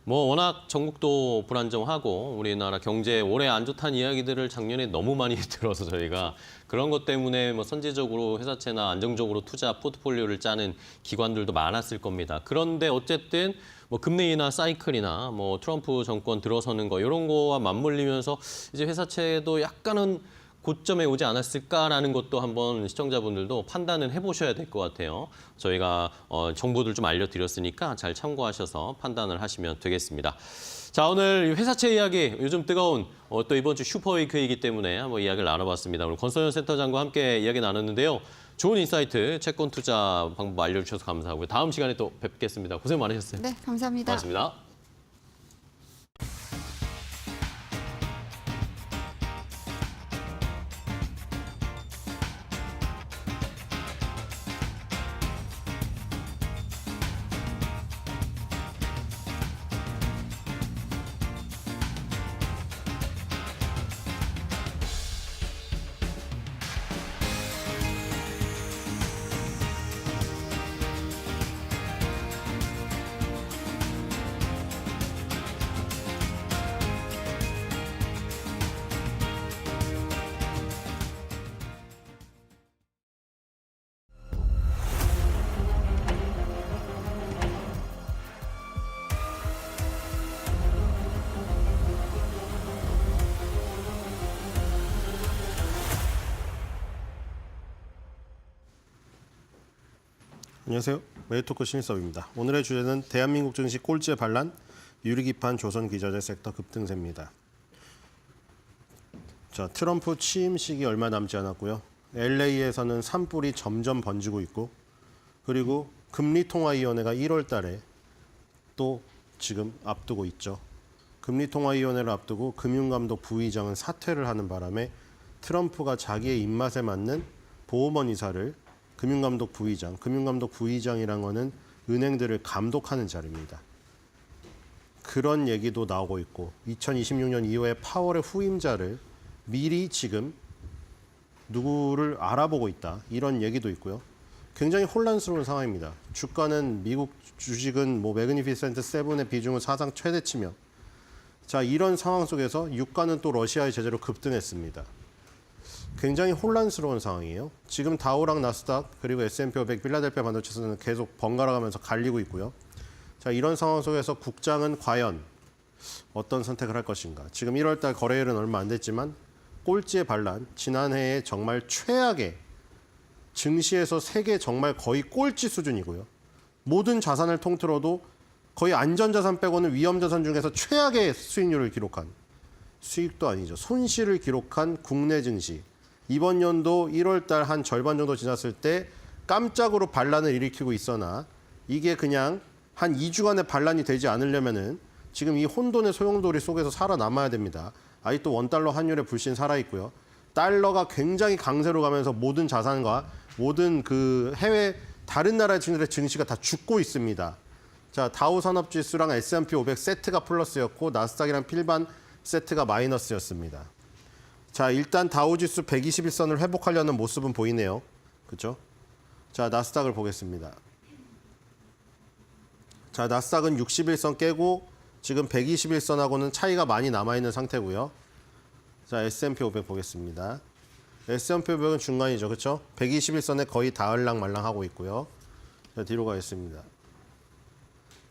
뭐 워낙 전국도 불안정하고 우리나라 경제 올해 안 좋다는 이야기들을 작년에 너무 많이 들어서 저희가 그런 것 때문에 뭐 선제적으로 회사채나 안정적으로 투자 포트폴리오를 짜는 기관들도 많았을 겁니다. 그런데 어쨌든 뭐 금리 인하 사이클이나 뭐 트럼프 정권 들어서는 거 이런 거와 맞물리면서 이제 회사채도 약간은 고점에 오지 않았을까라는 것도 한번 시청자분들도 판단을 해보셔야 될 것 같아요. 저희가 정보들 좀 알려드렸으니까 잘 참고하셔서 판단을 하시면 되겠습니다. 자, 오늘 회사채 이야기 요즘 뜨거운 또 이번 주 슈퍼위크이기 때문에 한번 이야기를 나눠봤습니다. 오늘 권서현 센터장과 함께 이야기 나눴는데요. 좋은 인사이트, 채권 투자 방법 알려주셔서 감사하고요. 다음 시간에 또 뵙겠습니다. 고생 많으셨어요. 네, 감사합니다. 고맙습니다. 안녕하세요. 메이토크 신일섭입니다. 오늘의 주제는 대한민국 증시 꼴찌에 반란, 유리기판 조선 기자재 섹터 급등세입니다. 자, 트럼프 취임식이 얼마 남지 않았고요. LA에서는 산불이 점점 번지고 있고, 그리고 금리통화위원회가 1월 달에 또 지금 앞두고 있죠. 금리통화위원회를 앞두고 금융감독 부의장은 사퇴를 하는 바람에 트럼프가 자기의 입맛에 맞는 보호먼 이사를 금융감독 부의장이란 거는 은행들을 감독하는 자리입니다. 그런 얘기도 나오고 있고 2026년 이후에 파월의 후임자를 미리 지금 누구를 알아보고 있다. 이런 얘기도 있고요. 굉장히 혼란스러운 상황입니다. 주가는 미국 주식은 매그니피센트 7의 비중은 사상 최대치며 자, 이런 상황 속에서 유가는 또 러시아의 제재로 급등했습니다. 굉장히 혼란스러운 상황이에요. 지금 다우랑 나스닥 그리고 S&P 500 필라델피아 반도체에서는 계속 번갈아가면서 갈리고 있고요. 자, 이런 상황 속에서 국장은 과연 어떤 선택을 할 것인가. 지금 1월 달 거래일은 얼마 안 됐지만 꼴찌에 반란, 지난해에 정말 최악의 증시에서 세계 정말 거의 꼴찌 수준이고요. 모든 자산을 통틀어도 거의 안전자산 빼고는 위험자산 중에서 최악의 수익률을 기록한, 수익도 아니죠. 손실을 기록한 국내 증시. 이번 연도 1월 달 한 절반 정도 지났을 때 깜짝으로 반란을 일으키고 있으나 이게 그냥 한 2주간의 반란이 되지 않으려면은 지금 이 혼돈의 소용돌이 속에서 살아남아야 됩니다. 아직도 원달러 환율의 불신 살아있고요. 달러가 굉장히 강세로 가면서 모든 자산과 모든 그 해외 다른 나라의 증시가 다 죽고 있습니다. 자, 다우 산업지수랑 S&P 500 세트가 플러스였고 나스닥이랑 필반 세트가 마이너스였습니다. 자, 일단 다우지수 121선을 회복하려는 모습은 보이네요. 그렇죠? 자, 나스닥을 보겠습니다. 자, 나스닥은 61선 깨고 지금 121선하고는 차이가 많이 남아있는 상태고요. 자, S&P 500 보겠습니다. S&P 500은 중간이죠. 그렇죠? 121선에 거의 닿을랑말랑하고 있고요. 자, 뒤로 가겠습니다.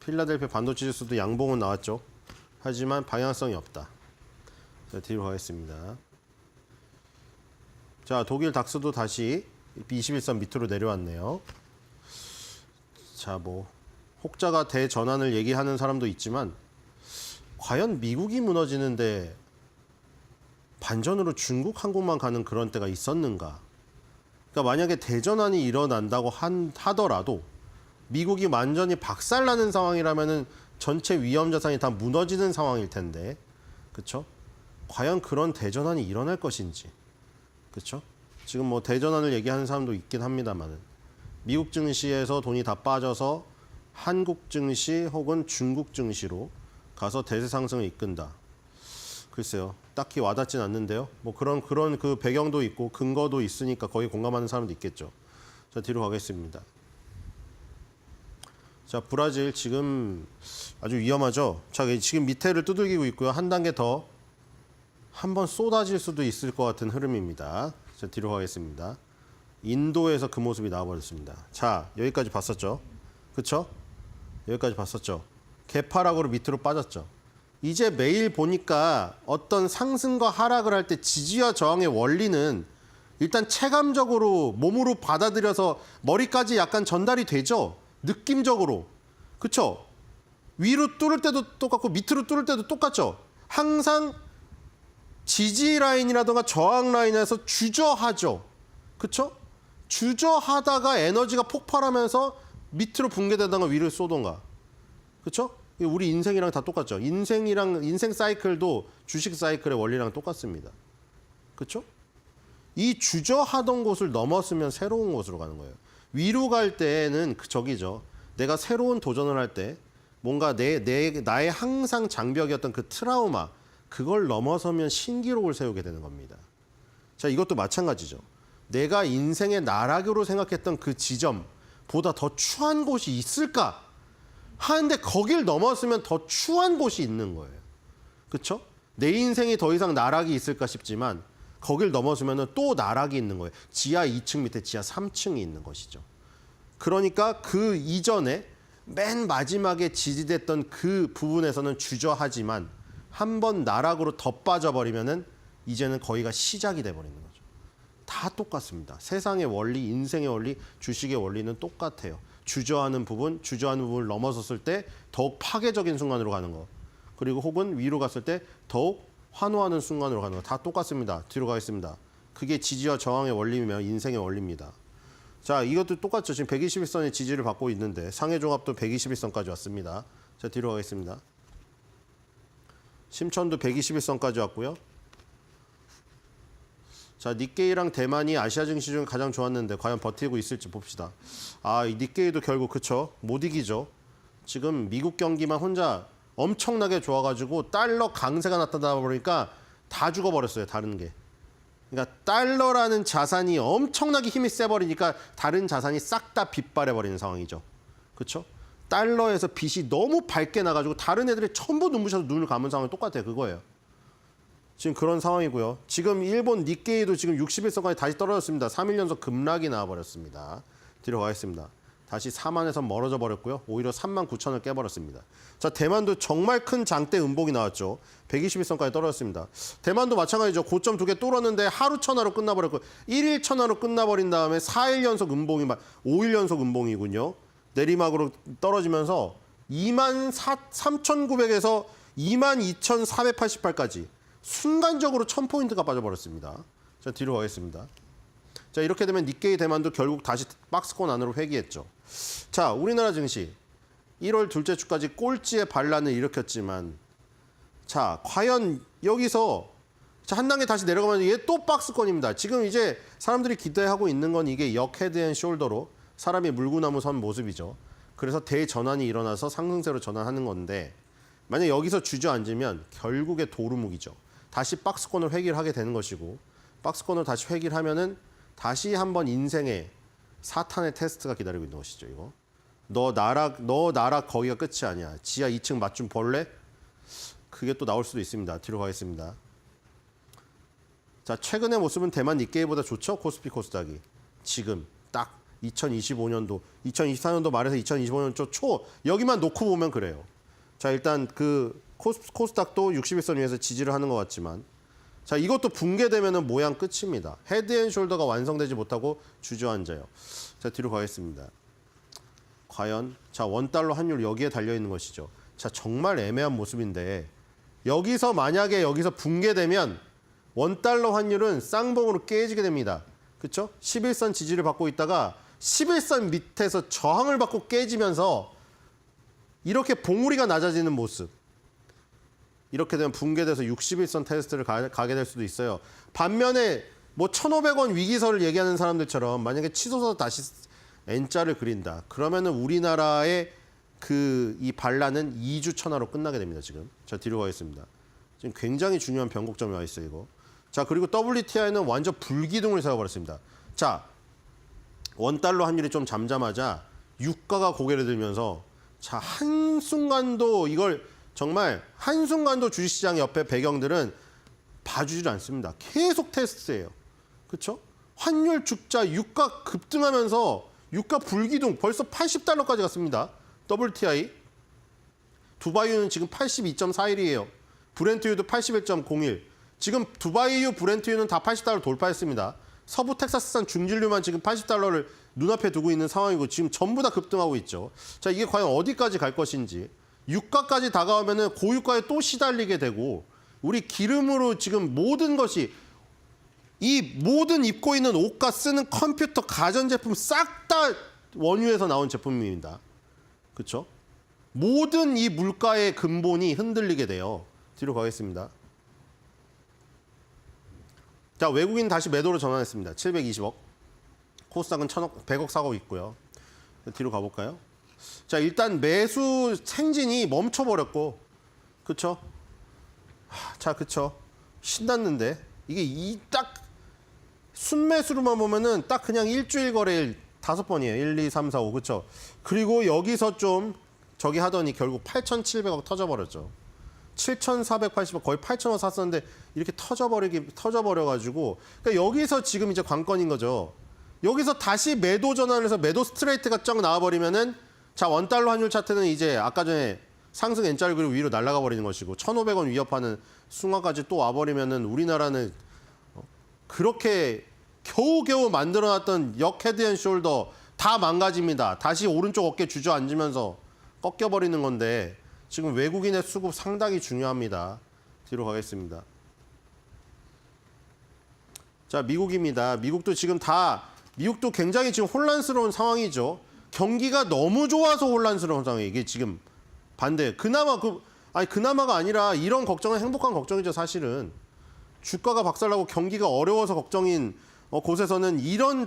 필라델피아 반도체 지수도 양봉은 나왔죠. 하지만 방향성이 없다. 자, 뒤로 가겠습니다. 자, 독일 닥스도 다시 21선 밑으로 내려왔네요. 자, 혹자가 대전환을 얘기하는 사람도 있지만 과연 미국이 무너지는데 반전으로 중국 항공만 가는 그런 때가 있었는가? 그러니까 만약에 대전환이 일어난다고 하더라도 미국이 완전히 박살나는 상황이라면은 전체 위험 자산이 다 무너지는 상황일 텐데, 그렇죠? 과연 그런 대전환이 일어날 것인지, 그렇죠? 지금 대전환을 얘기하는 사람도 있긴 합니다만은 미국 증시에서 돈이 다 빠져서 한국 증시 혹은 중국 증시로 가서 대세 상승을 이끈다. 글쎄요, 딱히 와닿진 않는데요. 그런 그 배경도 있고 근거도 있으니까 거의 공감하는 사람도 있겠죠. 자, 뒤로 가겠습니다. 자, 브라질 지금 아주 위험하죠. 자, 지금 밑에를 두들기고 있고요. 한 단계 더 한번 쏟아질 수도 있을 것 같은 흐름입니다. 자, 뒤로 가겠습니다. 인도에서 그 모습이 나와버렸습니다. 자, 여기까지 봤었죠. 그렇죠? 여기까지 봤었죠. 개파락으로 밑으로 빠졌죠. 이제 매일 보니까 어떤 상승과 하락을 할 때 지지와 저항의 원리는 일단 체감적으로 몸으로 받아들여서 머리까지 약간 전달이 되죠. 느낌적으로. 그렇죠? 위로 뚫을 때도 똑같고 밑으로 뚫을 때도 똑같죠. 항상 지지 라인이라든가 저항 라인에서 주저하죠. 그렇죠? 주저하다가 에너지가 폭발하면서 밑으로 붕괴되다가 위를 쏘던가. 그렇죠? 우리 인생이랑 다 똑같죠. 인생 사이클도 주식 사이클의 원리랑 똑같습니다. 그렇죠? 이 주저하던 곳을 넘었으면 새로운 곳으로 가는 거예요. 위로 갈 때는 저기죠. 내가 새로운 도전을 할 때 뭔가 나의 항상 장벽이었던 그 트라우마, 그걸 넘어서면 신기록을 세우게 되는 겁니다. 자, 이것도 마찬가지죠. 내가 인생의 나락으로 생각했던 그 지점보다 더 추한 곳이 있을까 하는데 거길 넘었으면 더 추한 곳이 있는 거예요. 그렇죠? 내 인생이 더 이상 나락이 있을까 싶지만 거길 넘어서면 또 나락이 있는 거예요. 지하 2층 밑에 지하 3층이 있는 것이죠. 그러니까 그 이전에 맨 마지막에 지지됐던 그 부분에서는 주저하지만 한번 나락으로 더 빠져버리면은 이제는 거기가 시작이 돼버리는 거죠. 다 똑같습니다. 세상의 원리, 인생의 원리, 주식의 원리는 똑같아요. 주저하는 부분을 넘어섰을 때 더욱 파괴적인 순간으로 가는 거. 그리고 혹은 위로 갔을 때 더욱 환호하는 순간으로 가는 거. 다 똑같습니다. 뒤로 가겠습니다. 그게 지지와 저항의 원리면 인생의 원리입니다. 자, 이것도 똑같죠. 지금 121선의 지지를 받고 있는데 상해 종합도 121선까지 왔습니다. 자, 뒤로 가겠습니다. 심천도 121선까지 왔고요. 자, 니케이랑 대만이 아시아 증시 중에 가장 좋았는데 과연 버티고 있을지 봅시다. 아, 이 니케이도 결국 그쵸? 못 이기죠. 지금 미국 경기만 혼자 엄청나게 좋아가지고 달러 강세가 나타나다 보니까 다 죽어버렸어요. 다른 게. 그러니까 달러라는 자산이 엄청나게 힘이 세버리니까 다른 자산이 싹 다 빗발해버리는 상황이죠. 그렇죠? 달러에서 빛이 너무 밝게 나가지고 다른 애들이 전부 눈부셔서 눈을 감은 상황이 똑같아요. 그거예요. 지금 그런 상황이고요. 지금 일본 니케이도 지금 61선까지 다시 떨어졌습니다. 3일 연속 급락이 나와버렸습니다. 뒤로 가겠습니다. 다시 4만에서 멀어져 버렸고요. 오히려 3만 9천을 깨버렸습니다. 자, 대만도 정말 큰 장대 음봉이 나왔죠. 121선까지 떨어졌습니다. 대만도 마찬가지죠. 고점 2개 뚫었는데 하루 천하로 끝나버렸고 1일 천하로 끝나버린 다음에 4일 연속 음봉이 5일 연속 음봉이군요. 내리막으로 떨어지면서 23,900에서 22,488까지 순간적으로 1,000포인트가 빠져버렸습니다. 자, 뒤로 가겠습니다. 자, 이렇게 되면 니케이 대만도 결국 다시 박스권 안으로 회귀했죠. 자, 우리나라 증시 1월 둘째 주까지 꼴찌의 반란을 일으켰지만 자, 과연 여기서 자, 한 단계 다시 내려가면 얘 또 박스권입니다. 지금 이제 사람들이 기대하고 있는 건 이게 역 헤드 앤 숄더로 사람이 물구나무 선 모습이죠. 그래서 대전환이 일어나서 상승세로 전환하는 건데 만약 여기서 주저앉으면 결국에 도루묵이죠. 다시 박스권을 회귀를 하게 되는 것이고 박스권을 다시 회귀를 하면은 다시 한번 인생의 사탄의 테스트가 기다리고 있는 것이죠. 이거 너 나라 거기가 끝이 아니야. 지하 2층 맞춤 벌레? 그게 또 나올 수도 있습니다. 뒤로 가겠습니다. 자, 최근의 모습은 대만 니케이보다 좋죠. 코스피 코스닥이 지금 딱 2025년도 2024년도 말에서 2025년도 초 여기만 놓고 보면 그래요. 자, 일단 그 코스닥도 61선 위에서 지지를 하는 것 같지만 자, 이것도 붕괴되면은 모양 끝입니다. 헤드앤숄더가 완성되지 못하고 주저앉아요. 자, 뒤로 가겠습니다. 과연 자, 원달러 환율 여기에 달려 있는 것이죠. 자, 정말 애매한 모습인데 여기서 만약에 여기서 붕괴되면 원달러 환율은 쌍봉으로 깨지게 됩니다. 그렇죠? 11선 지지를 받고 있다가 11선 밑에서 저항을 받고 깨지면서 이렇게 봉우리가 낮아지는 모습. 이렇게 되면 붕괴돼서 61선 테스트를 가게 될 수도 있어요. 반면에 뭐 1,500원 위기설을 얘기하는 사람들처럼 만약에 치솟아서 다시 N자를 그린다. 그러면은 우리나라의 이 반란은 2주 천하로 끝나게 됩니다. 지금. 자, 뒤로 가겠습니다. 지금 굉장히 중요한 변곡점이 와 있어요. 이거. 자, 그리고 WTI는 완전 불기둥을 세워버렸습니다. 자, 원달러 환율이 좀 잠잠하자 유가가 고개를 들면서 자, 한순간도 이걸 정말 한순간도 주식시장 옆에 배경들은 봐주질 않습니다. 계속 테스트예요. 그렇죠? 환율 죽자 유가 급등하면서 유가 불기둥 벌써 80달러까지 갔습니다. WTI. 두바이유는 지금 82.41이에요. 브렌트유도 81.01. 지금 두바이유 브렌트유는 다 80달러 돌파했습니다. 서부 텍사스산 중진류만 지금 80달러를 눈앞에 두고 있는 상황이고 지금 전부 다 급등하고 있죠. 자, 이게 과연 어디까지 갈 것인지. 유가까지 다가오면은 고유가에 또 시달리게 되고 우리 기름으로 지금 모든 것이 이 모든 입고 있는 옷과 쓰는 컴퓨터, 가전제품 싹 다 원유에서 나온 제품입니다. 그렇죠? 모든 이 물가의 근본이 흔들리게 돼요. 뒤로 가겠습니다. 자, 외국인 다시 매도로 전환했습니다. 720억. 코스닥은 100억 사고 있고요. 뒤로 가볼까요? 자, 일단 매수 생진이 멈춰버렸고, 그쵸? 자, 그쵸? 신났는데 이게 딱 순매수로만 보면은 딱 그냥 일주일 거래일 5번이에요. 1, 2, 3, 4, 5, 그쵸? 그리고 여기서 좀 저기 하더니 결국 8,700억 터져버렸죠. 7,480억 거의 8,000억 샀었는데 이렇게 터져버려가지고 그러니까 여기서 지금 이제 관건인 거죠. 여기서 다시 매도 전환을 해서 매도 스트레이트가 쫙 나와버리면은 자, 원달러 환율 차트는 이제 아까 전에 상승 N자를 그리고 위로 날아가 버리는 것이고 1,500원 위협하는 순간까지 또 와버리면은 우리나라는 그렇게 겨우겨우 만들어놨던 역 헤드 앤 숄더 다 망가집니다. 다시 오른쪽 어깨 주저앉으면서 꺾여버리는 건데 지금 외국인의 수급 상당히 중요합니다. 뒤로 가겠습니다. 자, 미국입니다. 미국도 미국도 굉장히 지금 혼란스러운 상황이죠. 경기가 너무 좋아서 혼란스러운 상황이에요. 이게 지금 반대. 그나마가 아니라 이런 걱정은 행복한 걱정이죠, 사실은. 주가가 박살나고 경기가 어려워서 걱정인 곳에서는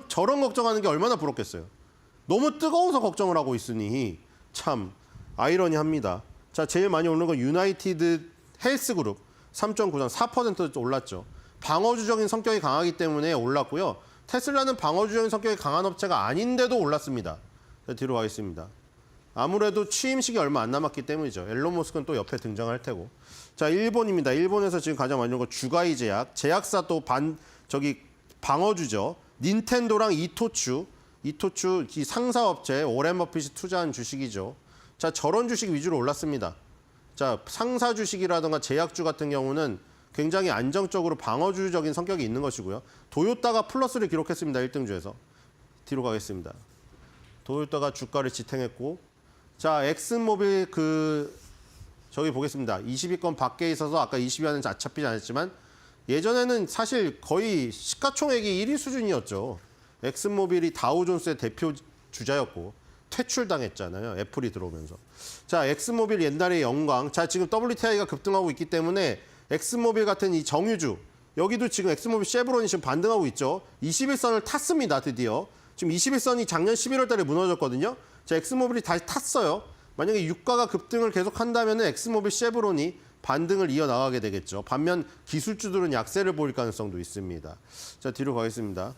저런 걱정하는 게 얼마나 부럽겠어요. 너무 뜨거워서 걱정을 하고 있으니 참 아이러니합니다. 자, 제일 많이 오르는 건 유나이티드 헬스그룹 3.93, 4% 올랐죠. 방어주적인 성격이 강하기 때문에 올랐고요. 테슬라는 방어주적인 성격이 강한 업체가 아닌데도 올랐습니다. 자, 뒤로 가겠습니다. 아무래도 취임식이 얼마 안 남았기 때문이죠. 앨런 머스크는 또 옆에 등장할 테고. 자, 일본입니다. 일본에서 지금 가장 많이 오른 거 주가이 제약, 제약사 또 방어주죠. 닌텐도랑 이토추 이 상사업체 오렌 버핏이 투자한 주식이죠. 자, 저런 주식 위주로 올랐습니다. 자, 상사 주식이라든가 제약주 같은 경우는 굉장히 안정적으로 방어주적인 성격이 있는 것이고요. 도요타가 플러스를 기록했습니다. 1등주에서. 뒤로 가겠습니다. 도요타가 주가를 지탱했고, 자, 엑슨모빌 저기 보겠습니다. 20위권 밖에 있어서 아까 20위안은 잡히지 않았지만 예전에는 사실 거의 시가총액이 1위 수준이었죠. 엑슨모빌이 다우존스의 대표 주자였고 퇴출당했잖아요. 애플이 들어오면서. 자, 엑슨모빌 옛날의 영광. 자, 지금 WTI가 급등하고 있기 때문에 엑슨모빌 같은 이 정유주, 여기도 지금 엑슨모빌 쉐브론이 지금 반등하고 있죠. 21선을 탔습니다, 드디어. 지금 21선이 작년 11월 달에 무너졌거든요. 자, 엑슨모빌이 다시 탔어요. 만약에 유가가 급등을 계속한다면 엑슨모빌 쉐브론이 반등을 이어나가게 되겠죠. 반면 기술주들은 약세를 보일 가능성도 있습니다. 자, 뒤로 가겠습니다.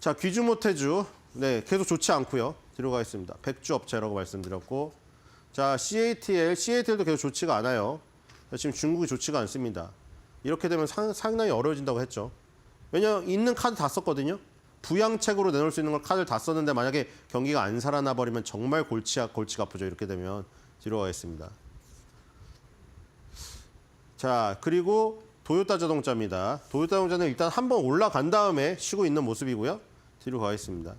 자, 귀주모테주. 네, 계속 좋지 않고요. 뒤로 가겠습니다. 백주 업체라고 말씀드렸고, 자, CATL도 계속 좋지가 않아요. 지금 중국이 좋지가 않습니다. 이렇게 되면 상당히 어려워진다고 했죠. 왜냐하면 있는 카드 다 썼거든요. 부양책으로 내놓을 수 있는 걸 카드를 다 썼는데 만약에 경기가 안 살아나 버리면 정말 골치가 아프죠. 이렇게 되면. 뒤로 가겠습니다. 자, 그리고 도요타 자동차입니다. 도요타 자동차는 일단 한번 올라간 다음에 쉬고 있는 모습이고요. 뒤로 가겠습니다.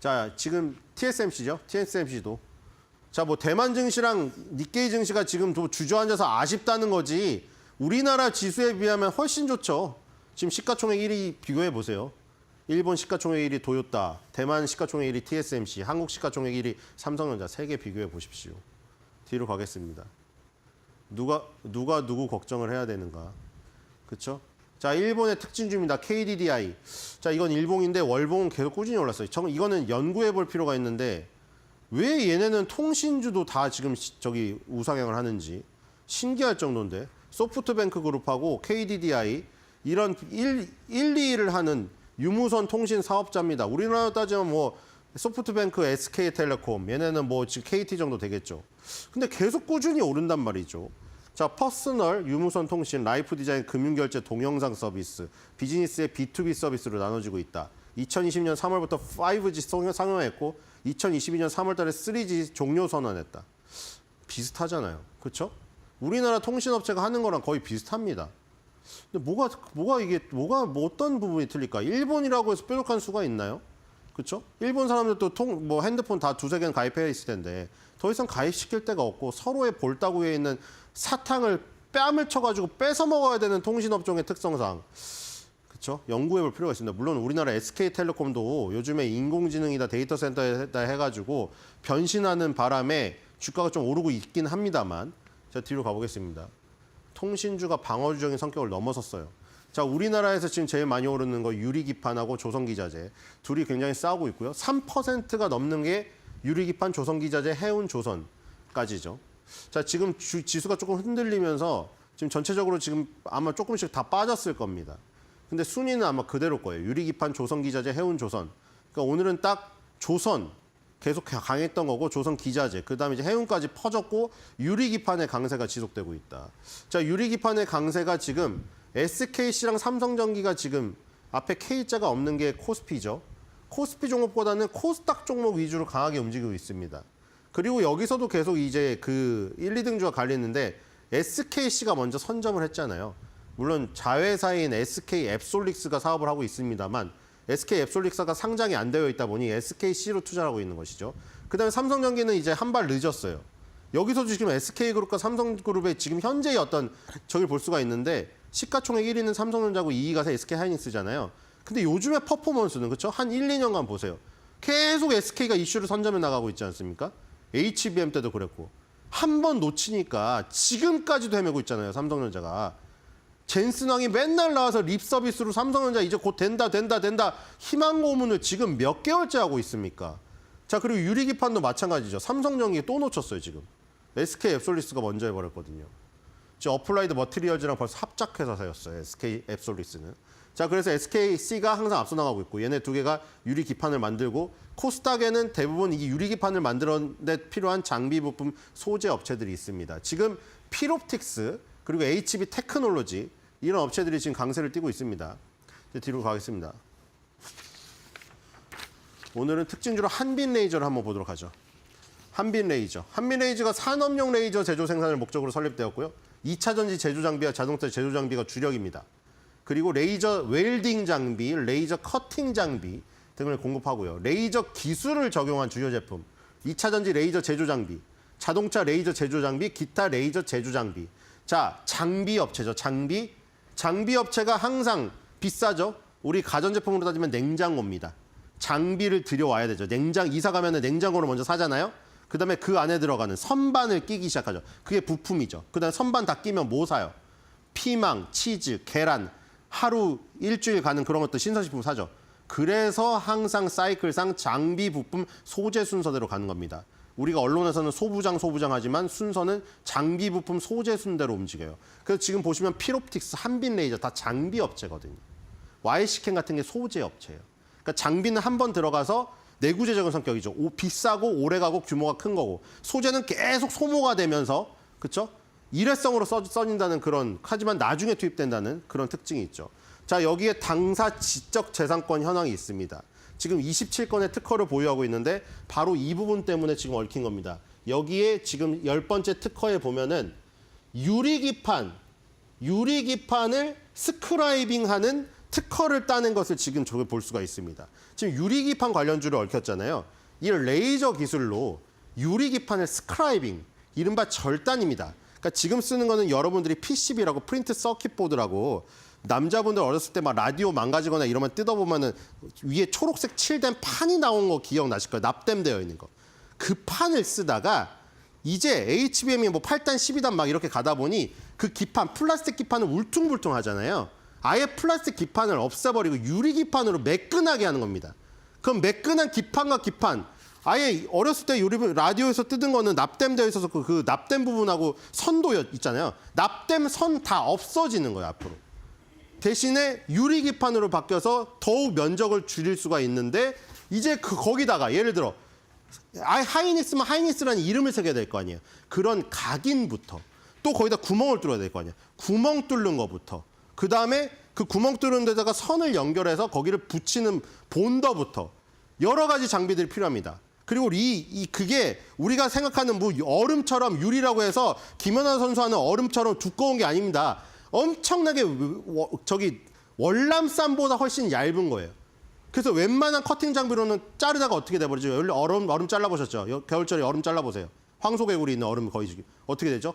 자, 지금 TSMC죠. TSMC도. 자, 뭐 대만 증시랑 니케이 증시가 지금 주저앉아서 아쉽다는 거지 우리나라 지수에 비하면 훨씬 좋죠. 지금 시가총액 1위 비교해 보세요. 일본 시가총액 1위 도요타, 대만 시가총액 1위 TSMC, 한국 시가총액 1위 삼성전자 3개 비교해 보십시오. 뒤로 가겠습니다. 누가 누구 걱정을 해야 되는가. 그렇죠? 자, 일본의 특징주입니다. KDDI. 자, 이건 일봉인데 월봉은 계속 꾸준히 올랐어요. 이거는 연구해 볼 필요가 있는데 왜 얘네는 통신주도 다 지금 우상향을 하는지 신기할 정도인데 소프트뱅크 그룹하고 KDDI 이런 1, 2위를 하는 유무선 통신 사업자입니다. 우리나라 따지면 뭐 소프트뱅크, SK텔레콤 얘네는 뭐 지금 KT 정도 되겠죠. 근데 계속 꾸준히 오른단 말이죠. 자, 퍼스널, 유무선 통신, 라이프 디자인, 금융결제, 동영상 서비스, 비즈니스의 B2B 서비스로 나눠지고 있다. 2020년 3월부터 5G 상용했고 2022년 3월 달에 3G 종료 선언했다. 비슷하잖아요. 그렇죠? 우리나라 통신업체가 하는 거랑 거의 비슷합니다. 근데 뭐 어떤 부분이 틀릴까? 일본이라고 해서 뾰족한 수가 있나요? 그렇죠? 일본 사람들도 핸드폰 다 2-3개는 가입해 있을 텐데 더 이상 가입시킬 데가 없고 서로의 볼따구에 있는 사탕을 뺨을 쳐가지고 뺏어 먹어야 되는 통신업종의 특성상 그렇죠? 연구해 볼 필요가 있습니다. 물론 우리나라 SK텔레콤도 요즘에 인공지능이다 데이터 센터에다 해가지고 변신하는 바람에 주가가 좀 오르고 있긴 합니다만 자, 뒤로 가보겠습니다. 통신주가 방어주적인 성격을 넘어섰어요. 자, 우리나라에서 지금 제일 많이 오르는 거 유리기판하고 조선기자재 둘이 굉장히 싸우고 있고요. 3%가 넘는 게 유리기판, 조선기자재, 해운조선까지죠. 자, 지금 지수가 조금 흔들리면서 지금 전체적으로 지금 아마 조금씩 다 빠졌을 겁니다. 근데 순위는 아마 그대로일 거예요. 유리기판, 조선기자재, 해운조선. 그러니까 오늘은 딱 조선 계속 강했던 거고 조선기자재, 그다음에 이제 해운까지 퍼졌고 유리기판의 강세가 지속되고 있다. 자, 유리기판의 강세가 지금 SKC랑 삼성전기가 지금 앞에 K자가 없는 게 코스피죠. 코스피 종목보다는 코스닥 종목 위주로 강하게 움직이고 있습니다. 그리고 여기서도 계속 이제 1, 2등주가 갈리는데 SKC가 먼저 선점을 했잖아요. 물론 자회사인 SK 앱솔릭스가 사업을 하고 있습니다만 SK 앱솔릭스가 상장이 안 되어 있다 보니 SKC로 투자를 하고 있는 것이죠. 그다음에 삼성전기는 이제 한 발 늦었어요. 여기서 지금 SK그룹과 삼성그룹의 지금 현재의 어떤 저기를 볼 수가 있는데 시가총액 1위는 삼성전자고 2위가 SK하이닉스잖아요. 근데 요즘의 퍼포먼스는 그렇죠? 한 1, 2년간 보세요. 계속 SK가 이슈를 선점해 나가고 있지 않습니까? HBM 때도 그랬고. 한 번 놓치니까 지금까지도 헤매고 있잖아요. 삼성전자가. 젠슨 왕이 맨날 나와서 립 서비스로 삼성전자 이제 곧 된다 희망 고문을 지금 몇 개월째 하고 있습니까? 자, 그리고 유리기판도 마찬가지죠. 삼성전기 또 놓쳤어요, 지금. SK 앱솔리스가 먼저 해버렸거든요. 지금 어플라이드 머티리얼즈랑 벌써 합작 회사사였어요. SK 앱솔리스는. 자, 그래서 SKC가 항상 앞서 나가고 있고 얘네 두 개가 유리기판을 만들고 코스닥에는 대부분 이 유리기판을 만드는 데 필요한 장비 부품 소재 업체들이 있습니다. 지금 필옵틱스 그리고 HB 테크놀로지 이런 업체들이 지금 강세를 띠고 있습니다. 이제 뒤로 가겠습니다. 오늘은 특징주로 한빈 레이저를 한번 보도록 하죠. 한빈 레이저. 한빈 레이저가 산업용 레이저 제조 생산을 목적으로 설립되었고요. 2차 전지 제조 장비와 자동차 제조 장비가 주력입니다. 그리고 레이저 웰딩 장비, 레이저 커팅 장비 등을 공급하고요. 레이저 기술을 적용한 주요 제품, 2차 전지 레이저 제조 장비, 자동차 레이저 제조 장비, 기타 레이저 제조 장비. 자, 장비 업체죠. 장비 업체가 항상 비싸죠. 우리 가전제품으로 따지면 냉장고입니다. 장비를 들여와야 되죠. 이사 가면 냉장고를 먼저 사잖아요. 그다음에 그 안에 들어가는 선반을 끼기 시작하죠. 그게 부품이죠. 그다음에 선반 다 끼면 뭐 사요? 피망, 치즈, 계란, 하루, 일주일 가는 그런 것도 신선식품 사죠. 그래서 항상 사이클상 장비 부품 소재 순서대로 가는 겁니다. 우리가 언론에서는 소부장 하지만 순서는 장비 부품 소재 순대로 움직여요. 그래서 지금 보시면 필옵틱스, 한빈 레이저 다 장비 업체거든요. YC캠 같은 게 소재 업체예요. 그러니까 장비는 한 번 들어가서 내구재적인 성격이죠. 비싸고 오래가고 규모가 큰 거고 소재는 계속 소모가 되면서 그렇죠? 일회성으로 써진다는 그런 하지만 나중에 투입된다는 그런 특징이 있죠. 자, 여기에 당사 지적 재산권 현황이 있습니다. 지금 27건의 특허를 보유하고 있는데 바로 이 부분 때문에 지금 얽힌 겁니다. 여기에 지금 10번째 특허에 보면은 유리기판을 스크라이빙하는 특허를 따낸 것을 지금 저기 볼 수가 있습니다. 지금 유리기판 관련주를 얽혔잖아요. 이 레이저 기술로 유리기판을 스크라이빙, 이른바 절단입니다. 그러니까 지금 쓰는 거는 여러분들이 PCB라고 프린트 서킷 보드라고 남자분들 어렸을 때 막 라디오 망가지거나 이러면 뜯어보면은 위에 초록색 칠된 판이 나온 거 기억나실 거예요. 납땜되어 있는 거. 그 판을 쓰다가 이제 HBM이 뭐 8단, 12단 막 이렇게 가다 보니 그 기판, 플라스틱 기판은 울퉁불퉁 하잖아요. 아예 플라스틱 기판을 없애버리고 유리기판으로 매끈하게 하는 겁니다. 그럼 매끈한 기판과 기판, 아예 어렸을 때 라디오에서 뜯은 거는 납땜되어 있어서 그 납땜 부분하고 선도 있잖아요. 납땜 선 다 없어지는 거예요, 앞으로. 대신에 유리기판으로 바뀌어서 더욱 면적을 줄일 수가 있는데 이제 거기다가 예를 들어 하이닉스면 하이닉스라는 이름을 새겨야 될 거 아니에요. 그런 각인부터 또 거기다 구멍을 뚫어야 될 거 아니에요. 구멍 뚫는 거부터 그다음에 그 구멍 뚫는 데다가 선을 연결해서 거기를 붙이는 본더부터 여러 가지 장비들이 필요합니다. 그리고 그게 우리가 생각하는 뭐 얼음처럼 유리라고 해서 김연아 선수 하는 얼음처럼 두꺼운 게 아닙니다. 엄청나게 월남쌈보다 훨씬 얇은 거예요. 그래서 웬만한 커팅 장비로는 자르다가 어떻게 돼버리죠? 얼음 잘라보셨죠? 겨울철에 얼음 잘라보세요. 황소개구리 있는 얼음 거의 어떻게 되죠?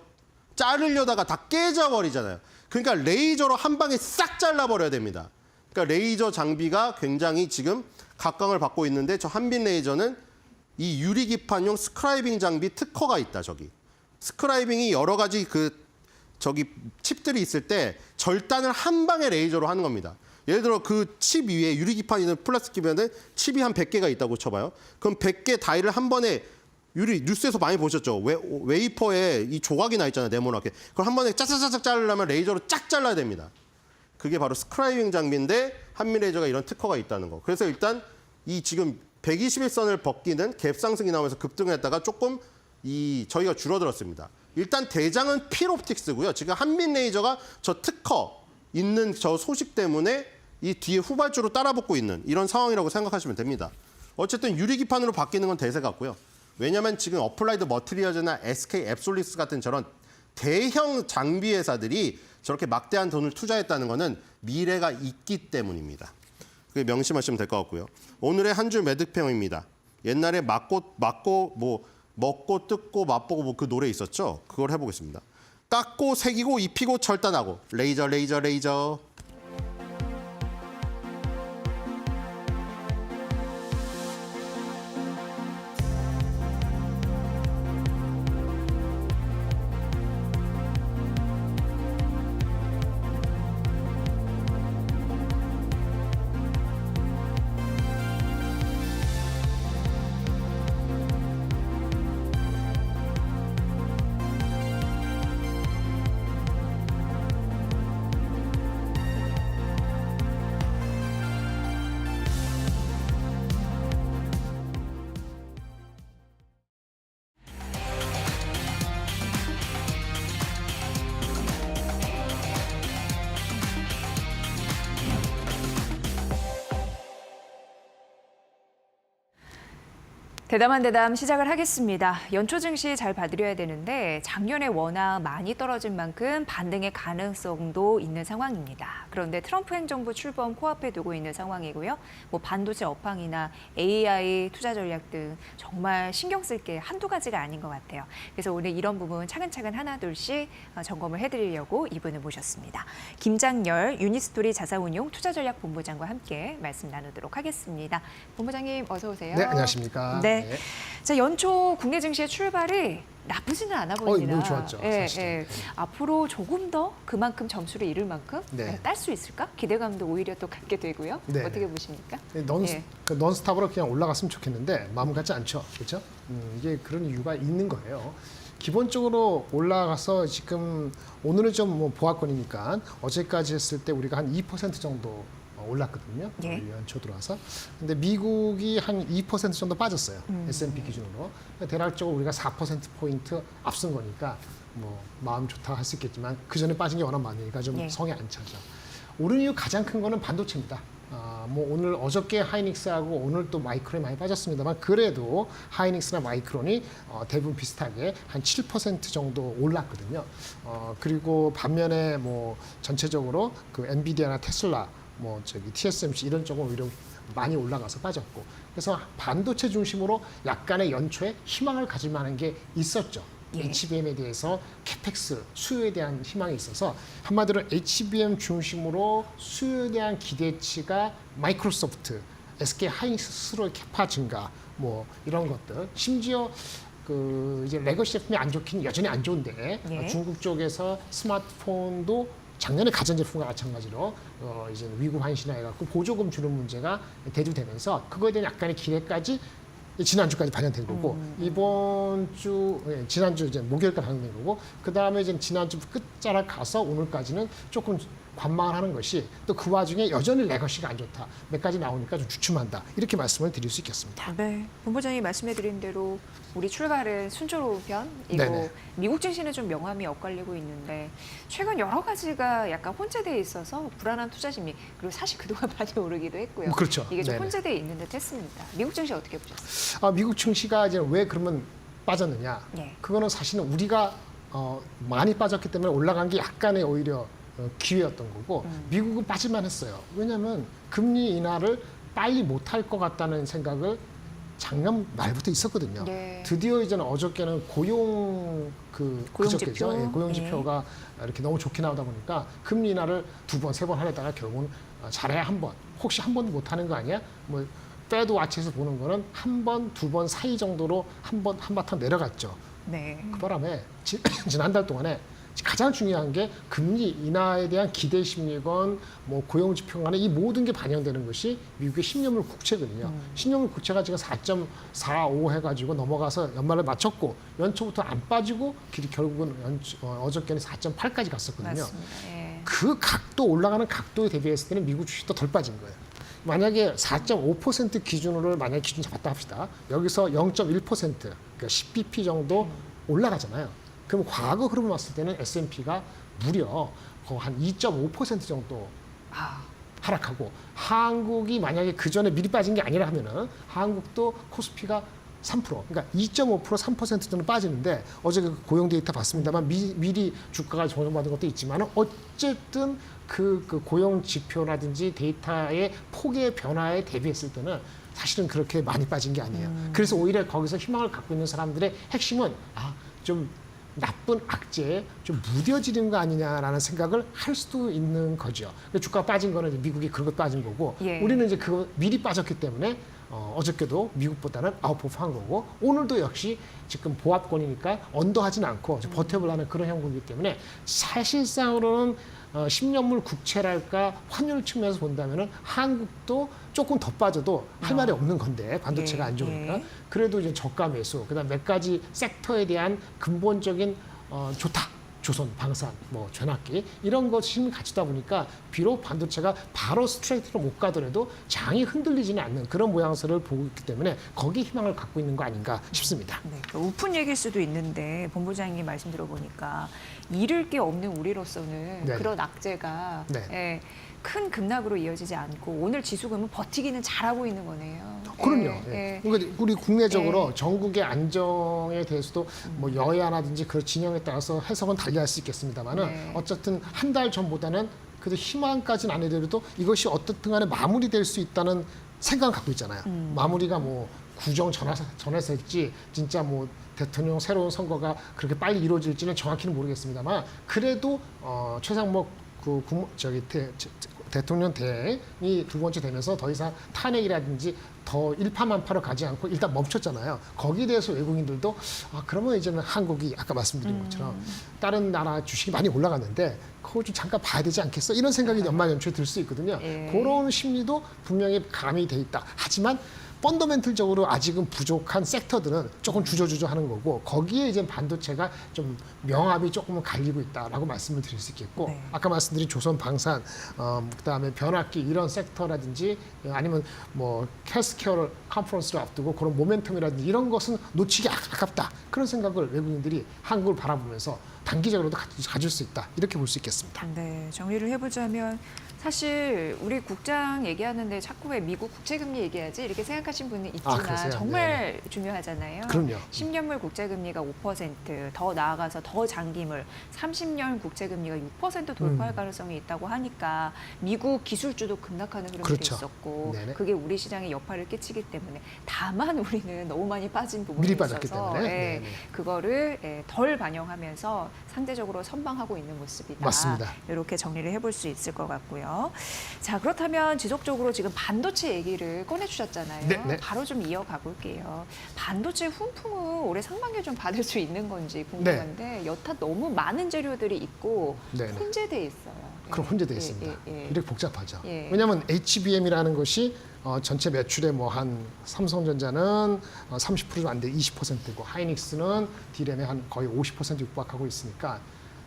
자르려다가 다 깨져버리잖아요. 그러니까 레이저로 한 방에 싹 잘라버려야 됩니다. 그러니까 레이저 장비가 굉장히 지금 각광을 받고 있는데 저 한빈 레이저는 이 유리기판용 스크라이빙 장비 특허가 있다, 저기. 스크라이빙이 여러 가지 칩들이 있을 때 절단을 한 방에 레이저로 하는 겁니다. 예를 들어 그 칩 위에 유리기판 있는 플라스틱 기판에 칩이 한 100개가 있다고 쳐봐요. 그럼 100개 다이를 한 번에 뉴스에서 많이 보셨죠? 웨이퍼에 이 조각이 나 있잖아요, 네모나게. 그걸 한 번에 짜짜짜짜 자르려면 레이저로 쫙 잘라야 됩니다. 그게 바로 스크라이빙 장비인데 한민 레이저가 이런 특허가 있다는 거. 그래서 일단 이 지금 121선을 벗기는 갭 상승이 나오면서 급등했다가 조금 저희가 줄어들었습니다. 일단 대장은 필옵틱스고요. 지금 한민 레이저가 저 특허 있는 저 소식 때문에 이 뒤에 후발주로 따라붙고 있는 이런 상황이라고 생각하시면 됩니다. 어쨌든 유리기판으로 바뀌는 건 대세 같고요. 왜냐하면 지금 어플라이드 머티리얼즈나 SK 앱솔리스 같은 저런 대형 장비 회사들이 저렇게 막대한 돈을 투자했다는 것은 미래가 있기 때문입니다. 그게 명심하시면 될 것 같고요. 오늘의 한 줄 매듭평입니다. 옛날에 먹고 뜯고 맛보고 뭐 그 노래 있었죠? 그걸 해보겠습니다. 깎고 새기고 입히고 절단하고 레이저 레이저 레이저. 대담한 대담 시작을 하겠습니다. 연초 증시 잘 봐드려야 되는데 작년에 워낙 많이 떨어진 만큼 반등의 가능성도 있는 상황입니다. 그런데 트럼프 행정부 출범 코앞에 두고 있는 상황이고요. 뭐 반도체 업황이나 AI 투자 전략 등 정말 신경 쓸 게 한두 가지가 아닌 것 같아요. 그래서 오늘 이런 부분 차근차근 하나둘씩 점검을 해드리려고 이분을 모셨습니다. 김장열 유니스토리 자산운용 투자전략본부장과 함께 말씀 나누도록 하겠습니다. 본부장님 어서 오세요. 네, 안녕하십니까. 네. 자, 연초 국내 증시의 출발이 나쁘지는 않아 보입니다. 너무 좋았죠. 예, 사실은. 예. 앞으로 조금 더 그만큼 점수를 이룰 만큼 네. 딸 수 있을까? 기대감도 오히려 또 갖게 되고요. 네. 어떻게 보십니까? 예. 넌스탑으로 그냥 올라갔으면 좋겠는데 마음 같지 않죠. 그렇죠? 이게 그런 이유가 있는 거예요. 기본적으로 올라가서 지금 오늘은 좀 뭐 보합권이니까 어제까지 했을 때 우리가 한 2% 정도 올랐거든요. 예. 연초 들어와서. 근데 미국이 한 2% 정도 빠졌어요. S&P 기준으로. 대략적으로 우리가 4%포인트 앞선 거니까 뭐 마음 좋다 할 수 있겠지만 그 전에 빠진 게 워낙 많으니까 좀 예. 성에 안 차죠. 오른 이유 가장 큰 거는 반도체입니다. 뭐 오늘 어저께 하이닉스하고 오늘 또 마이크론이 많이 빠졌습니다만 그래도 하이닉스나 마이크론이 대부분 비슷하게 한 7% 정도 올랐거든요. 그리고 반면에 뭐 전체적으로 그 엔비디아나 테슬라 뭐 저기 TSMC 이런 쪽은 오히려 많이 올라가서 빠졌고 그래서 반도체 중심으로 약간의 연초에 희망을 가질 만한 게 있었죠. 예. HBM에 대해서 캐펙스 수요에 대한 희망이 있어서 한마디로 HBM 중심으로 수요에 대한 기대치가 마이크로소프트, SK 하이닉스 스스로의 캐파 증가 뭐 이런 것들 심지어 그 이제 레거시 제품이 안 좋긴 여전히 안 좋은데 예. 중국 쪽에서 스마트폰도 작년에 가전제품과 마찬가지로 이제 위구 환신화 해갖고 보조금 주는 문제가 대두되면서 그거에 대한 약간의 기대까지 지난주까지 반영된 거고 이번 주 지난주 이제 목요일까지 반영된 거고 그 다음에 이제 지난주 끝자락 가서 오늘까지는 조금 관망을 하는 것이 또 그 와중에 여전히 레거시가 안 좋다 몇 가지 나오니까 좀 주춤한다 이렇게 말씀을 드릴 수 있겠습니다. 네, 본부장이 말씀해드린 대로 우리 출발은 순조로운 편이고 네네. 미국 증시는 좀 명암이 엇갈리고 있는데 최근 여러 가지가 약간 혼재되어 있어서 불안한 투자 심리 그리고 사실 그동안 많이 오르기도 했고요. 그렇죠. 이게 좀 네네. 혼재되어 있는 듯 했습니다. 미국 증시 어떻게 보셨어요? 미국 증시가 이제 왜 그러면 빠졌느냐? 네. 그거는 사실은 우리가 많이 빠졌기 때문에 올라간 게 약간의 오히려 기회였던 거고 미국은 빠질만 했어요. 왜냐하면 금리 인하를 빨리 못할 것 같다는 생각을 작년 말부터 있었거든요. 네. 드디어 이제는 어저께는 고용지표. 그저께죠. 예, 고용지표가 이렇게 너무 좋게 나오다 보니까 금리 인하를 2번, 3번 하려다가 결국은 잘해야 한 번. 혹시 한 번도 못하는 거 아니야? 뭐 페드 와치에서 보는 거는 한 번, 2번 사이 정도로 한바탕 내려갔죠. 네. 그 바람에 지난 달 동안에 가장 중요한 게 금리 인하에 대한 기대 심리건 뭐 고용 지표 간에 이 모든 게 반영되는 것이 미국의 10년물 국채거든요. 10년물 국채가 지금 4.45 해가지고 넘어가서 연말을 마쳤고 연초부터 안 빠지고 결국은 어저께는 4.8까지 갔었거든요. 맞습니다. 예. 그 각도 올라가는 각도에 대비했을 때는 미국 주식이 더 덜 빠진 거예요. 만약에 4.5% 기준으로 만약에 기준 잡았다 합시다. 여기서 0.1% 그러니까 10bp 정도 올라가잖아요. 그럼 과거 흐름을 봤을 때는 S&P가 무려 한 2.5% 정도 하락하고 한국이 만약에 그 전에 미리 빠진 게 아니라 하면은 한국도 코스피가 그러니까 2.5% 3% 정도 빠지는데 어제 그 고용 데이터 봤습니다만 미리 주가가 조정받은 것도 있지만 어쨌든 그 고용 지표라든지 데이터의 폭의 변화에 대비했을 때는 사실은 그렇게 많이 빠진 게 아니에요. 그래서 오히려 거기서 희망을 갖고 있는 사람들의 핵심은 좀 나쁜 악재에 좀 무뎌지는 거 아니냐라는 생각을 할 수도 있는 거죠. 주가 빠진 거는 이제 미국이 그런 것 빠진 거고 예. 우리는 이제 그거 미리 빠졌기 때문에 어저께도 미국보다는 아웃퍼프한 거고 오늘도 역시 지금 보합권이니까 언더하진 않고 버텨보려는 그런 형국이기 때문에 사실상으로는 10년물 국채랄까 환율 측면에서 본다면은 한국도 조금 더 빠져도 할 말이 없는 건데 반도체가 안 좋으니까 예. 그래도 이제 저가 매수 그다음 몇 가지 섹터에 대한 근본적인 좋다. 조선, 방산, 뭐 전압기 이런 것 힘을 갖추다 보니까 비록 반도체가 바로 스트레이트로 못 가더라도 장이 흔들리지는 않는 그런 모양새를 보고 있기 때문에 거기에 희망을 갖고 있는 거 아닌가 싶습니다. 네, 우픈 얘기일 수도 있는데 본부장님 말씀 들어보니까 잃을 게 없는 우리로서는 네. 그런 악재가 네. 예, 큰 급락으로 이어지지 않고 오늘 지수금은 버티기는 잘하고 있는 거네요. 그럼요. 예, 예. 그러니까 우리 국내적으로 예. 전국의 안정에 대해서도 뭐 여야라든지 그 진영에 따라서 해석은 달리할 수 있겠습니다만은 네. 어쨌든 한 달 전보다는 그래도 희망까지는 안 해도 이것이 어떻든 간에 마무리될 수 있다는 생각을 갖고 있잖아요. 마무리가 뭐 구정 전에서 할지 진짜 뭐 대통령 새로운 선거가 그렇게 빨리 이루어질지는 정확히는 모르겠습니다만 그래도 최상목 대통령 대행이 두 번째 되면서 더 이상 탄핵이라든지 더 일파만파로 가지 않고 일단 멈췄잖아요. 거기에 대해서 외국인들도 그러면 이제는 한국이 아까 말씀드린 것처럼 다른 나라 주식이 많이 올라갔는데 그거 좀 잠깐 봐야 되지 않겠어? 이런 생각이 연말연초에 들 수 있거든요. 예. 그런 심리도 분명히 가미돼 있다. 하지만 펀더멘틀적으로 아직은 부족한 섹터들은 조금 주저주저하는 거고 거기에 이제 반도체가 좀 명압이 조금은 갈리고 있다라고 말씀을 드릴 수 있겠고 네. 아까 말씀드린 조선 방산 그다음에 변압기 이런 섹터라든지 아니면 뭐 헬스케어를 컨퍼런스를 앞두고 그런 모멘텀이라든지 이런 것은 놓치기 아깝다 그런 생각을 외국인들이 한국을 바라보면서 단기적으로도 가질 수 있다 이렇게 볼 수 있겠습니다. 네, 정리를 해보자면 사실 우리 국장 얘기하는데 자꾸 왜 미국 국채금리 얘기하지 이렇게 생각하신 분은 있지만 그러세요? 정말 중요하잖아요. 그럼요. 10년물 국채금리가 5%, 더 나아가서 더 장기물 30년 국채금리가 6% 돌파할 가능성이 있다고 하니까 미국 기술주도 급락하는 흐름이 그렇죠. 있었고 네네. 그게 우리 시장에 여파를 끼치기 때문에 다만 우리는 너무 많이 빠진 부분이 미리 있어서 빠졌기 때문에. 네네. 그거를 덜 반영하면서 상대적으로 선방하고 있는 모습이다. 맞습니다. 이렇게 정리를 해볼 수 있을 것 같고요. 자, 그렇다면 지속적으로 지금 반도체 얘기를 꺼내주셨잖아요. 네. 바로 좀 이어가 볼게요. 반도체 훈풍은 올해 상반기에 좀 받을 수 있는 건지 궁금한데 여타 너무 많은 재료들이 있고 네네. 혼재돼 있어요. 그럼 예, 혼재되어 예, 있습니다. 예, 예. 이렇게 복잡하죠. 예. 왜냐하면 HBM이라는 것이 전체 매출의 뭐 한 삼성전자는 30%도 안 돼 20%고 하이닉스는 D램에 한 거의 50% 육박하고 있으니까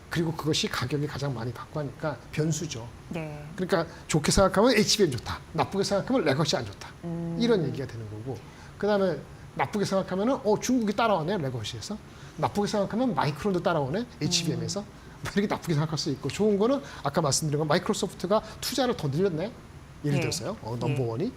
그리고 그것이 가격이 가장 많이 받고 하니까 변수죠. 네. 그러니까 좋게 생각하면 HBM 좋다. 나쁘게 생각하면 레거시 안 좋다. 이런 얘기가 되는 거고 그다음에 나쁘게 생각하면은 중국이 따라오네 레거시에서 나쁘게 생각하면 마이크론도 따라오네 HBM에서 뭐 이렇게 나쁘게 생각할 수 있고 좋은 거는 아까 말씀드린 건 마이크로소프트가 투자를 더 늘렸네. 예를 예. 들어서요. 넘버원이.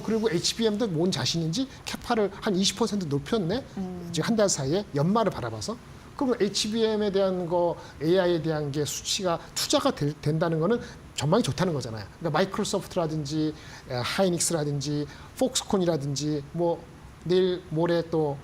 그리고 HBM도 뭔 자신인지 캐파를 한 20% 높였네. 지금 한 달 사이에 연말을 바라봐서. 그러면 HBM에 대한 거, AI에 대한 게 수치가 투자가 된다는 거는 전망이 좋다는 거잖아요. 그러니까 마이크로소프트라든지 하이닉스라든지 폭스콘이라든지 뭐 내일 모레 또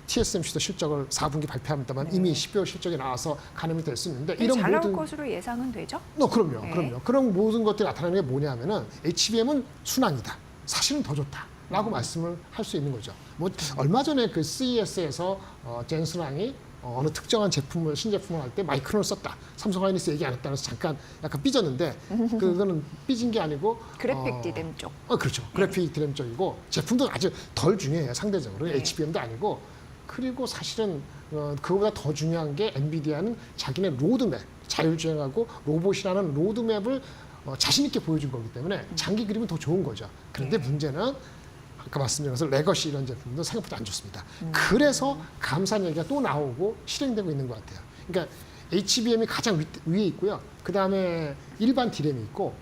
TSMC도 실적을 4분기 발표합니다만 이미 12월 실적이 나와서 가늠이 될 수 있는데 이런 잘 나올 모든 것으로 예상은 되죠? 그럼요. 네. 그럼요. 그런 모든 것들이 나타나는 게 뭐냐면은 HBM은 순항이다. 사실은 더 좋다라고 말씀을 할 수 있는 거죠. 뭐 얼마 전에 그 CES에서 젠슨왕이 어느 특정한 제품을 신제품을 할 때 마이크론을 썼다. 삼성 하이닉스 얘기 안 했다 해서 잠깐 약간 삐졌는데 그거는 삐진 게 아니고 그래픽 디램 쪽. 그렇죠. 그래픽 디램 쪽이고 제품도 아주 덜 중요해요. 상대적으로 HBM도 아니고 그리고 사실은 그거보다 더 중요한 게 엔비디아는 자기네 로드맵 자율주행하고 로봇이라는 로드맵을 자신 있게 보여준 거기 때문에 장기 그림은 더 좋은 거죠. 그런데 문제는 아까 말씀드린 것처럼 레거시 이런 제품도 생각보다 안 좋습니다. 그래서 감산 얘기가 또 나오고 실행되고 있는 것 같아요. 그러니까 HBM이 가장 위에 있고요. 그 다음에 일반 디램이 있고,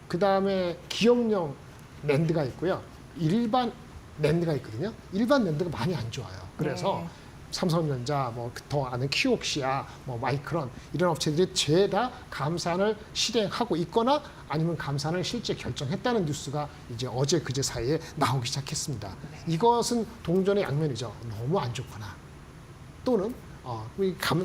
그 다음에 기억용 랜드가 있고요. 일반 낸드가 있거든요. 일반 낸드가 많이 안 좋아요. 그래서 네. 삼성전자, 뭐 더 아는 키옥시아, 뭐 마이크론 이런 업체들이 죄다 감산을 실행하고 있거나 아니면 감산을 실제 결정했다는 뉴스가 이제 어제 그제 사이에 나오기 시작했습니다. 이것은 동전의 양면이죠. 너무 안 좋구나. 또는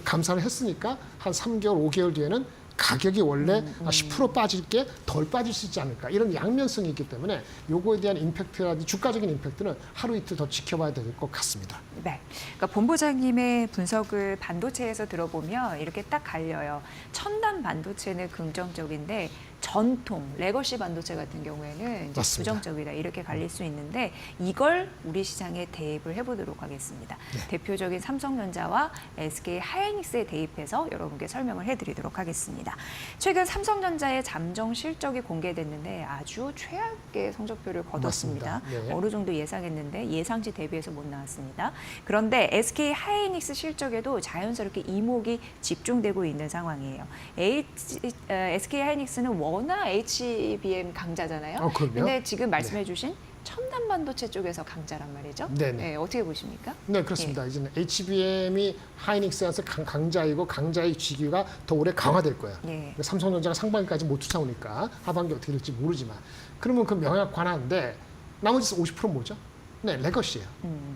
감산을 했으니까 한 3개월, 5개월 뒤에는 가격이 원래 10% 빠질 게 덜 빠질 수 있지 않을까 이런 양면성이 있기 때문에 요거에 대한 임팩트라든지 주가적인 임팩트는 하루 이틀 더 지켜봐야 될 것 같습니다. 네, 그러니까 본부장님의 분석을 반도체에서 들어보면 이렇게 딱 갈려요. 첨단 반도체는 긍정적인데 전통, 레거시 반도체 같은 경우에는 이제 맞습니다. 부정적이다 이렇게 갈릴 수 있는데 이걸 우리 시장에 대입을 해보도록 하겠습니다. 대표적인 삼성전자와 SK 하이닉스에 대입해서 여러분께 설명을 해드리도록 하겠습니다. 최근 삼성전자의 잠정 실적이 공개됐는데 아주 최악의 성적표를 거뒀습니다. 맞습니다. 네. 어느 정도 예상했는데 예상치 대비해서 못 나왔습니다. 그런데 SK 하이닉스 실적에도 자연스럽게 이목이 집중되고 있는 상황이에요. SK 하이닉스는 워낙 HBM 강자잖아요. 그럼요. 근데 지금 말씀해주신 첨단 반도체 쪽에서 강자란 말이죠. 네네. 네, 어떻게 보십니까? 네, 그렇습니다. 이제는 HBM이 하이닉스에서 강자이고 강자의 지위가 더 오래 강화될 거예요. 예. 삼성전자가 상반기까지 못 쫓아오니까 하반기 어떻게 될지 모르지만 그러면 그 명약 관한데 나머지 50%는 뭐죠? 네, 레거시예요.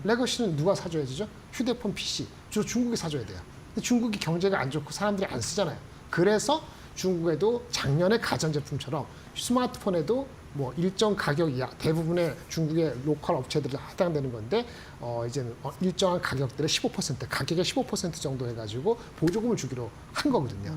레거시는 누가 사줘야 되죠? 휴대폰, PC. 주로 중국이 사줘야 돼요. 근데 중국이 경제가 안 좋고 사람들이 안 쓰잖아요. 그래서 중국에도 작년에 가전제품처럼 스마트폰에도 뭐 일정 가격 이하 대부분의 중국의 로컬 업체들이 해당되는 건데 이제는 일정한 가격들의 15% 가격의 15% 정도 해가지고 보조금을 주기로 한 거거든요.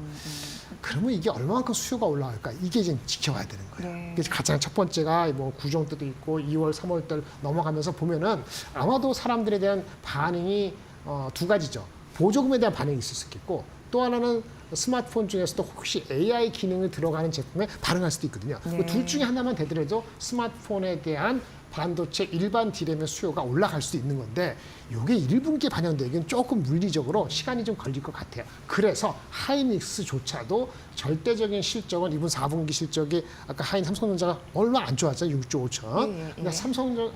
그러면 이게 얼마만큼 수요가 올라갈까? 이게 이제 지켜봐야 되는 거예요. 네. 그래서 가장 첫 번째가 뭐 구정 때도 있고 2월, 3월 달 넘어가면서 보면은 아마도 사람들에 대한 반응이 두 가지죠. 보조금에 대한 반응이 있을 수 있겠고 또 하나는 스마트폰 중에서도 혹시 AI 기능이 들어가는 제품에 반응할 수도 있거든요. 네. 둘 중에 하나만 되더라도 스마트폰에 대한 반도체 일반 D램의 수요가 올라갈 수도 있는 건데 이게 1분기에 반영되기는 조금 물리적으로 시간이 좀 걸릴 것 같아요. 그래서 하이닉스조차도 절대적인 실적은 이번 4분기 실적이 아까 삼성전자가 얼마 안 좋았잖아요. 6조 5천. 예, 예. 그러니까 삼성은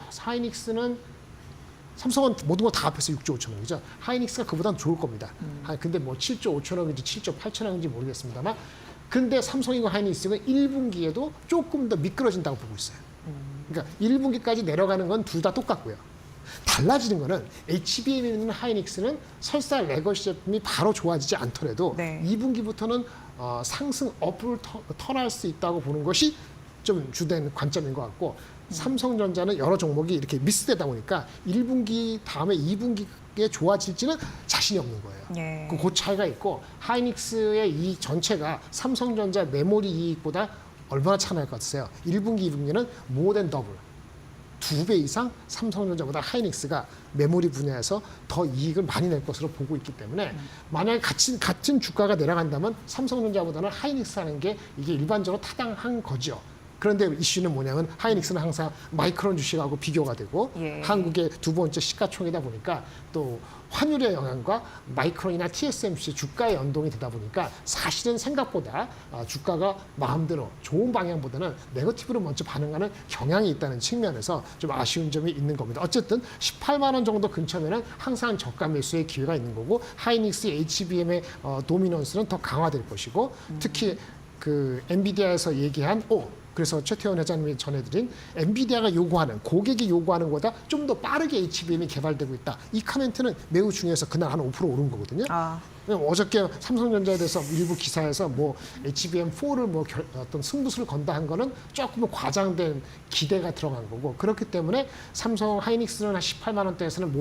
모든 거 다 합해서 6조 5천 원이죠. 하이닉스가 그보다는 좋을 겁니다. 근데 뭐 7조 5천 원인지 7조 8천 원인지 모르겠습니다만 근데 삼성이고 하이닉스는 1분기에도 조금 더 미끄러진다고 보고 있어요. 그러니까 1분기까지 내려가는 건 둘 다 똑같고요. 달라지는 거는 HBM에 있는 하이닉스는 설사 레거시 제품이 바로 좋아지지 않더라도 네. 2분기부터는 상승 업을 턴할 수 있다고 보는 것이 좀 주된 관점인 것 같고 삼성전자는 여러 종목이 이렇게 미스되다 보니까 1분기 다음에 2분기에 좋아질지는 자신이 없는 거예요. 예. 그 차이가 있고 하이닉스의 이 전체가 삼성전자 메모리 이익보다 얼마나 차이날 것 같으세요? 1분기, 2분기는 more than double. 2배 이상 삼성전자보다 하이닉스가 메모리 분야에서 더 이익을 많이 낼 것으로 보고 있기 때문에 만약에 같은 주가가 내려간다면 삼성전자보다는 하이닉스 하는 게 이게 일반적으로 타당한 거죠. 그런데 이슈는 뭐냐면 하이닉스는 항상 마이크론 주식하고 비교가 되고 예. 한국의 두 번째 시가총이다 보니까 또 환율의 영향과 마이크론이나 TSMC 주가의 연동이 되다 보니까 사실은 생각보다 주가가 마음대로 좋은 방향보다는 네거티브로 먼저 반응하는 경향이 있다는 측면에서 좀 아쉬운 점이 있는 겁니다. 어쨌든 18만 원 정도 근처면은 항상 저가 매수의 기회가 있는 거고 하이닉스 HBM의 도미넌스는 더 강화될 것이고 특히 그 엔비디아에서 얘기한 그래서 최태원 회장님이 전해드린 엔비디아가 요구하는 고객이 요구하는 것보다 좀 더 빠르게 HBM이 개발되고 있다. 이 코멘트는 매우 중요해서 그날 한 5% 오른 거거든요. 어저께 삼성전자에 대해서 일부 기사에서 뭐 HBM4를 뭐 어떤 승부수를 건다 한 거는 조금 과장된 기대가 들어간 거고 그렇기 때문에 삼성 하이닉스는 한 18만 원대에서는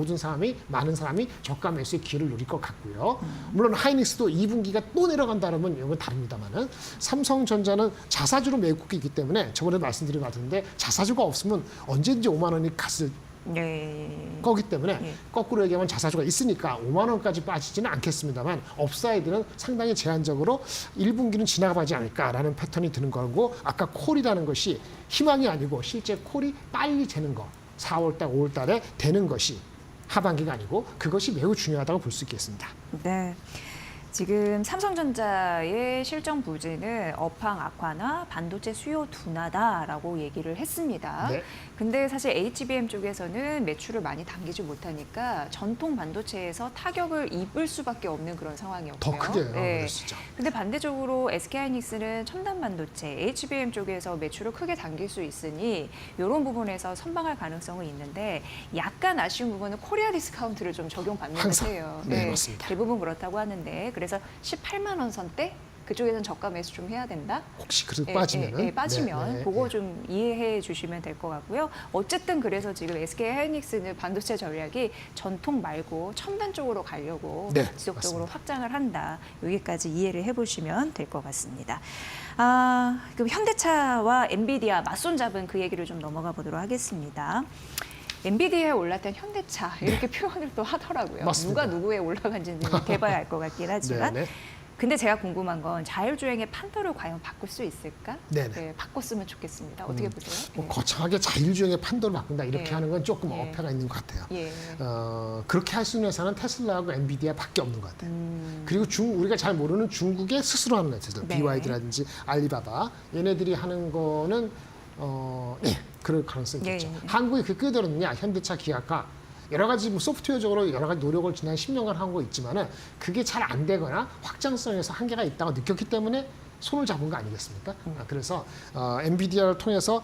많은 사람이 저가 매수의 기회를 누릴 것 같고요. 물론 하이닉스도 2분기가 또 내려간다 그러면 이건 다릅니다만은 삼성전자는 자사주로 매국이 있기 때문에 저번에 말씀드린 것 같은데 자사주가 없으면 언제든지 5만 원이 갔을 거기 때문에 거꾸로 얘기하면 자사주가 있으니까 5만 원까지 빠지지는 않겠습니다만 업사이드는 상당히 제한적으로 1분기는 지나가지 않을까라는 패턴이 드는 거고 아까 콜이라는 것이 희망이 아니고 실제 콜이 빨리 되는 거 4월 달, 5월 달에 되는 것이 하반기가 아니고 그것이 매우 중요하다고 볼 수 있겠습니다. 네. 지금 삼성전자의 실적 부진은 업황 악화나 반도체 수요 둔화다라고 얘기를 했습니다. 네. 근데 사실 HBM 쪽에서는 매출을 많이 당기지 못하니까 전통 반도체에서 타격을 입을 수밖에 없는 그런 상황이었고요. 더 크게 네. 그랬었죠. 근데 반대적으로 SK하이닉스는 첨단 반도체, HBM 쪽에서 매출을 크게 당길 수 있으니 이런 부분에서 선방할 가능성은 있는데 약간 아쉬운 부분은 코리아 디스카운트를 좀 적용받는 항상. 듯해요. 네, 맞습니다. 대부분 그렇다고 하는데 그래서 18만 원 선대 그쪽에서는 저가 매수 좀 해야 된다. 혹시 그렇게 빠지면은 빠지면 네, 그거 네. 좀 이해해 주시면 될 것 같고요. 어쨌든 그래서 지금 SK하이닉스는 반도체 전략이 전통 말고 첨단 쪽으로 가려고 네, 지속적으로 맞습니다. 확장을 한다. 여기까지 이해를 해보시면 될 것 같습니다. 그럼 현대차와 엔비디아 맞손잡은 그 얘기를 좀 넘어가 보도록 하겠습니다. 엔비디아에 올랐던 현대차 이렇게 표현을 또 하더라고요. 맞습니다. 누가 누구에 올라간지는 대봐야 알 것 같긴 하지만. 네네. 근데 제가 궁금한 건 자율주행의 판도를 과연 바꿀 수 있을까? 네네. 네, 바꿨으면 좋겠습니다. 어떻게 보세요? 뭐 거창하게 자율주행의 판도를 바꾼다 이렇게 예. 하는 건 조금 예. 어폐가 있는 것 같아요. 예. 그렇게 할 수 있는 회사는 테슬라하고 엔비디아밖에 없는 것 같아요. 그리고 우리가 잘 모르는 중국의 스스로 하는 회사들, 네. BYD라든지 알리바바 얘네들이 하는 거는 그럴 가능성이 예, 있죠. 예. 한국이 그 끄들었느냐 현대차, 기아가 여러 가지 뭐 소프트웨어적으로 여러 가지 노력을 지난 10년간 한 거 있지만은 그게 잘 안 되거나 확장성에서 한계가 있다고 느꼈기 때문에 손을 잡은 거 아니겠습니까? 그래서 엔비디아를 통해서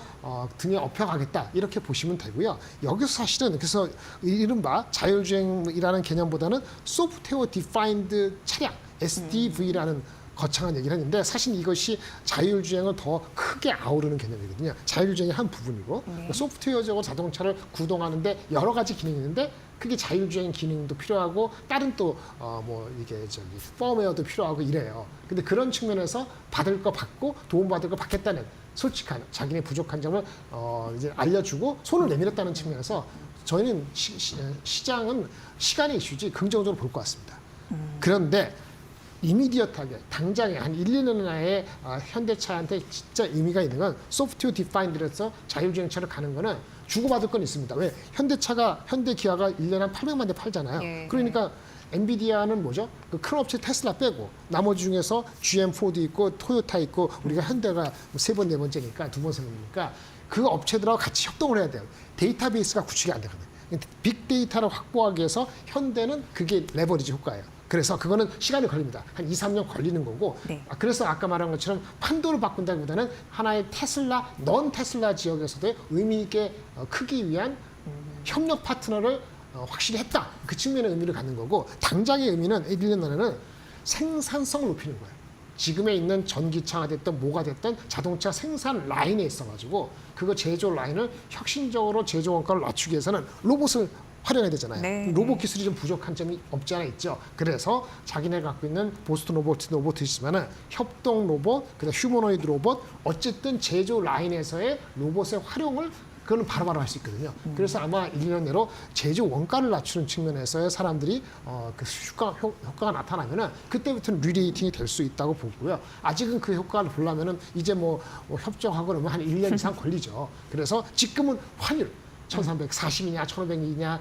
등에 업혀가겠다 이렇게 보시면 되고요. 여기서 사실은 그래서 이른바 자율주행이라는 개념보다는 소프트웨어 디파인드 차량 SDV라는 거창한 얘기를 했는데 사실 이것이 자율주행을 더 크게 아우르는 개념이거든요. 자율주행의 한 부분이고 소프트웨어적으로 자동차를 구동하는데 여러 가지 기능이 있는데 그게 자율주행 기능도 필요하고 다른 또 뭐 이게 펌웨어도 필요하고 이래요. 근데 그런 측면에서 받을 거 받고 도움받을 거 받겠다는 솔직한 자기네 부족한 점을 이제 알려주고 손을 내밀었다는 측면에서 저희는 시장은 시간의 이슈지 긍정적으로 볼 것 같습니다. 그런데 이미디어트하게 당장에 한 1, 2년 안에 현대차한테 진짜 의미가 있는 건 소프트웨어 디파인드에서 자율주행차를 가는 거는 주고받을 건 있습니다. 왜? 현대기아가 1년에 한 800만 대 팔잖아요. 예. 그러니까 엔비디아는 뭐죠? 그 큰 업체 테슬라 빼고 나머지 중에서 GM, 포드 있고 토요타 있고 우리가 현대가 3번, 4번째니까 2번, 3번이니까 그 업체들하고 같이 협동을 해야 돼요. 데이터베이스가 구축이 안 되거든요. 빅데이터를 확보하기 위해서 현대는 그게 레버리지 효과예요. 그래서 그거는 시간이 걸립니다. 한 2, 3년 걸리는 거고 네. 그래서 아까 말한 것처럼 판도를 바꾼다기보다는 하나의 테슬라, 넌 테슬라 지역에서도 의미 있게 크기 위한 협력 파트너를 확실히 했다. 그 측면의 의미를 갖는 거고 당장의 의미는 1년 안에는 생산성을 높이는 거예요. 지금에 있는 전기차가 됐든 뭐가 됐든 자동차 생산 라인에 있어가지고 그거 제조 라인을 혁신적으로 제조 원가를 낮추기 위해서는 로봇을 활용해야 되잖아요. 네. 로봇 기술이 좀 부족한 점이 없지 않아 있죠. 그래서 자기네가 갖고 있는 보스턴 로봇도 있지만은 협동 로봇, 그다음 휴머노이드 로봇, 어쨌든 제조 라인에서의 로봇의 활용을 그거는 바로바로 할 수 있거든요. 그래서 아마 1년 내로 제조 원가를 낮추는 측면에서의 사람들이 그 효과가 나타나면은 그때부터는 리레이팅이 될 수 있다고 보고요. 아직은 그 효과를 보려면은 이제 뭐 협정하고 그러면 한 1년 이상 걸리죠. 그래서 지금은 환율 1340이냐 1500이냐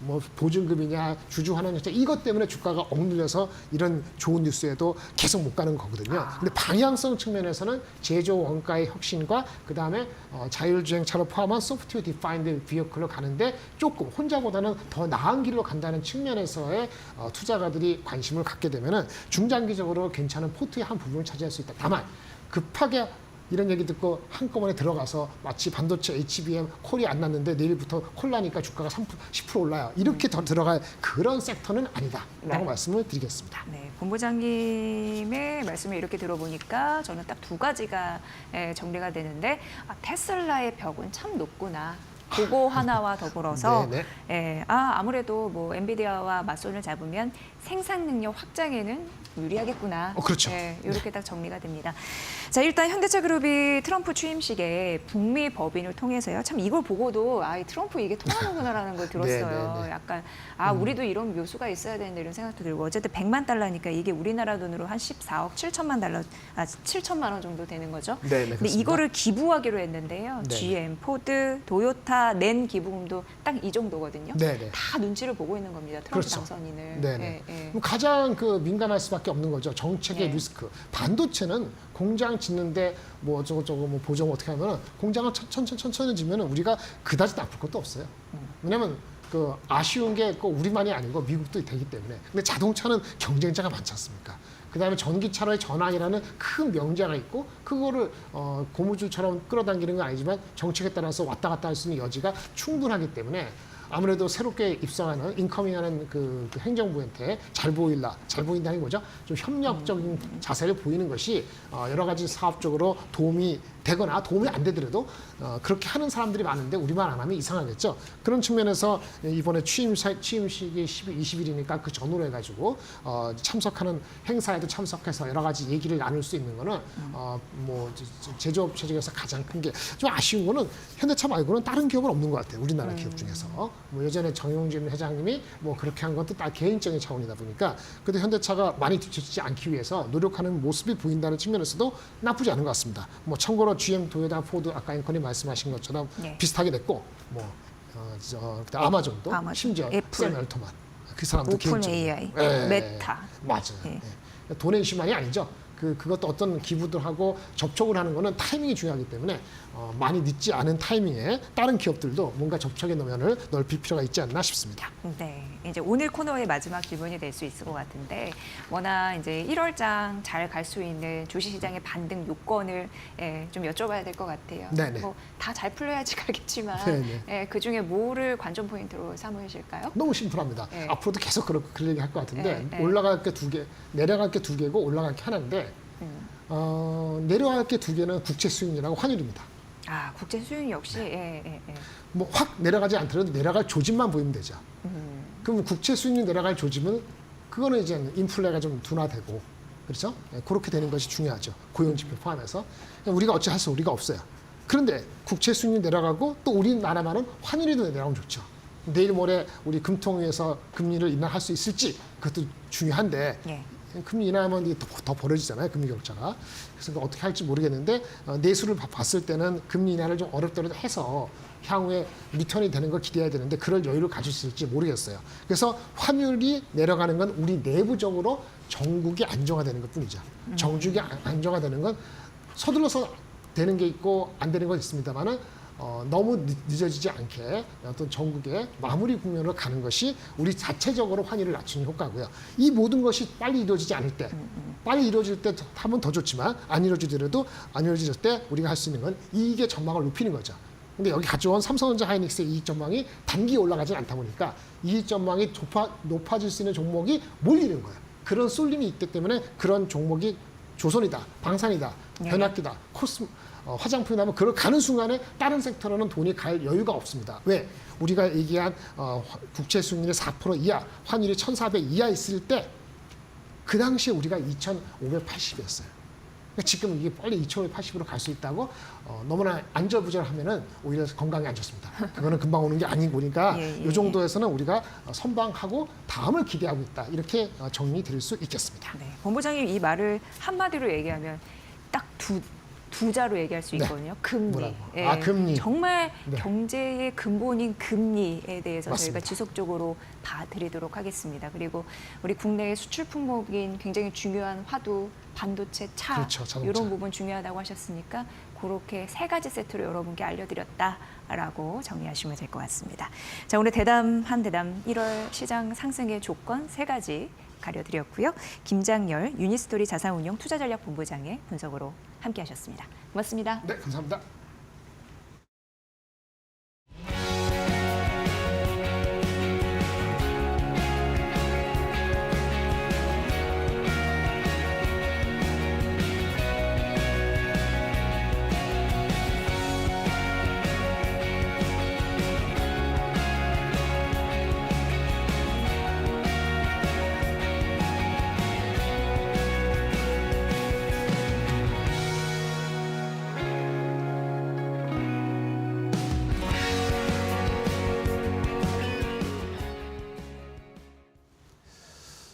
뭐 보증금이냐 주주환원 이것 때문에 주가가 억눌려서 이런 좋은 뉴스에도 계속 못 가는 거거든요. 근데 방향성 측면에서는 제조 원가의 혁신과 그다음에 자율주행차를 포함한 소프트웨어 디파인드 비어클로 가는데 조금 혼자보다는 더 나은 길로 간다는 측면에서의 투자가들이 관심을 갖게 되면은 중장기적으로 괜찮은 포트의 한 부분을 차지할 수 있다. 다만 급하게 이런 얘기 듣고 한꺼번에 들어가서 마치 반도체 HBM 콜이 안 났는데 내일부터 콜 나니까 주가가 10% 올라요. 이렇게 더 들어갈 그런 섹터는 아니다라고 네. 말씀을 드리겠습니다. 네, 본부장님의 말씀을 이렇게 들어보니까 저는 딱 두 가지가 정리가 되는데 테슬라의 벽은 참 높구나. 그거 하나와 더불어서 아무래도 뭐 엔비디아와 맞손을 잡으면 생산 능력 확장에는 유리하겠구나. 그렇죠. 이렇게 딱 정리가 됩니다. 자, 일단 현대차 그룹이 트럼프 취임식에 북미 법인을 통해서요. 참 이걸 보고도 이 트럼프 이게 통하는구나라는 걸 들었어요. 네. 약간 우리도 이런 묘수가 있어야 되는데 이런 생각도 들고 어쨌든 100만 달러니까 이게 우리나라 돈으로 한 14억 7천만 원 정도 되는 거죠. 네, 근데 그렇습니다. 이거를 기부하기로 했는데요. 네. GM, 포드, 도요타 주간사 낸 기부금도 딱 이 정도거든요. 네네. 다 눈치를 보고 있는 겁니다. 트럼프 그렇죠. 당선인을. 네네. 예, 예. 그럼 가장 민감할 수밖에 없는 거죠. 정책의 네. 리스크. 반도체는 공장 짓는데 뭐 저거 뭐 보정 어떻게 하면 공장을 천천히 지면 우리가 그다지 나쁠 것도 없어요. 왜냐면 아쉬운 게 꼭 우리만이 아니고 미국도 되기 때문에. 근데 자동차는 경쟁자가 많지 않습니까? 그다음에 전기차로의 전환이라는 큰 명제가 있고 그거를 고무줄처럼 끌어당기는 건 아니지만 정책에 따라서 왔다 갔다 할 수 있는 여지가 충분하기 때문에 아무래도 새롭게 입성하는 인커밍하는 그 행정부한테 잘 보인다는 거죠. 좀 협력적인 자세를 보이는 것이 여러 가지 사업적으로 도움이 되거나 도움이 안 되더라도 그렇게 하는 사람들이 많은데 우리만 안 하면 이상하겠죠. 그런 측면에서 이번에 취임식이 20일이니까 그 전후로 해가지고 참석하는 행사에도 참석해서 여러 가지 얘기를 나눌 수 있는 거는 뭐 제조업체 중에서 가장 큰 게 좀 아쉬운 거는 현대차 말고는 다른 기업은 없는 것 같아요. 우리나라 기업 중에서. 뭐 예전에 정용진 회장님이 뭐 그렇게 한 것도 다 개인적인 차원이다 보니까 그래도 현대차가 많이 뒤처지지 않기 위해서 노력하는 모습이 보인다는 측면에서도 나쁘지 않은 것 같습니다. 뭐 참고로 GM, 도요타, 포드 아까 앵커님 말씀하신 것처럼 네. 비슷하게 됐고 뭐 아마존도 아마존, 심지어 애플, 샘 알토만 그 사람도 오픈 개인적으로 AI, 예, 메타. 맞아요. 예. 예. 돈의 이슈만이 아니죠. 그것도 어떤 기부들 하고 접촉을 하는 거는 타이밍이 중요하기 때문에 많이 늦지 않은 타이밍에 다른 기업들도 뭔가 접촉의 너면을 넓힐 필요가 있지 않나 싶습니다. 네, 이제 오늘 코너의 마지막 질문이 될 수 있을 것 같은데 워낙 이제 1월장 잘 갈 수 있는 주식시장의 반등 요건을 좀 여쭤봐야 될 것 같아요. 네네. 뭐 다 잘 풀려야지 가겠지만 네네. 그 중에 뭐를 관전 포인트로 삼으실까요? 너무 심플합니다. 네. 앞으로도 계속 그럴 얘기 할 것 같은데 네. 올라갈 게 2개, 내려갈 게 2개고 올라갈 게 하나인데 내려갈 게 2개는 국채 수익률하고 환율입니다. 아, 국제 수익 역시 예. 뭐 확 내려가지 않더라도 내려갈 조짐만 보이면 되죠. 그럼 국채 수익률 내려갈 조짐은 그거는 이제 인플레가 좀 둔화되고 그렇죠? 예, 그렇게 되는 것이 중요하죠. 고용 지표 포함해서 우리가 어찌 할 수 우리가 없어요. 그런데 국채 수익률 내려가고 또 우리나라만은 환율이 내려가면 좋죠. 내일 모레 우리 금통위에서 금리를 인하할 수 있을지 그것도 중요한데 예. 금리 인하하면 이게 더 벌어지잖아요. 금리 격차가. 그래서 그거 어떻게 할지 모르겠는데 내수를 봤을 때는 금리 인하를 좀 어렵더라도 해서 향후에 리턴이 되는 걸 기대해야 되는데 그럴 여유를 가질 수 있을지 모르겠어요. 그래서 환율이 내려가는 건 우리 내부적으로 정국이 안정화되는 것뿐이죠. 정국이 안정화되는 건 서둘러서 되는 게 있고 안 되는 건 있습니다만은 너무 늦어지지 않게 어떤 전국의 마무리 국면으로 가는 것이 우리 자체적으로 환율을 낮추는 효과고요. 이 모든 것이 빨리 이루어지지 않을 때, 빨리 이루어질 때 하면 더 좋지만 안 이루어지더라도 안 이루어질 때 우리가 할 수 있는 건 이익의 전망을 높이는 거죠. 근데 여기 가져온 삼성전자 하이닉스의 이익 전망이 단기에 올라가지 않다 보니까 이익 전망이 높아질 수 있는 종목이 몰리는 거예요. 그런 쏠림이 있기 때문에 그런 종목이 조선이다, 방산이다, 변압기다, 화장품이 나면 그걸 가는 순간에 다른 섹터로는 돈이 갈 여유가 없습니다. 왜? 우리가 얘기한 국채 수익률이 4% 이하, 환율이 1,400 이하 있을 때 그 당시에 우리가 2,580이었어요. 그러니까 지금 이게 빨리 2,580으로 갈 수 있다고 너무나 안절부절하면은 오히려 건강에 안 좋습니다. 그거는 금방 오는 게 아닌 거니까 이 정도에서는 우리가 선방하고 다음을 기대하고 있다. 이렇게 정리드릴 수 있겠습니다. 네. 본부장님 이 말을 한마디로 얘기하면 딱 두 자로 얘기할 수 있거든요. 금리. 뭐라고? 금리. 정말 네. 경제의 근본인 금리에 대해서 맞습니다. 저희가 지속적으로 봐드리도록 하겠습니다. 그리고 우리 국내의 수출 품목인 굉장히 중요한 화두, 반도체, 차 그렇죠, 자동차. 이런 부분 중요하다고 하셨으니까 그렇게 3가지 세트로 여러분께 알려드렸다라고 정리하시면 될 것 같습니다. 자, 오늘 대담 1월 시장 상승의 조건 3가지 가려드렸고요. 김장열 유니스토리 자산운용 투자전략본부장의 분석으로 함께하셨습니다. 고맙습니다. 네, 감사합니다.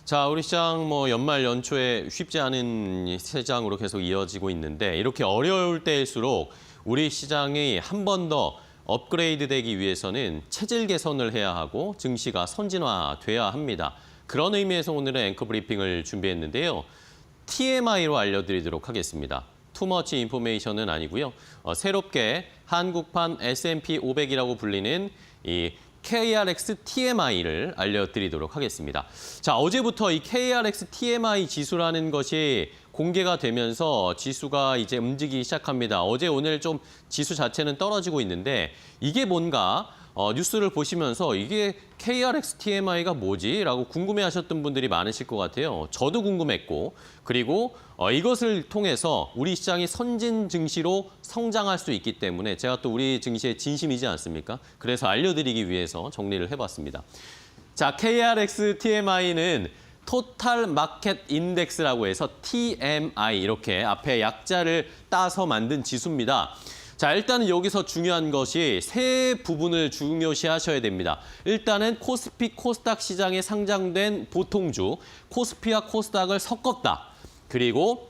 자, 우리 시장 연말 연초에 쉽지 않은 시장으로 계속 이어지고 있는데 이렇게 어려울 때일수록 우리 시장이 한 번 더 업그레이드 되기 위해서는 체질 개선을 해야 하고 증시가 선진화돼야 합니다. 그런 의미에서 오늘은 앵커 브리핑을 준비했는데요. TMI로 알려드리도록 하겠습니다. 투머치 인포메이션은 아니고요. 새롭게 한국판 S&P 500이라고 불리는 이 KRX TMI를 알려드리도록 하겠습니다. 자, 어제부터 이 KRX TMI 지수라는 것이 공개가 되면서 지수가 이제 움직이기 시작합니다. 어제 오늘 좀 지수 자체는 떨어지고 있는데 이게 뭔가 뉴스를 보시면서 이게 KRX TMI가 뭐지? 라고 궁금해하셨던 분들이 많으실 것 같아요. 저도 궁금했고 그리고 이것을 통해서 우리 시장이 선진 증시로 성장할 수 있기 때문에 제가 또 우리 증시의 진심이지 않습니까? 그래서 알려드리기 위해서 정리를 해봤습니다. 자, KRX TMI는 토탈 마켓 인덱스라고 해서 TMI 이렇게 앞에 약자를 따서 만든 지수입니다. 자, 일단은 여기서 중요한 것이 세 부분을 중요시 하셔야 됩니다. 일단은 코스피, 코스닥 시장에 상장된 보통주, 코스피와 코스닥을 섞었다. 그리고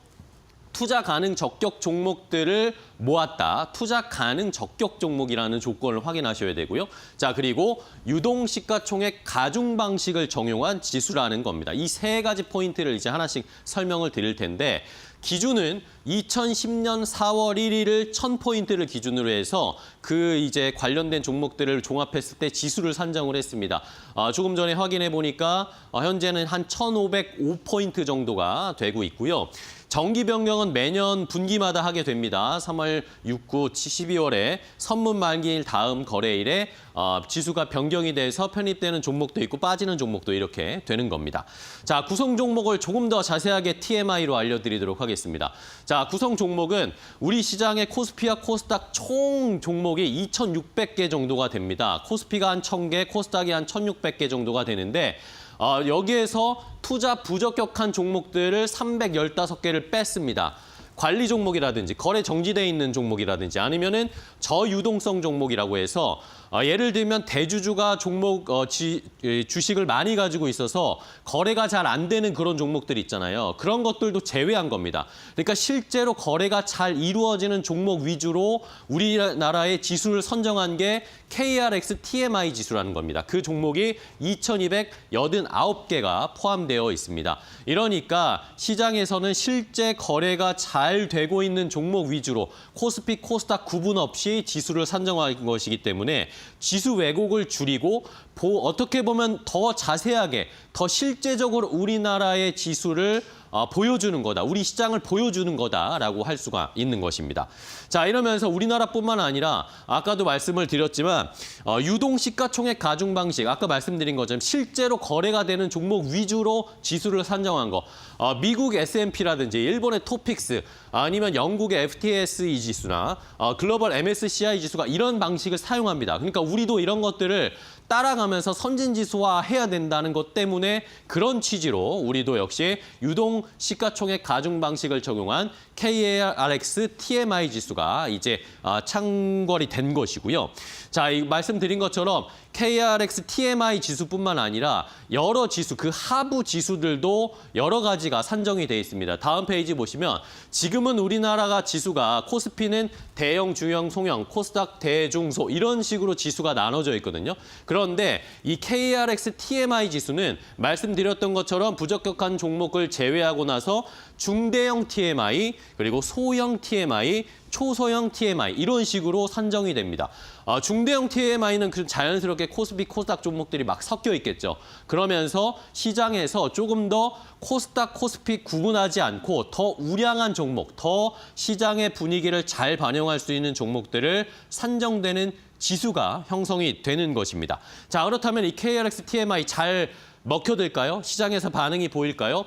투자 가능 적격 종목들을 모았다. 투자 가능 적격 종목이라는 조건을 확인하셔야 되고요. 자, 그리고 유동 시가총액 가중 방식을 적용한 지수라는 겁니다. 이 세 가지 포인트를 이제 하나씩 설명을 드릴 텐데 기준은 2010년 4월 1일을 1000포인트를 기준으로 해서 그 이제 관련된 종목들을 종합했을 때 지수를 산정을 했습니다. 조금 전에 확인해 보니까 현재는 한 1505포인트 정도가 되고 있고요. 정기 변경은 매년 분기마다 하게 됩니다. 3월 6, 9, 12월에 선문 만기일 다음 거래일에 지수가 변경이 돼서 편입되는 종목도 있고 빠지는 종목도 이렇게 되는 겁니다. 자, 구성 종목을 조금 더 자세하게 TMI로 알려드리도록 하겠습니다. 자, 구성 종목은 우리 시장의 코스피와 코스닥 총 종목이 2,600개 정도가 됩니다. 코스피가 한 1,000개, 코스닥이 한 1,600개 정도가 되는데 여기에서 투자 부적격한 종목들을 315개를 뺐습니다. 관리 종목이라든지 거래 정지돼 있는 종목이라든지 아니면은 저유동성 종목이라고 해서 예를 들면 대주주가 종목 주식을 많이 가지고 있어서 거래가 잘 안 되는 그런 종목들 있잖아요. 그런 것들도 제외한 겁니다. 그러니까 실제로 거래가 잘 이루어지는 종목 위주로 우리나라의 지수를 선정한 게 KRX TMI 지수라는 겁니다. 그 종목이 2,289개가 포함되어 있습니다. 이러니까 시장에서는 실제 거래가 잘 되고 있는 종목 위주로 코스피, 코스닥 구분 없이 지수를 산정한 것이기 때문에 지수 왜곡을 줄이고 어떻게 보면 더 자세하게, 더 실제적으로 우리나라의 지수를 보여주는 거다. 우리 시장을 보여주는 거다라고 할 수가 있는 것입니다. 자, 이러면서 우리나라뿐만 아니라 아까도 말씀을 드렸지만 유동 시가총액 가중 방식, 아까 말씀드린 것처럼 실제로 거래가 되는 종목 위주로 지수를 산정한 거. 미국 S&P라든지 일본의 토픽스, 아니면 영국의 FTSE 지수나 글로벌 MSCI 지수가 이런 방식을 사용합니다. 그러니까 우리도 이런 것들을 따라가면서 선진지수화 해야 된다는 것 때문에 그런 취지로 우리도 역시 유동 시가총액 가중 방식을 적용한 KRX TMI 지수가 이제 창궐이 된 것이고요. 자, 말씀드린 것처럼 KRX TMI 지수뿐만 아니라 여러 지수, 그 하부 지수들도 여러 가지가 산정이 돼 있습니다. 다음 페이지 보시면 지금은 우리나라가 지수가 코스피는 대형, 중형, 송형, 코스닥 대중소 이런 식으로 지수가 나눠져 있거든요. 그런데 이 KRX TMI 지수는 말씀드렸던 것처럼 부적격한 종목을 제외하고 나서 중대형 TMI, 그리고 소형 TMI, 초소형 TMI 이런 식으로 산정이 됩니다. 중대형 TMI는 자연스럽게 코스피, 코스닥 종목들이 막 섞여 있겠죠. 그러면서 시장에서 조금 더 코스닥, 코스피 구분하지 않고 더 우량한 종목, 더 시장의 분위기를 잘 반영할 수 있는 종목들을 산정되는 지수가 형성이 되는 것입니다. 자, 그렇다면 이 KRX TMI 잘 먹혀들까요? 시장에서 반응이 보일까요?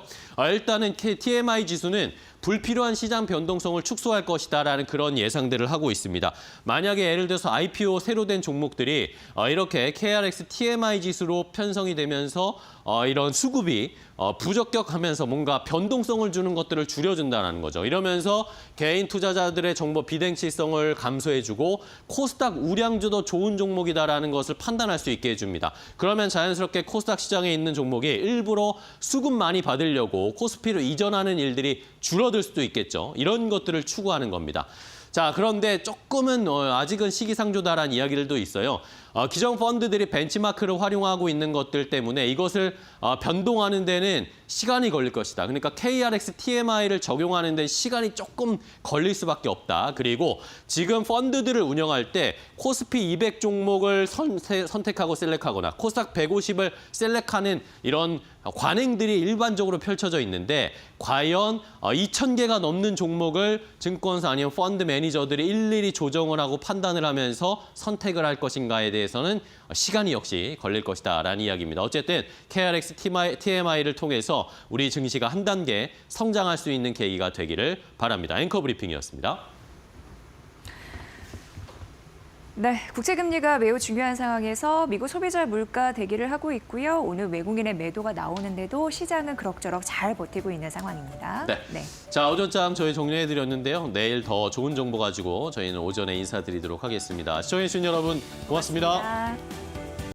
일단은 TMI 지수는 불필요한 시장 변동성을 축소할 것이다라는 그런 예상들을 하고 있습니다. 만약에 예를 들어서 IPO 새로 된 종목들이 이렇게 KRX TMI 지수로 편성이 되면서 이런 수급이 부적격하면서 뭔가 변동성을 주는 것들을 줄여준다는 거죠. 이러면서 개인 투자자들의 정보 비대칭성을 감소해주고 코스닥 우량주도 좋은 종목이다라는 것을 판단할 수 있게 해줍니다. 그러면 자연스럽게 코스닥 시장에 있는 종목이 일부러 수급 많이 받으려고 코스피로 이전하는 일들이 줄어들 수도 있겠죠. 이런 것들을 추구하는 겁니다. 자, 그런데 조금은 아직은 시기상조다라는 이야기들도 있어요. 기존 펀드들이 벤치마크를 활용하고 있는 것들 때문에 이것을 변동하는 데는 시간이 걸릴 것이다. 그러니까 KRX TMI를 적용하는 데 시간이 조금 걸릴 수밖에 없다. 그리고 지금 펀드들을 운영할 때 코스피 200 종목을 선택하고 셀렉하거나 코스닥 150을 셀렉하는 이런 관행들이 일반적으로 펼쳐져 있는데 과연 2,000개가 넘는 종목을 증권사 아니면 펀드 매니저들이 일일이 조정을 하고 판단을 하면서 선택을 할 것인가에 대해서는 시간이 역시 걸릴 것이다라는 이야기입니다. 어쨌든 KRX TMI를 통해서 우리 증시가 한 단계 성장할 수 있는 계기가 되기를 바랍니다. 앵커 브리핑이었습니다. 네, 국채금리가 매우 중요한 상황에서 미국 소비자 물가 대기를 하고 있고요. 오늘 외국인의 매도가 나오는데도 시장은 그럭저럭 잘 버티고 있는 상황입니다. 네. 자, 오전장 저희 정리해드렸는데요. 내일 더 좋은 정보 가지고 저희는 오전에 인사드리도록 하겠습니다. 시청해주신 여러분 고맙습니다.